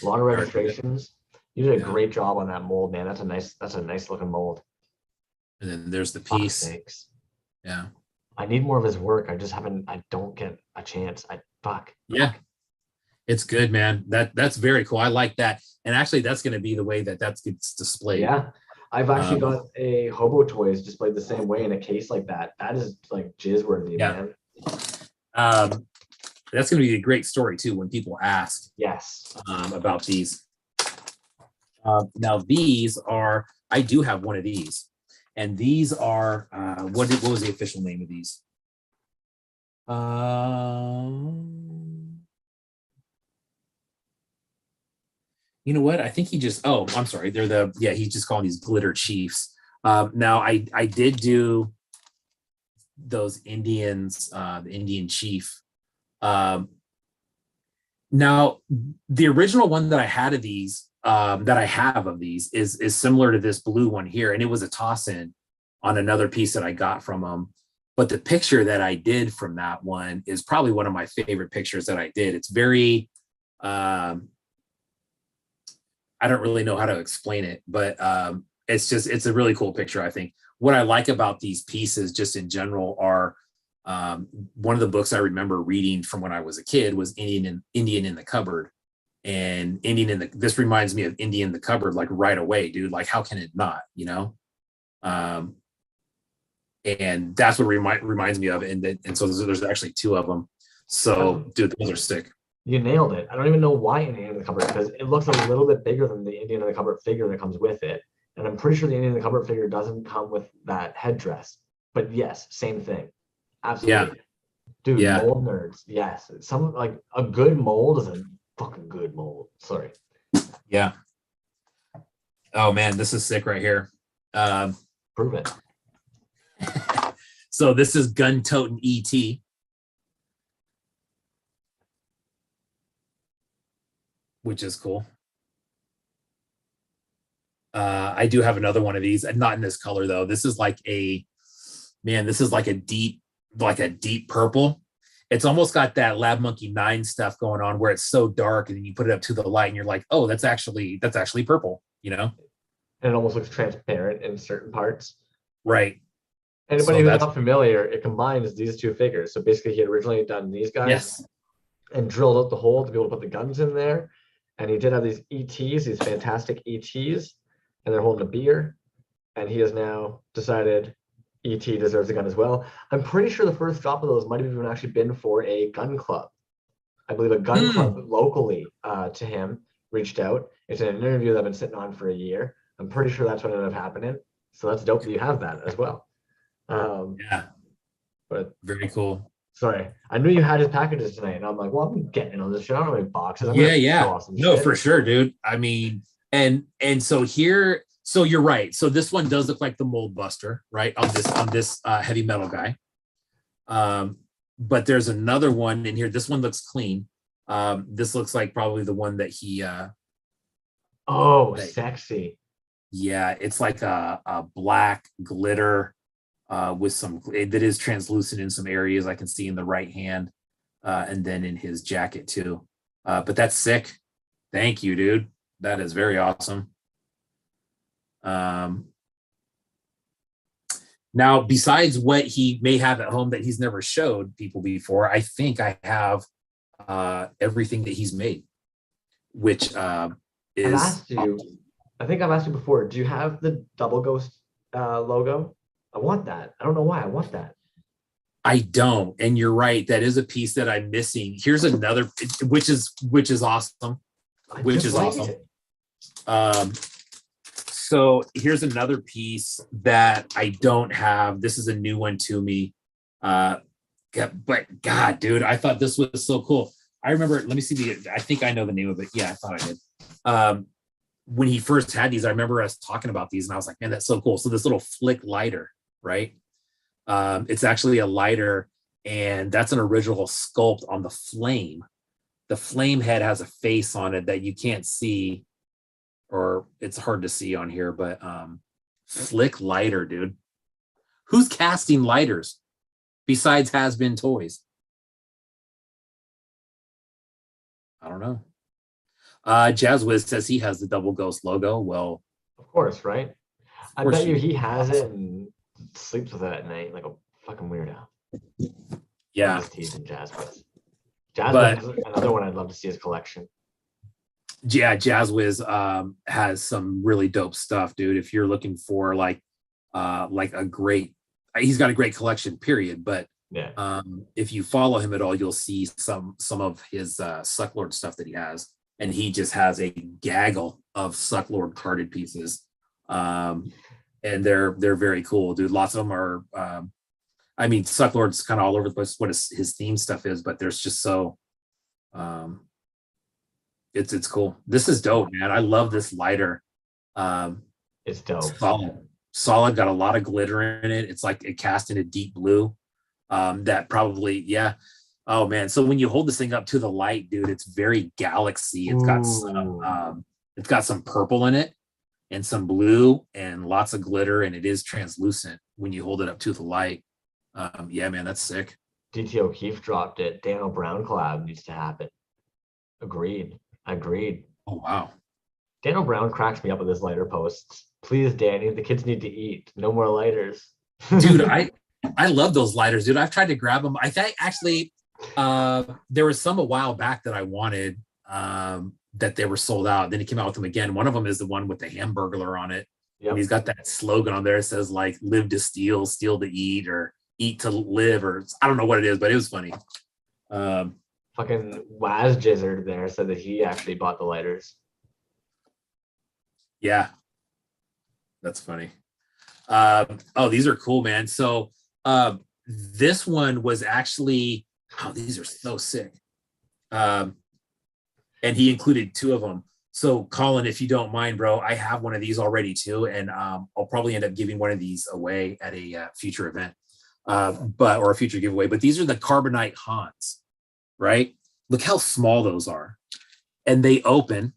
A lot of registrations. You did a great job on that mold, man. That's a nice looking mold. And then there's the piece. Yeah. I need more of his work. I don't get a chance. Yeah. It's good, man. That's very cool. I like that. And actually that's going to be the way that gets displayed. Yeah. I've actually got a Hobo Toys displayed the same way in a case like that. That is like jizz worthy, man. That's going to be a great story too when people ask about these. Now these are, I do have one of these, and these are what was the official name of these? You know what? I think he just, I'm sorry. They're he's just calling these Glitter Chiefs. Now I did do those Indians, the Indian Chief. Now the original one that I had of these, that I have of these is similar to this blue one here, and it was a toss-in on another piece that I got from them. But the picture that I did from that one is probably one of my favorite pictures that I did. It's very, I don't really know how to explain it, but it's a really cool picture. I think what I like about these pieces just in general are one of the books I remember reading from when I was a kid was Indian in the Cupboard. And this reminds me of Indian in the Cupboard, like right away, dude. Like, how can it not, you know? And that's what reminds me of it. And so there's actually two of them. So, dude, those are sick. You nailed it. I don't even know why Indian in the Cupboard, because it looks a little bit bigger than the Indian in the Cupboard figure that comes with it. And I'm pretty sure the Indian in the Cupboard figure doesn't come with that headdress. But yes, same thing. Absolutely. Yeah. Dude, yeah. Mold nerds. Yes. Some like a good mold is a fucking good mold. Sorry. Yeah. Oh man, this is sick right here. Prove it. So this is gun toting ET. Which is cool. I do have another one of these, and not in this color though. This is like a deep purple. It's almost got that Lab Monkey 9 stuff going on where it's so dark, and then you put it up to the light and you're like, oh, that's actually purple, you know? And it almost looks transparent in certain parts. Right. Anybody who's not familiar, it combines these two figures. So basically he had originally done these guys, yes, and drilled out the hole to be able to put the guns in there. And he did have these ETs, these fantastic ETs, and they're holding a beer. And he has now decided ET deserves a gun as well. I'm pretty sure the first drop of those might have even actually been for a gun club. I believe a gun club locally to him reached out. It's an interview that I've been sitting on for a year. I'm pretty sure that's what ended up happening. So that's dope that you have that as well. Yeah. But very cool. Sorry, I knew you had his packages tonight, and I'm like, well, I'm getting on this shit. I don't know any boxes. Yeah. Awesome no, shit. For sure, dude. I mean, and so here, so you're right. So this one does look like the Mold Buster, right? On this heavy metal guy. But there's another one in here. This one looks clean. This looks like probably the one that he. Sexy. Yeah, it's like a black glitter. With some that is translucent in some areas I can see in the right hand, and then in his jacket too. But that's sick. Thank you, dude. That is very awesome. Now, besides what he may have at home that he's never showed people before, I think I have everything that he's made, which is. I think I've asked you before. Do you have the Double Ghost logo? I want that. I don't know why I want that. I don't. And you're right. That is a piece that I'm missing. Here's another, which is awesome. So here's another piece that I don't have. This is a new one to me. But God, dude, I thought this was so cool. I remember, let me see I think I know the name of it. Yeah, I thought I did. When he first had these, I remember us talking about these and I was like, man, that's so cool. So this little flick lighter, right? It's actually a lighter, and that's an original sculpt on the flame. The flame head has a face on it that you can't see, or it's hard to see on here, but flick lighter, dude. Who's casting lighters besides Has Been Toys? I don't know. Jazzwiz says he has the Double Ghost logo. Well, of course, right? I bet you he has it and sleeps with it at night like a fucking weirdo. Yeah. I'm just teasing Jazzwiz. Jazzwiz is another one I'd love to see his collection. Yeah, Jazzwiz has some really dope stuff, dude. If you're looking for like a great, he's got a great collection, period. But yeah, if you follow him at all, you'll see some of his Sucklord stuff that he has. And he just has a gaggle of Sucklord carded pieces. And they're very cool, dude. Lots of them are, I mean, Sucklord's kind of all over the place, what his theme stuff is, but there's just so, it's cool. This is dope, man. I love this lighter. It's dope. Solid, got a lot of glitter in it. It's like it cast in a deep blue. That probably, yeah. Oh man. So when you hold this thing up to the light, dude, it's very galaxy. It's got some purple in it and some blue and lots of glitter, and it is translucent when you hold it up to the light. Yeah, man, that's sick. DT O'Keefe dropped it. Daniel Brown collab needs to happen. Agreed. Oh wow. Daniel Brown cracks me up with his lighter posts. Please, Danny, the kids need to eat. No more lighters. Dude, I love those lighters, dude. I've tried to grab them. I think actually there was some a while back that I wanted that they were sold out. Then he came out with them again. One of them is the one with the Hamburglar on it. Yep. And he's got that slogan on there. It says like live to steal, steal to eat, or eat to live, or I don't know what it is, but it was funny. Fucking Waz Jizzard there said that he actually bought the lighters. Yeah. That's funny. Oh, these are cool, man. So this one was actually, oh, these are so sick. And he included 2 of them. So Colin, if you don't mind, bro, I have one of these already too. And I'll probably end up giving one of these away at a future event, or a future giveaway. But these are the Carbonite Hans, right? Look how small those are. And they open.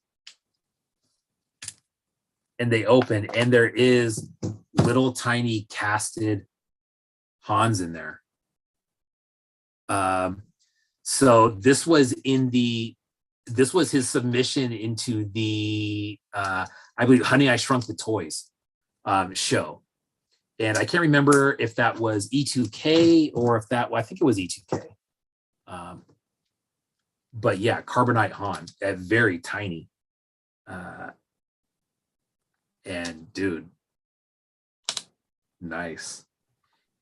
And there is little tiny casted Hans in there. So this was his submission into the I believe Honey, I Shrunk the Toys show. And I can't remember if that was E2K or if that, well, I think it was E2K. But yeah, Carbonite Han, very tiny. And dude, nice.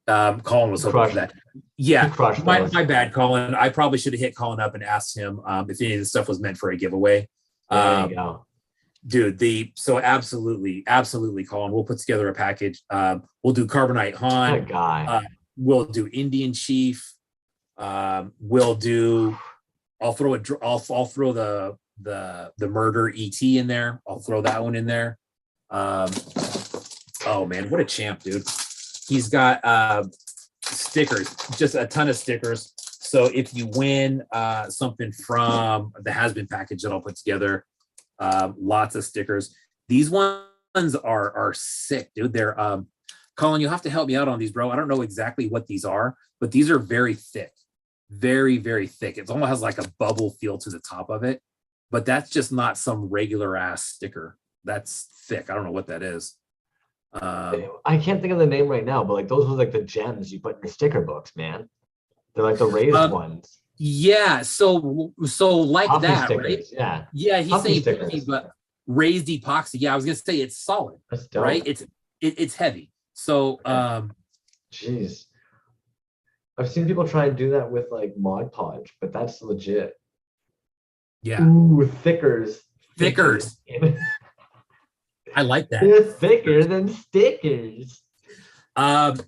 Colin was hoping for that. Yeah, my bad, Colin. I probably should have hit Colin up and asked him if any of this stuff was meant for a giveaway. There you go. Dude, so absolutely, Colin. We'll put together a package. We'll do Carbonite Han. What a guy. We'll do Indian Chief. We'll do. I'll throw the Murder ET in there. I'll throw that one in there. Oh man, what a champ, dude. He's got stickers, just a ton of stickers. So if you win something from the Has-Been package that I'll put together, lots of stickers. These ones are sick, dude. They're Colin, you'll have to help me out on these, bro. I don't know exactly what these are, but these are very thick. Very, very thick. It almost has like a bubble feel to the top of it, but that's just not some regular ass sticker. That's thick. I don't know what that is. I can't think of the name right now, but like those were like the gems you put in your sticker books, man. They're like the raised ones. Yeah. So like Puffy that, stickers, right? Yeah. Yeah. He's saying puffy, but raised epoxy. Yeah, I was gonna say it's solid, right? It's heavy. So jeez. I've seen people try and do that with like Mod Podge, but that's legit. Yeah. Ooh, thickers. I like that. They're thicker than stickers.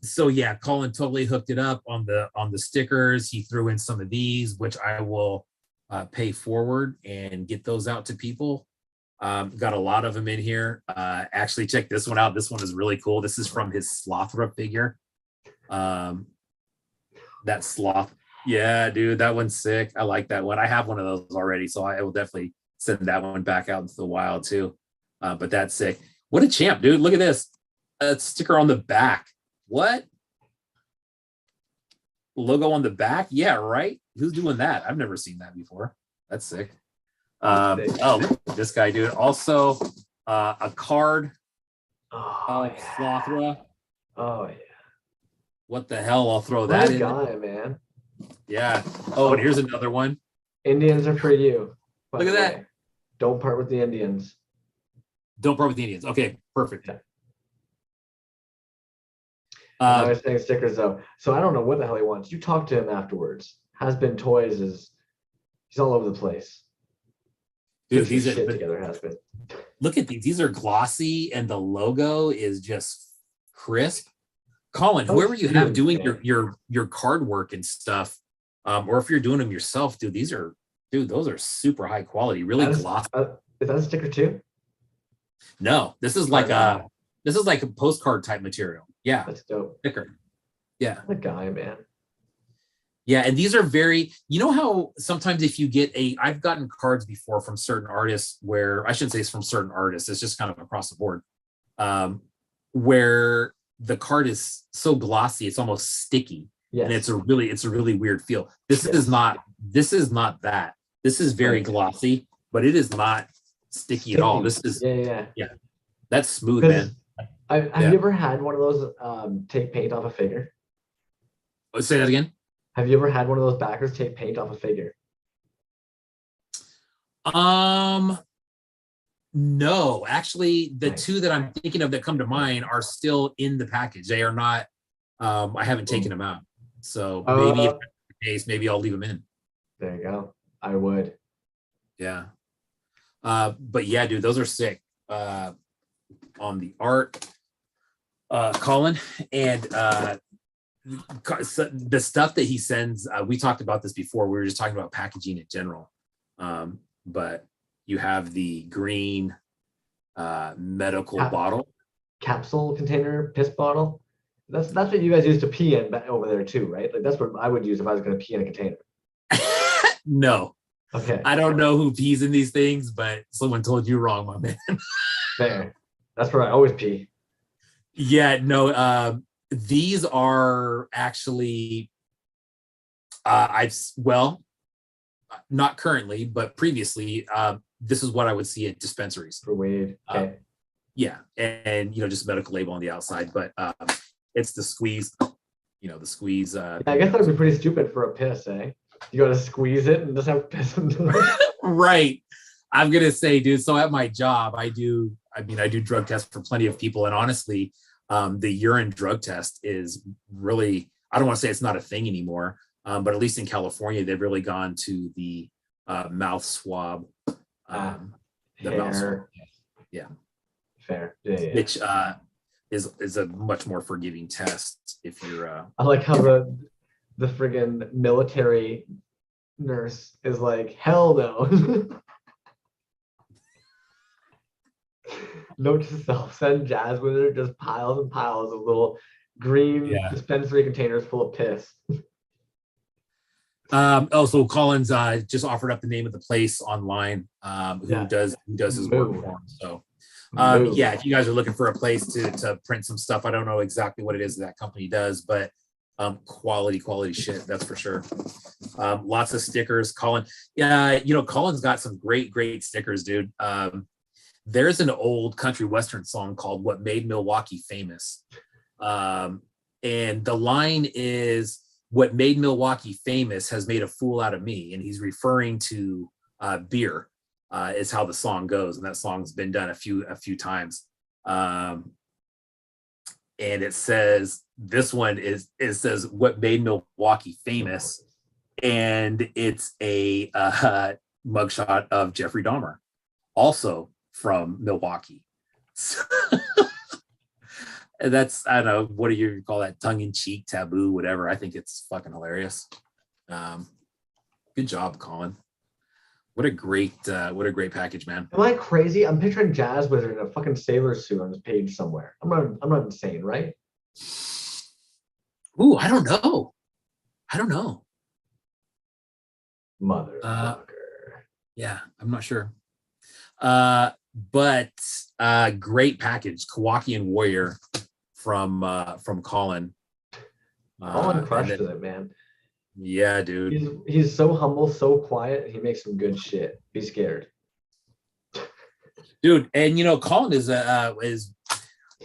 So yeah, Colin totally hooked it up on the stickers. He threw in some of these, which I will pay forward and get those out to people. Got a lot of them in here. Actually, check this one out. This one is really cool. This is from his Slothra figure. That sloth. Yeah, dude, that one's sick. I like that one. I have one of those already, so I will definitely send that one back out into the wild too. But that's sick. What a champ, dude. Look at this. A sticker on the back. What? Logo on the back? Yeah, right. Who's doing that? I've never seen that before. That's sick. Oh, look at this guy, dude. Also, a card of Slothra. Oh, yeah. What the hell? I'll throw that in. Guy, man. Yeah. Oh, and here's another one. Indians are for you. Look at that. Don't part with the Indians. Don't part with the Indians. Okay, perfect. Yeah. I was saying stickers though, so I don't know what the hell he wants. You talk to him afterwards. Has-Been Toys he's all over the place. Dude, these shit together. Has-Been. Look at these. These are glossy, and the logo is just crisp. Colin, whoever you have doing your card work and stuff, or if you're doing them yourself, dude, those are super high quality, really glossy. Is that a sticker too? No, this is like a postcard type material. Yeah, that's dope. Sticker. Yeah, the guy, man. Yeah, and these are very. You know how sometimes if you get I've gotten cards before from certain artists where I shouldn't say it's from certain artists. It's just kind of across the board, where the card is so glossy it's almost sticky. Yes. And it's a really weird feel. This is not that. This is very glossy, but it is not sticky at all. This is yeah. That's smooth, man. Have you ever had one of those take paint off a figure? Let's say that again. Have you ever had one of those backers take paint off a figure? No, actually, the Nice. two that I'm thinking of that come to mind are still in the package. They are not. I haven't taken them out, so maybe if that's the case, maybe I'll leave them in. There you go. I would. Yeah. But yeah, dude, those are sick. On the art, Colin, and the stuff that he sends. We talked about this before. We were just talking about packaging in general. But you have the green medical bottle. Capsule container, piss bottle. That's what you guys used to pee in over there too, right? Like that's what I would use if I was going to pee in a container. No. Okay. I don't know who pees in these things, but someone told you wrong, my man. Fair. That's where I always pee. Yeah, no, these are actually not currently, but previously, this is what I would see at dispensaries. For weed. Okay. Yeah, and just a medical label on the outside, but it's the squeeze, the squeeze. Yeah, I guess that would be pretty stupid for a piss, eh? You gotta squeeze it and just have piss into it. Right. I'm gonna say, dude, so at my job, I do drug tests for plenty of people, and honestly, the urine drug test is really, I don't want to say it's not a thing anymore, but at least in California, they've really gone to the mouth swab. The mouth swab. Yeah. Fair. Yeah. Which is a much more forgiving test if you're I like how the friggin' military nurse is like, hell no. Note to self, send Jazz with her just piles and piles of little green dispensary containers full of piss. So Collins just offered up the name of the place online, who does his work for him. So if you guys are looking for a place to print some stuff, I don't know exactly what it is that company does, but quality shit, that's for sure. Lots of stickers. Colin, Colin's got some great stickers, dude. There's an old country western song called "What Made Milwaukee Famous," and the line is, "What made Milwaukee famous has made a fool out of me," and he's referring to beer. Is how the song goes, and that song's been done a few times. And it says, this one says "What made Milwaukee famous," and it's a mugshot of Jeffrey Dahmer, also from Milwaukee. And that's, I don't know, what do you call that, tongue-in-cheek, taboo, whatever. I think it's fucking hilarious. Good job, Colin. What a great package, man. Am I crazy? I'm picturing Jazz Wizard in a fucking sailor suit on this page somewhere. I'm not insane, right? Ooh, I don't know. Motherfucker. Yeah, I'm not sure. But great package, Kowakian Warrior from Colin. Colin crushed it, man. Yeah, dude. He's so humble, so quiet. He makes some good shit. Be scared, dude. And Colin is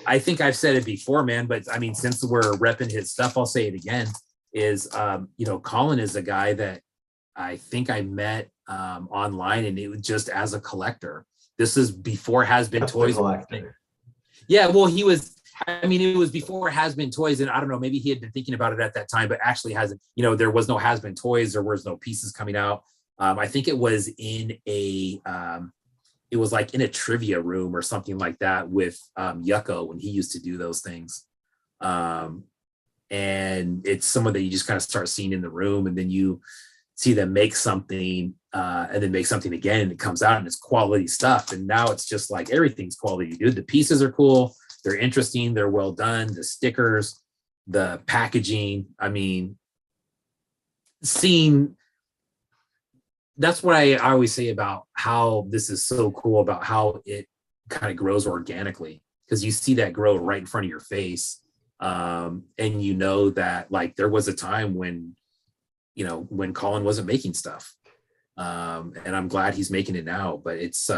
I think I've said it before, man, but I mean, since we're repping his stuff, I'll say it again. Is Colin is a guy that I think I met online, and it was just as a collector. This is before Has Been Toyz. Yeah, well, it was before Has Been Toyz, and I don't know, maybe he had been thinking about it at that time, but actually hasn't. There was no Has Been Toyz, there was no pieces coming out. I think it was in it was like in a trivia room or something like that with Yucko when he used to do those things. And it's someone that you just kind of start seeing in the room, and then you see them make something and then make something again, and it comes out and it's quality stuff. And now it's just like everything's quality, dude. The pieces are cool. They're interesting. They're well done. The stickers, the packaging. I mean, that's what I always say about how this is so cool, about how it kind of grows organically, because you see that grow right in front of your face. And that like there was a time when Colin wasn't making stuff. And I'm glad he's making it now, but it's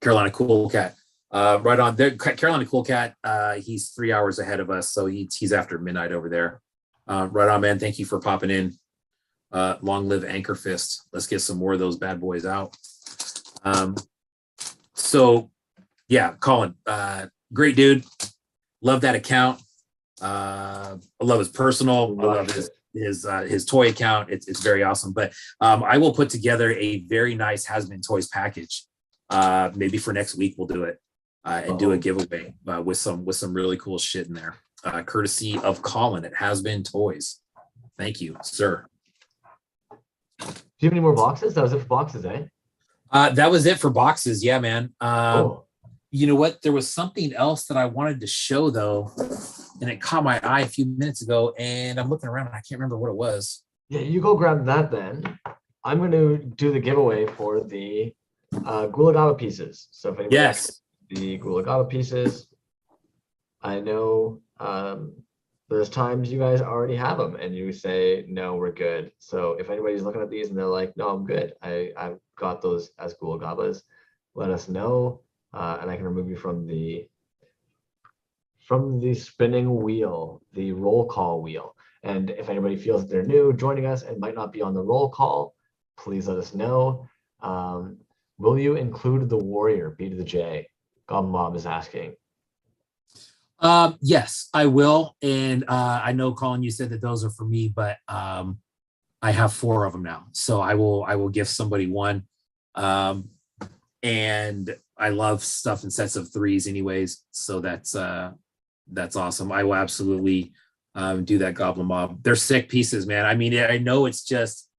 Carolina Cool Cat. Right on there. Carolina Cool Cat, he's 3 hours ahead of us, so he's after midnight over there. Right on, man. Thank you for popping in. Long live Anchor Fist. Let's get some more of those bad boys out. So yeah, Colin, great dude. Love that account. I love his personal. I love his toy account. It's very awesome. But I will put together a very nice Has Been Toys package. Maybe for next week we'll do it and do a giveaway with some really cool shit in there. Courtesy of Colin. It Has Been Toys. Thank you, sir. Do you have any more boxes? That was it for boxes, eh? That was it for boxes. Yeah, man. Cool. You know what? There was something else that I wanted to show though, and it caught my eye a few minutes ago, and I'm looking around and I can't remember what it was. Yeah, you go grab that then. I'm going to do the giveaway for the Gulagaba pieces. So if anybody Yes, the Gulagaba pieces, I know there's times you guys already have them and you say, no, we're good. So if anybody's looking at these and they're like, no, I'm good. I've got those as Gulagabas, let us know. And I can remove you from the spinning wheel, the roll call wheel. And if anybody feels that they're new joining us and might not be on the roll call, please let us know. Will you include the warrior, B to the J? Goblin Mob is asking. yes, I will. And I know, Colin, you said that those are for me, but I have 4 of them now. So I will give somebody one. And I love stuff in sets of 3s anyways. So that's awesome. I will absolutely do that Goblin Mob. They're sick pieces, man. I mean, I know it's just,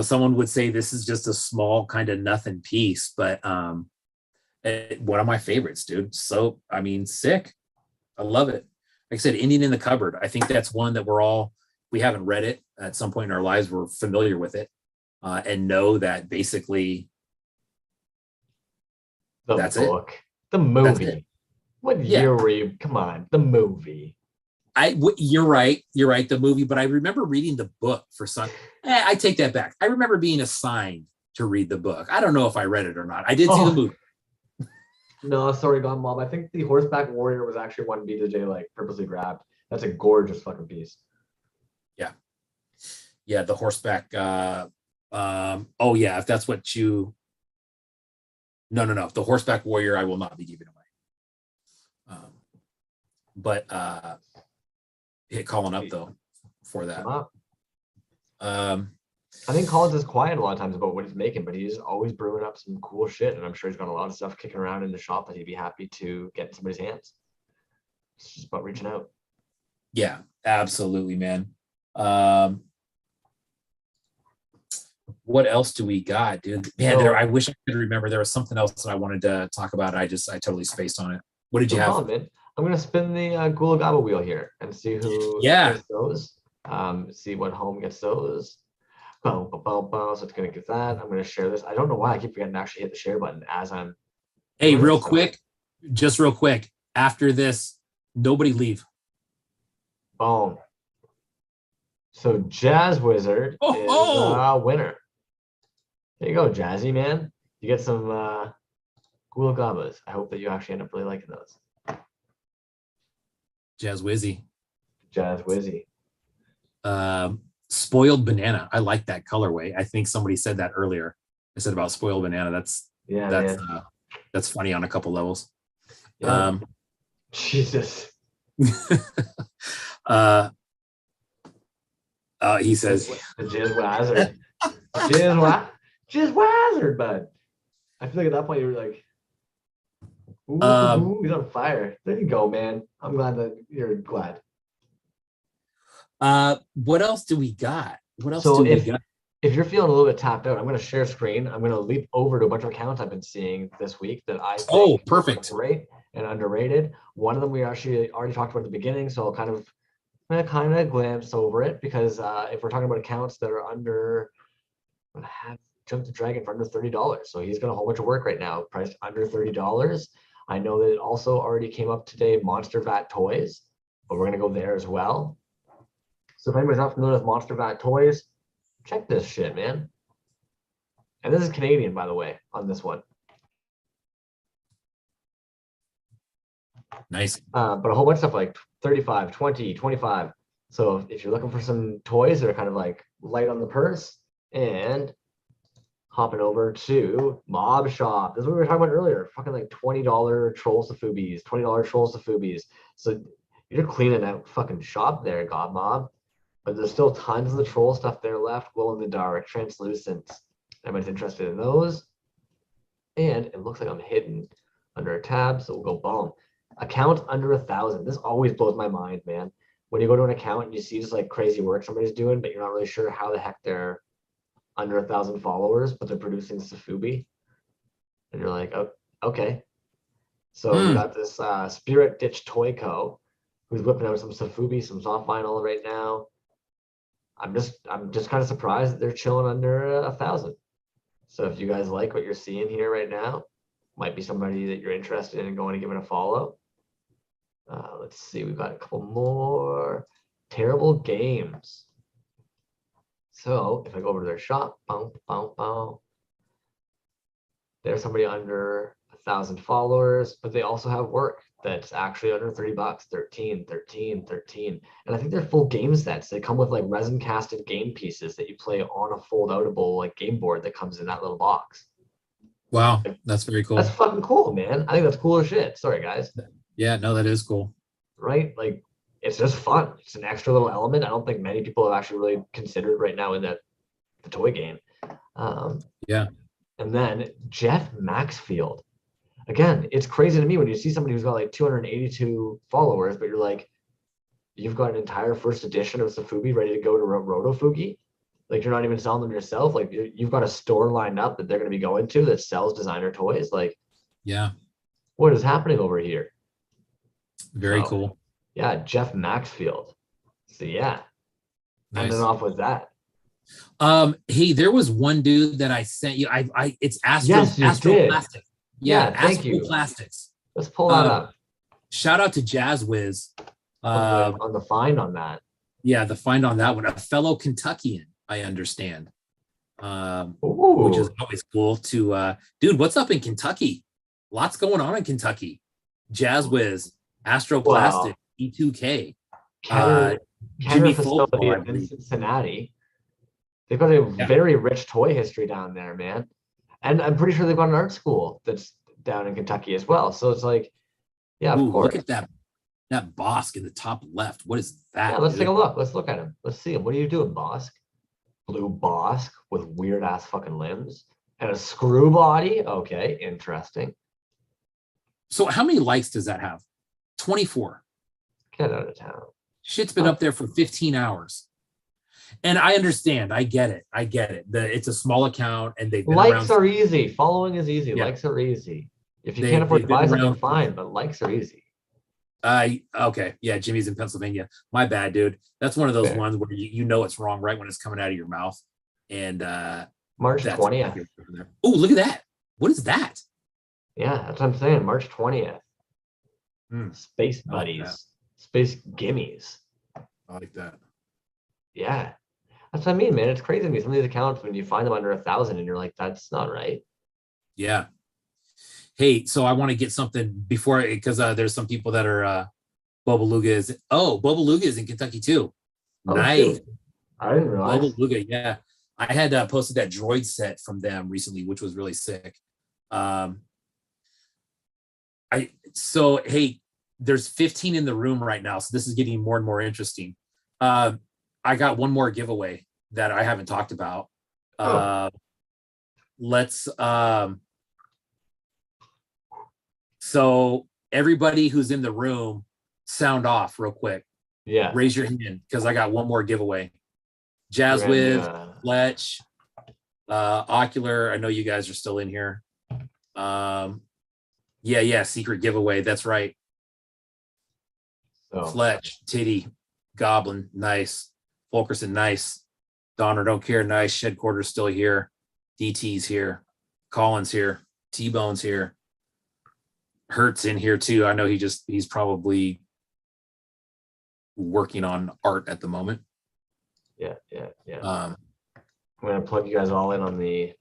someone would say this is just a small kind of nothing piece, but one of my favorites, dude. So, I mean, sick. I love it. Like I said, Indian in the Cupboard. I think that's one that we haven't read it at some point in our lives. We're familiar with it and know that basically that's book. it. The movie. It. What year were you? Come on, the movie. You're right. You're right. The movie, but I remember reading the book for some. I take that back. I remember being assigned to read the book. I don't know if I read it or not. I did see the movie. No, sorry, Gone Mob. I think the Horseback Warrior was actually one BJ like purposely grabbed. That's a gorgeous fucking piece. Yeah. Yeah, the horseback. Oh yeah, if that's what you. No. The Horseback Warrior, I will not be giving away. But hit Colin up though for that. I think Colin's is quiet a lot of times about what he's making, but he's always brewing up some cool shit, and I'm sure he's got a lot of stuff kicking around in the shop that he'd be happy to get in somebody's hands. It's just about reaching out. Yeah, absolutely, man. What else do we got, dude? Man, I wish I could remember. There was something else that I wanted to talk about. I totally spaced on it. What did you have? Man. I'm gonna spin the Gulagaba wheel here and see who gets those. See what home gets those. So it's gonna get that. I'm gonna share this. I don't know why I keep forgetting to actually hit the share button as I'm. Hey, real quick. After this, nobody leave. Boom. So Jazz Wizard is a winner. There you go, Jazzy man. You get some Gulagabas. I hope that you actually end up really liking those. Jazz Wizzy. Spoiled banana. I like that colorway. I think somebody said that earlier. I said about spoiled banana. That's funny on a couple levels. Yeah. Jesus. He says the Jizz Wazard. Jizz Wazard, bud. I feel like at that point you were like, ooh, he's on fire. There you go, man. I'm glad that you're glad. What else do we got? If you're feeling a little bit tapped out, I'm going to share screen. I'm going to leap over to a bunch of accounts I've been seeing this week that I think perfect. Are great and underrated. One of them we actually already talked about at the beginning, so I'll kind of glance over it because if we're talking about accounts that are under, I have Jump the Dragon for under $30. So he's got a whole bunch of work right now, priced under $30. I know that it also already came up today, Monster Vat Toys, but we're going to go there as well. So if anybody's not familiar with Monster Vat Toys, check this shit, man. And this is Canadian, by the way, on this one. Nice. But a whole bunch of stuff like 35, 20, 25. So if you're looking for some toys that are kind of like light on the purse, and hopping over to Mob Shop. This is what we were talking about earlier. Fucking like $20 troll Safubis, $20 troll Safubis. So you're cleaning out fucking shop there, God Mob. But there's still tons of the troll stuff there left. Glow in the dark, translucent. Everybody's interested in those. And it looks like I'm hidden under a tab, so we'll go boom. Account under 1,000. This always blows my mind, man. When you go to an account and you see just like crazy work somebody's doing, but you're not really sure how the heck they're under 1,000 followers, but they're producing Safubi, and you're like, oh, okay. So we got this Spirit Ditch Toy Co. who's whipping out some Safubi, some soft vinyl right now. I'm just kind of surprised that they're chilling under 1,000. So if you guys like what you're seeing here right now, might be somebody that you're interested in going and giving a follow. Let's see, we've got a couple more. Terrible Games. So if I go over to their shop, there's somebody under 1,000 followers, but they also have work that's actually under $30, 13, 13, 13. And I think they're full game sets. They come with like resin casted game pieces that you play on a fold outable like game board that comes in that little box. Wow, that's very cool. That's fucking cool, man. I think that's cool as shit. Sorry, guys. Yeah, no, that is cool. Right? Like, it's just fun. It's an extra little element. I don't think many people have actually really considered right now in the toy game. Yeah. And then Jeff Maxfield. Again, it's crazy to me when you see somebody who's got like 282 followers, but you're like, you've got an entire first edition of Safubi ready to go to Rotofugi. Like, you're not even selling them yourself. Like, you've got a store lined up that they're going to be going to that sells designer toys. Like, yeah, what is happening over here? Very cool. Yeah, Jeff Maxfield. So yeah, Nice. ending off with that. Hey, there was one dude that I sent you. It's Yes, you did. Plastic. Yeah, thank you. Plastics. Let's pull that up. Shout out to Jazz Wiz. On the find on that. Yeah, the find on that one. A fellow Kentuckian, I understand. Ooh. Which is always cool to dude, what's up in Kentucky? Lots going on in Kentucky. Jazz Wiz, Astroplastic, Wow. E2K. Kenner Jimmy facility Folkmore, in Cincinnati. They've got a very rich toy history down there, man. And I'm pretty sure they've got an art school that's down in Kentucky as well. So it's like, yeah, of course. Look at that Bosk in the top left. What is that? Yeah, let's take a look. Let's look at him. Let's see him. What are you doing, Bosk? Blue Bosk with weird ass fucking limbs and a screw body. Okay, interesting. So how many likes does that have? 24. Get out of town. Shit's been up there for 15 hours. And I understand. I get it. It's a small account and they've been likes around. are easy. Following is easy. Yeah. Likes are easy. If you can't afford to buy something, fine, but likes are easy. Okay. Yeah, Jimmy's in Pennsylvania. My bad, dude. That's one of those Okay. ones where you know it's wrong right when it's coming out of your mouth. And March 20th. Oh, look at that. What is that? Yeah, that's what I'm saying. March 20th. Space I like buddies. that. Space gimmies. I like that. Yeah. That's what I mean, man. It's crazy to me. Some of these accounts, when you find them under 1,000 and you're like, that's not right. Yeah. Hey, so I want to get something before, because there's some people that are Bobaluga is in Kentucky too. Oh, Nice. shoot. I didn't realize. Bobaluga, yeah. I had posted that droid set from them recently, which was really sick. Hey, there's 15 in the room right now, so this is getting more and more interesting. I got one more giveaway that I haven't talked about. So everybody who's in the room, sound off real quick. Yeah. Raise your hand because I got one more giveaway. Jazz with Fletch, Ocular. I know you guys are still in here. Yeah, secret giveaway. That's right. So. Fletch, Titty, Goblin, nice. Fulkerson, nice. Donner, don't care, nice. Shed Quarter's still here. DT's here. Collins here. T-Bone's here. Hurt's in here too. I know he's probably working on art at the moment. Yeah. I'm gonna plug you guys all in on the,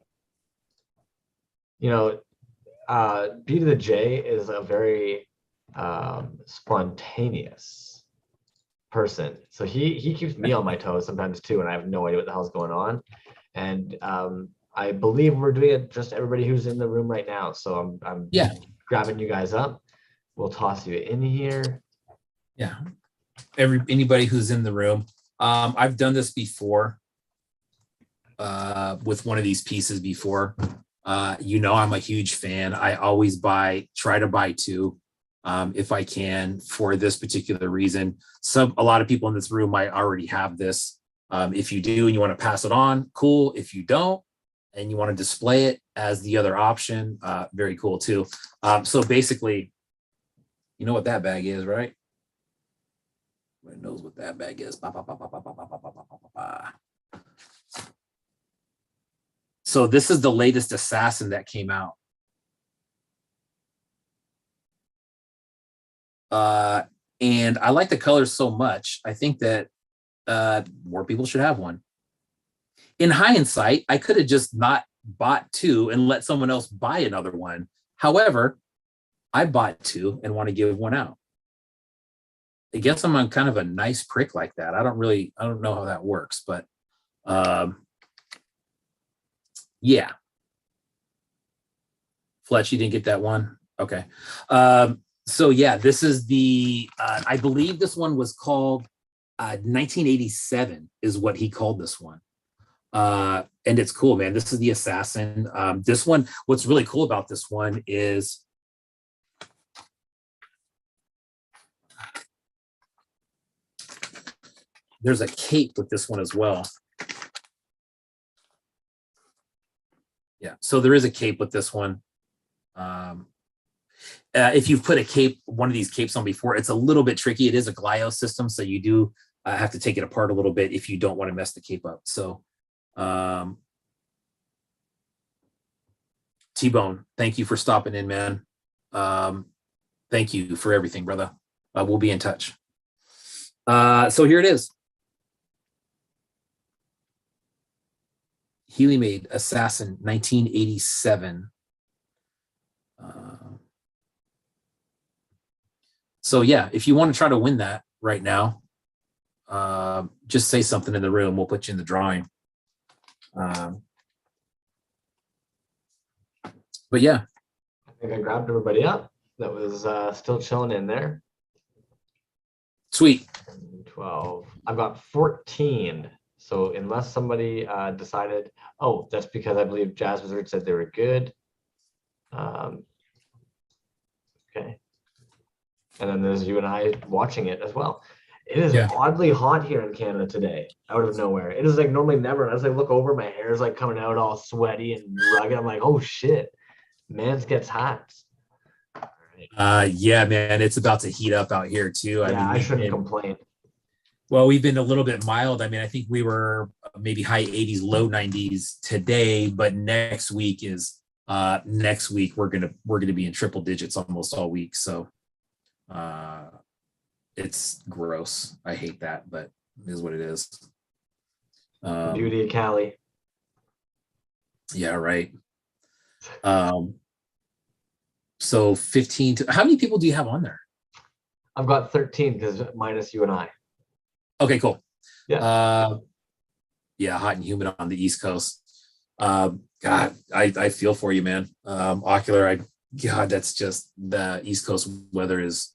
B to the J is a very spontaneous person. So he keeps me on my toes sometimes too, and I have no idea what the hell's going on. And I believe we're doing it just everybody who's in the room right now. So I'm Yeah. grabbing you guys up. We'll toss you in here. Yeah. Anybody who's in the room. I've done this before with one of these pieces before. I'm a huge fan. I always try to buy two if I can for this particular reason. A lot of people in this room might already have this. If you do and you want to pass it on, cool. If you don't and you want to display it as the other option, very cool too. So basically, you know what that bag is, right? Everybody knows what that bag is. So this is the latest Assassin that came out. And I like the colors so much. I think that more people should have one. In hindsight, I could have just not bought two and let someone else buy another one. However, I bought two and want to give one out. I guess I'm on kind of a nice prick like that. I don't know how that works, but yeah. Fletch, you didn't get that one? Okay. So yeah, this is I believe this one was called 1987 is what he called this one. And it's cool, man. This is the Assassin. This one, what's really cool about this one is there's a cape with this one as well. Yeah, so there is a cape with this one. If you've put one of these capes on before, it's a little bit tricky. It is a Glio system, so you do have to take it apart a little bit if you don't want to mess the cape up. So, T-Bone, thank you for stopping in, man. Thank you for everything, brother. We'll be in touch. So here it is. Healy made Assassin 1987. So yeah, if you want to try to win that right now, just say something in the room. We'll put you in the drawing. But yeah. I think I grabbed everybody up that was still chilling in there. Sweet. 12. I've got 14. So unless somebody decided, oh, that's because I believe Jazz Wizard said they were good. Okay. And then there's you and I watching it as well. It is oddly hot here in Canada today, out of nowhere. It is like normally never. And as I look over, my hair is like coming out all sweaty and rugged. I'm like, oh shit, mans gets haps. Yeah, man, it's about to heat up out here too. Yeah, I mean, I shouldn't complain. Well, we've been a little bit mild. I mean, I think we were maybe high 80s, low 90s today, but next week we're gonna be in triple digits almost all week. So it's gross. I hate that, but it is what it is. Beauty of Cali. Yeah, right. So 15 to, how many people do you have on there? I've got 13 because minus you and I. Okay, cool. Yeah. Yeah, hot and humid on the East Coast. God, I feel for you, man. Ocular, God, that's just the East Coast weather is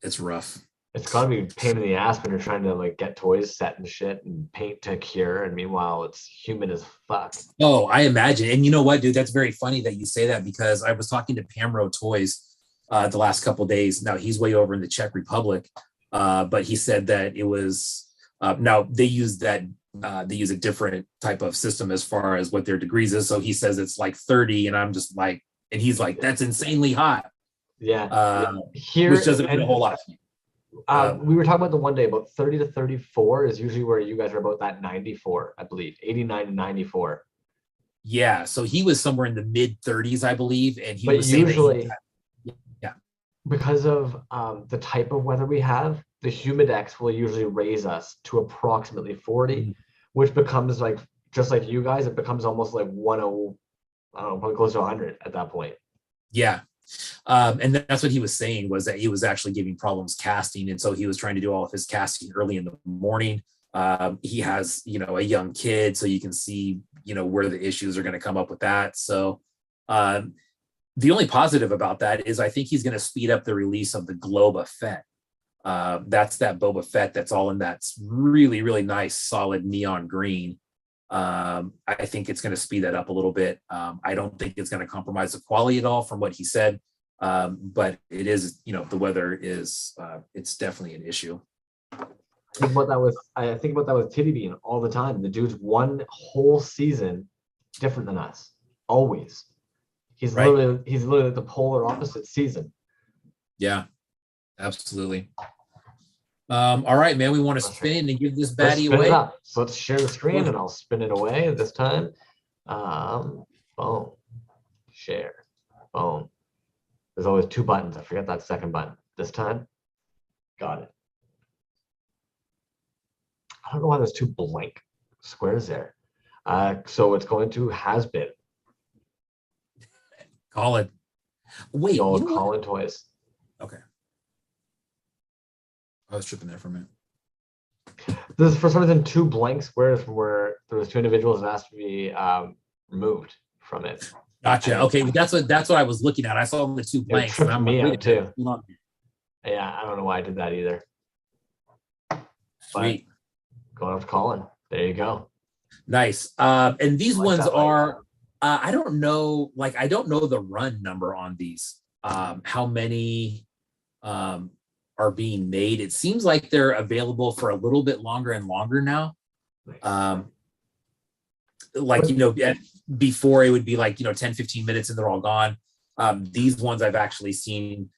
it's rough. It's gotta be a pain in the ass when you're trying to like get toys set and shit and paint to cure, and meanwhile it's humid as fuck. Oh, I imagine. And you know what, dude? That's very funny that you say that, because I was talking to Pamro Toys the last couple of days. Now he's way over in the Czech Republic, but he said that it was now they use a different type of system as far as what their degrees is. So he says it's like 30, and I'm just like, and he's like, that's insanely hot. Yeah. Here, which doesn't mean a whole lot. We were talking about the one day, about 30 to 34 is usually where you guys are, about that 94, I believe, 89 to 94. Yeah, so he was somewhere in the mid 30s, I believe, and he was usually, yeah, because of the type of weather we have, the humidex will usually raise us to approximately 40, which becomes like, just like you guys, it becomes almost like 10, I don't know, probably close to 100 at that point. Yeah, And that's what he was saying, was that he was actually giving problems casting. And so he was trying to do all of his casting early in the morning. He has, a young kid, so you can see, where the issues are going to come up with that. So the only positive about that is I think he's going to speed up the release of the Globa Fett. That's that Boba Fett that's all in that really, really nice, solid neon green. I think it's going to speed that up a little bit. I don't think it's going to compromise the quality at all from what he said. But it is, the weather is, it's definitely an issue. I think about that with Titty Bean all the time. The dude's one whole season different than us, always. He's right. literally the polar opposite season. Yeah, absolutely. All right, man, we want to spin and give this baddie away. So let's share the screen and I'll spin it away this time. Boom. Share. Boom. There's always two buttons. I forget that second button. This time, got it. I don't know why there's two blank squares there. So it's going to has been. Call it. Wait, Colin Toyz. Okay. I was tripping there for a minute. This is for some reason two blank squares from where there was two individuals that asked to be removed from it. Gotcha. Okay, that's what I was looking at. I saw the two blanks. It tripped me out too. Yeah, I don't know why I did that either. Sweet. But going up to Colin. There you go. Nice. And these ones are. I don't know. I don't know the run number on these. How many are being made? It seems like they're available for a little bit longer and longer now. Before it would be 10, 15 minutes and they're all gone. These ones I've actually seen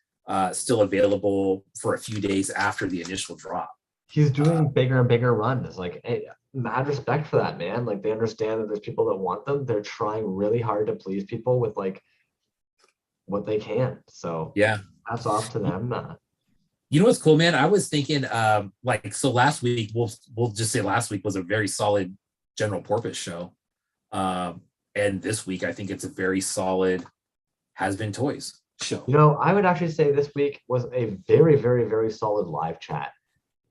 still available for a few days after the initial drop. He's doing bigger and bigger runs. Hey, mad respect for that, man. They understand that there's people that want them. They're trying really hard to please people with what they can. So yeah, hats off to them. You know what's cool, man? I was thinking, so last week, we'll just say last week was a very solid General Porpoise show. And this week, I think it's a very solid Has Been Toyz show. I would actually say this week was a very, very, very solid live chat.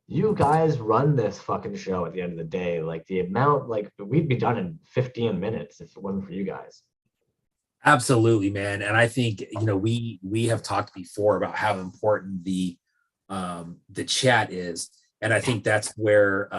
You guys run this fucking show at the end of the day. The amount, we'd be done in 15 minutes if it wasn't for you guys. Absolutely, man. And I think, we have talked before about how important the chat is. And I think that's where,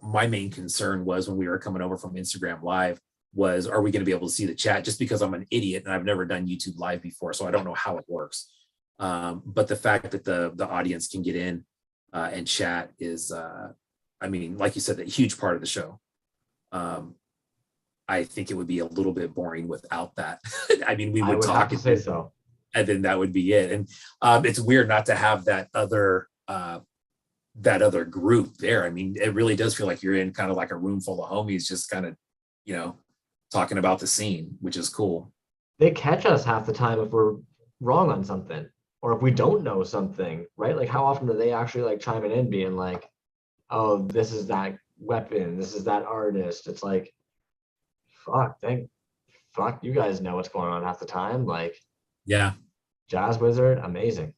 my main concern was when we were coming over from Instagram Live was, are we going to be able to see the chat? Just because I'm an idiot and I've never done YouTube Live before, so I don't know how it works. But the fact that the audience can get in and chat is, like you said, a huge part of the show. I think it would be a little bit boring without that. We would talk and say so, and then that would be it. And it's weird not to have that other group there. It really does feel like you're in kind of like a room full of homies, just kind of, talking about the scene, which is cool. They catch us half the time if we're wrong on something, or if we don't know something, right? How often do they actually chiming in, being oh, this is that weapon, this is that artist? It's fuck, you guys know what's going on half the time. Yeah, Jazz Wizard, amazing.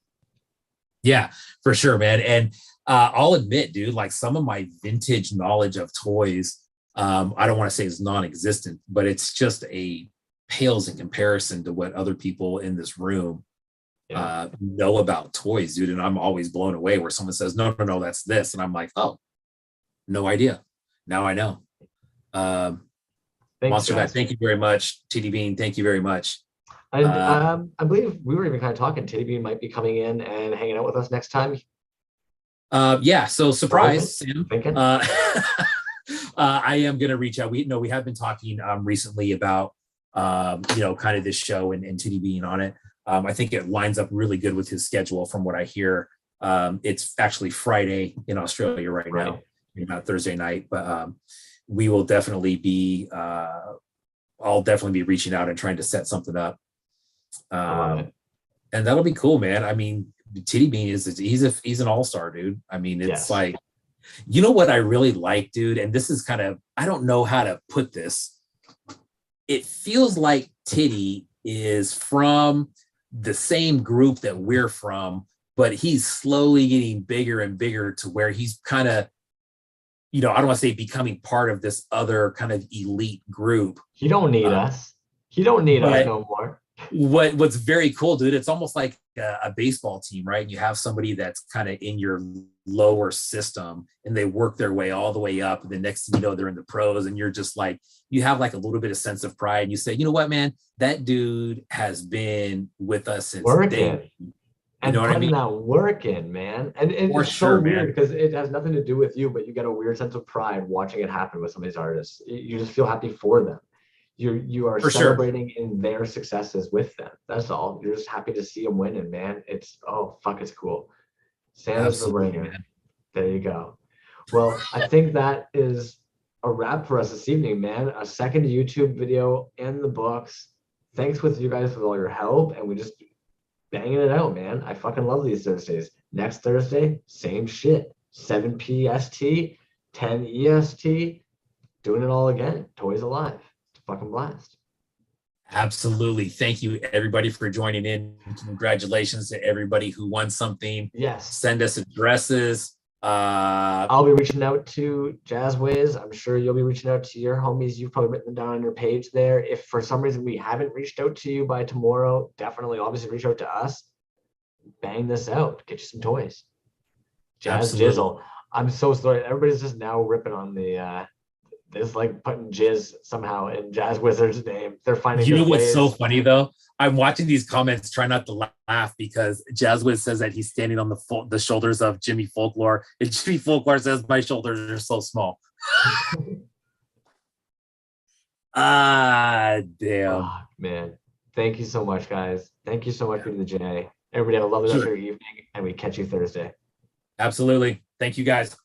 Yeah, for sure, man. And I'll admit, dude, some of my vintage knowledge of Toyz, I don't want to say it's non-existent, but it's just pales in comparison to what other people in this room know about Toyz, dude. And I'm always blown away where someone says, no, that's this. And I'm like, oh, no idea. Now I know. Thanks, Monster Vet, thank you very much. TD Bean, thank you very much. I believe we were even kind of talking. Titty Bean might be coming in and hanging out with us next time. Yeah. So surprise, Sam. Thinking. I am going to reach out. We have been talking recently about kind of this show and Titty Bean on it. I think it lines up really good with his schedule from what I hear. It's actually Friday in Australia right now, not Thursday night, but we will definitely be. I'll definitely be reaching out and trying to set something up. And that'll be cool, man. Titty Bean he's an all-star, dude. It's yes. What I really like, dude, and this is kind of, I don't know how to put this. It feels like Titty is from the same group that we're from, but he's slowly getting bigger and bigger to where he's kind of, I don't want to say becoming part of this other kind of elite group. He don't need us. He don't need us no more. What's very cool, dude, it's almost like a baseball team, right? You have somebody that's kind of in your lower system and they work their way all the way up. And the next thing you know, they're in the pros, and you're just like, you have like a little bit of sense of pride. And you say, you know what, man, that dude has been with us since day. And know what I putting mean? that work in, man. And it's so weird because it has nothing to do with you, but you get a weird sense of pride watching it happen with some of these artists. You just feel happy for them. You are celebrating in their successes with them. That's all. You're just happy to see them winning, man. It's it's cool. Santa's the ringer. There you go. Well, I think that is a wrap for us this evening, man. A second YouTube video in the books. Thanks with you guys for all your help, and we just banging it out, man. I fucking love these Thursdays. Next Thursday, same shit. 7 PST, 10 EST, doing it all again. ToyzAlive. Fucking blast. Absolutely. Thank you, everybody, for joining in. Congratulations to everybody who won something. Yes. Send us addresses. I'll be reaching out to Jazzways. I'm sure you'll be reaching out to your homies. You've probably written them down on your page there. If for some reason we haven't reached out to you by tomorrow, definitely obviously reach out to us. Bang this out. Get you some toys. Jazz Jizzle. I'm so sorry. Everybody's just now ripping on the this like putting jizz somehow in Jazz Wizard's name. They're finding. You know what's so funny though? I'm watching these comments, try not to laugh because Jazz Wiz says that he's standing on the shoulders of Jimmy Folklore, and Jimmy Folklore says my shoulders are so small. Damn. Oh, man. Thank you so much, guys. Thank you so much for the J. Everybody have a lovely rest of your evening, and we catch you Thursday. Absolutely. Thank you, guys.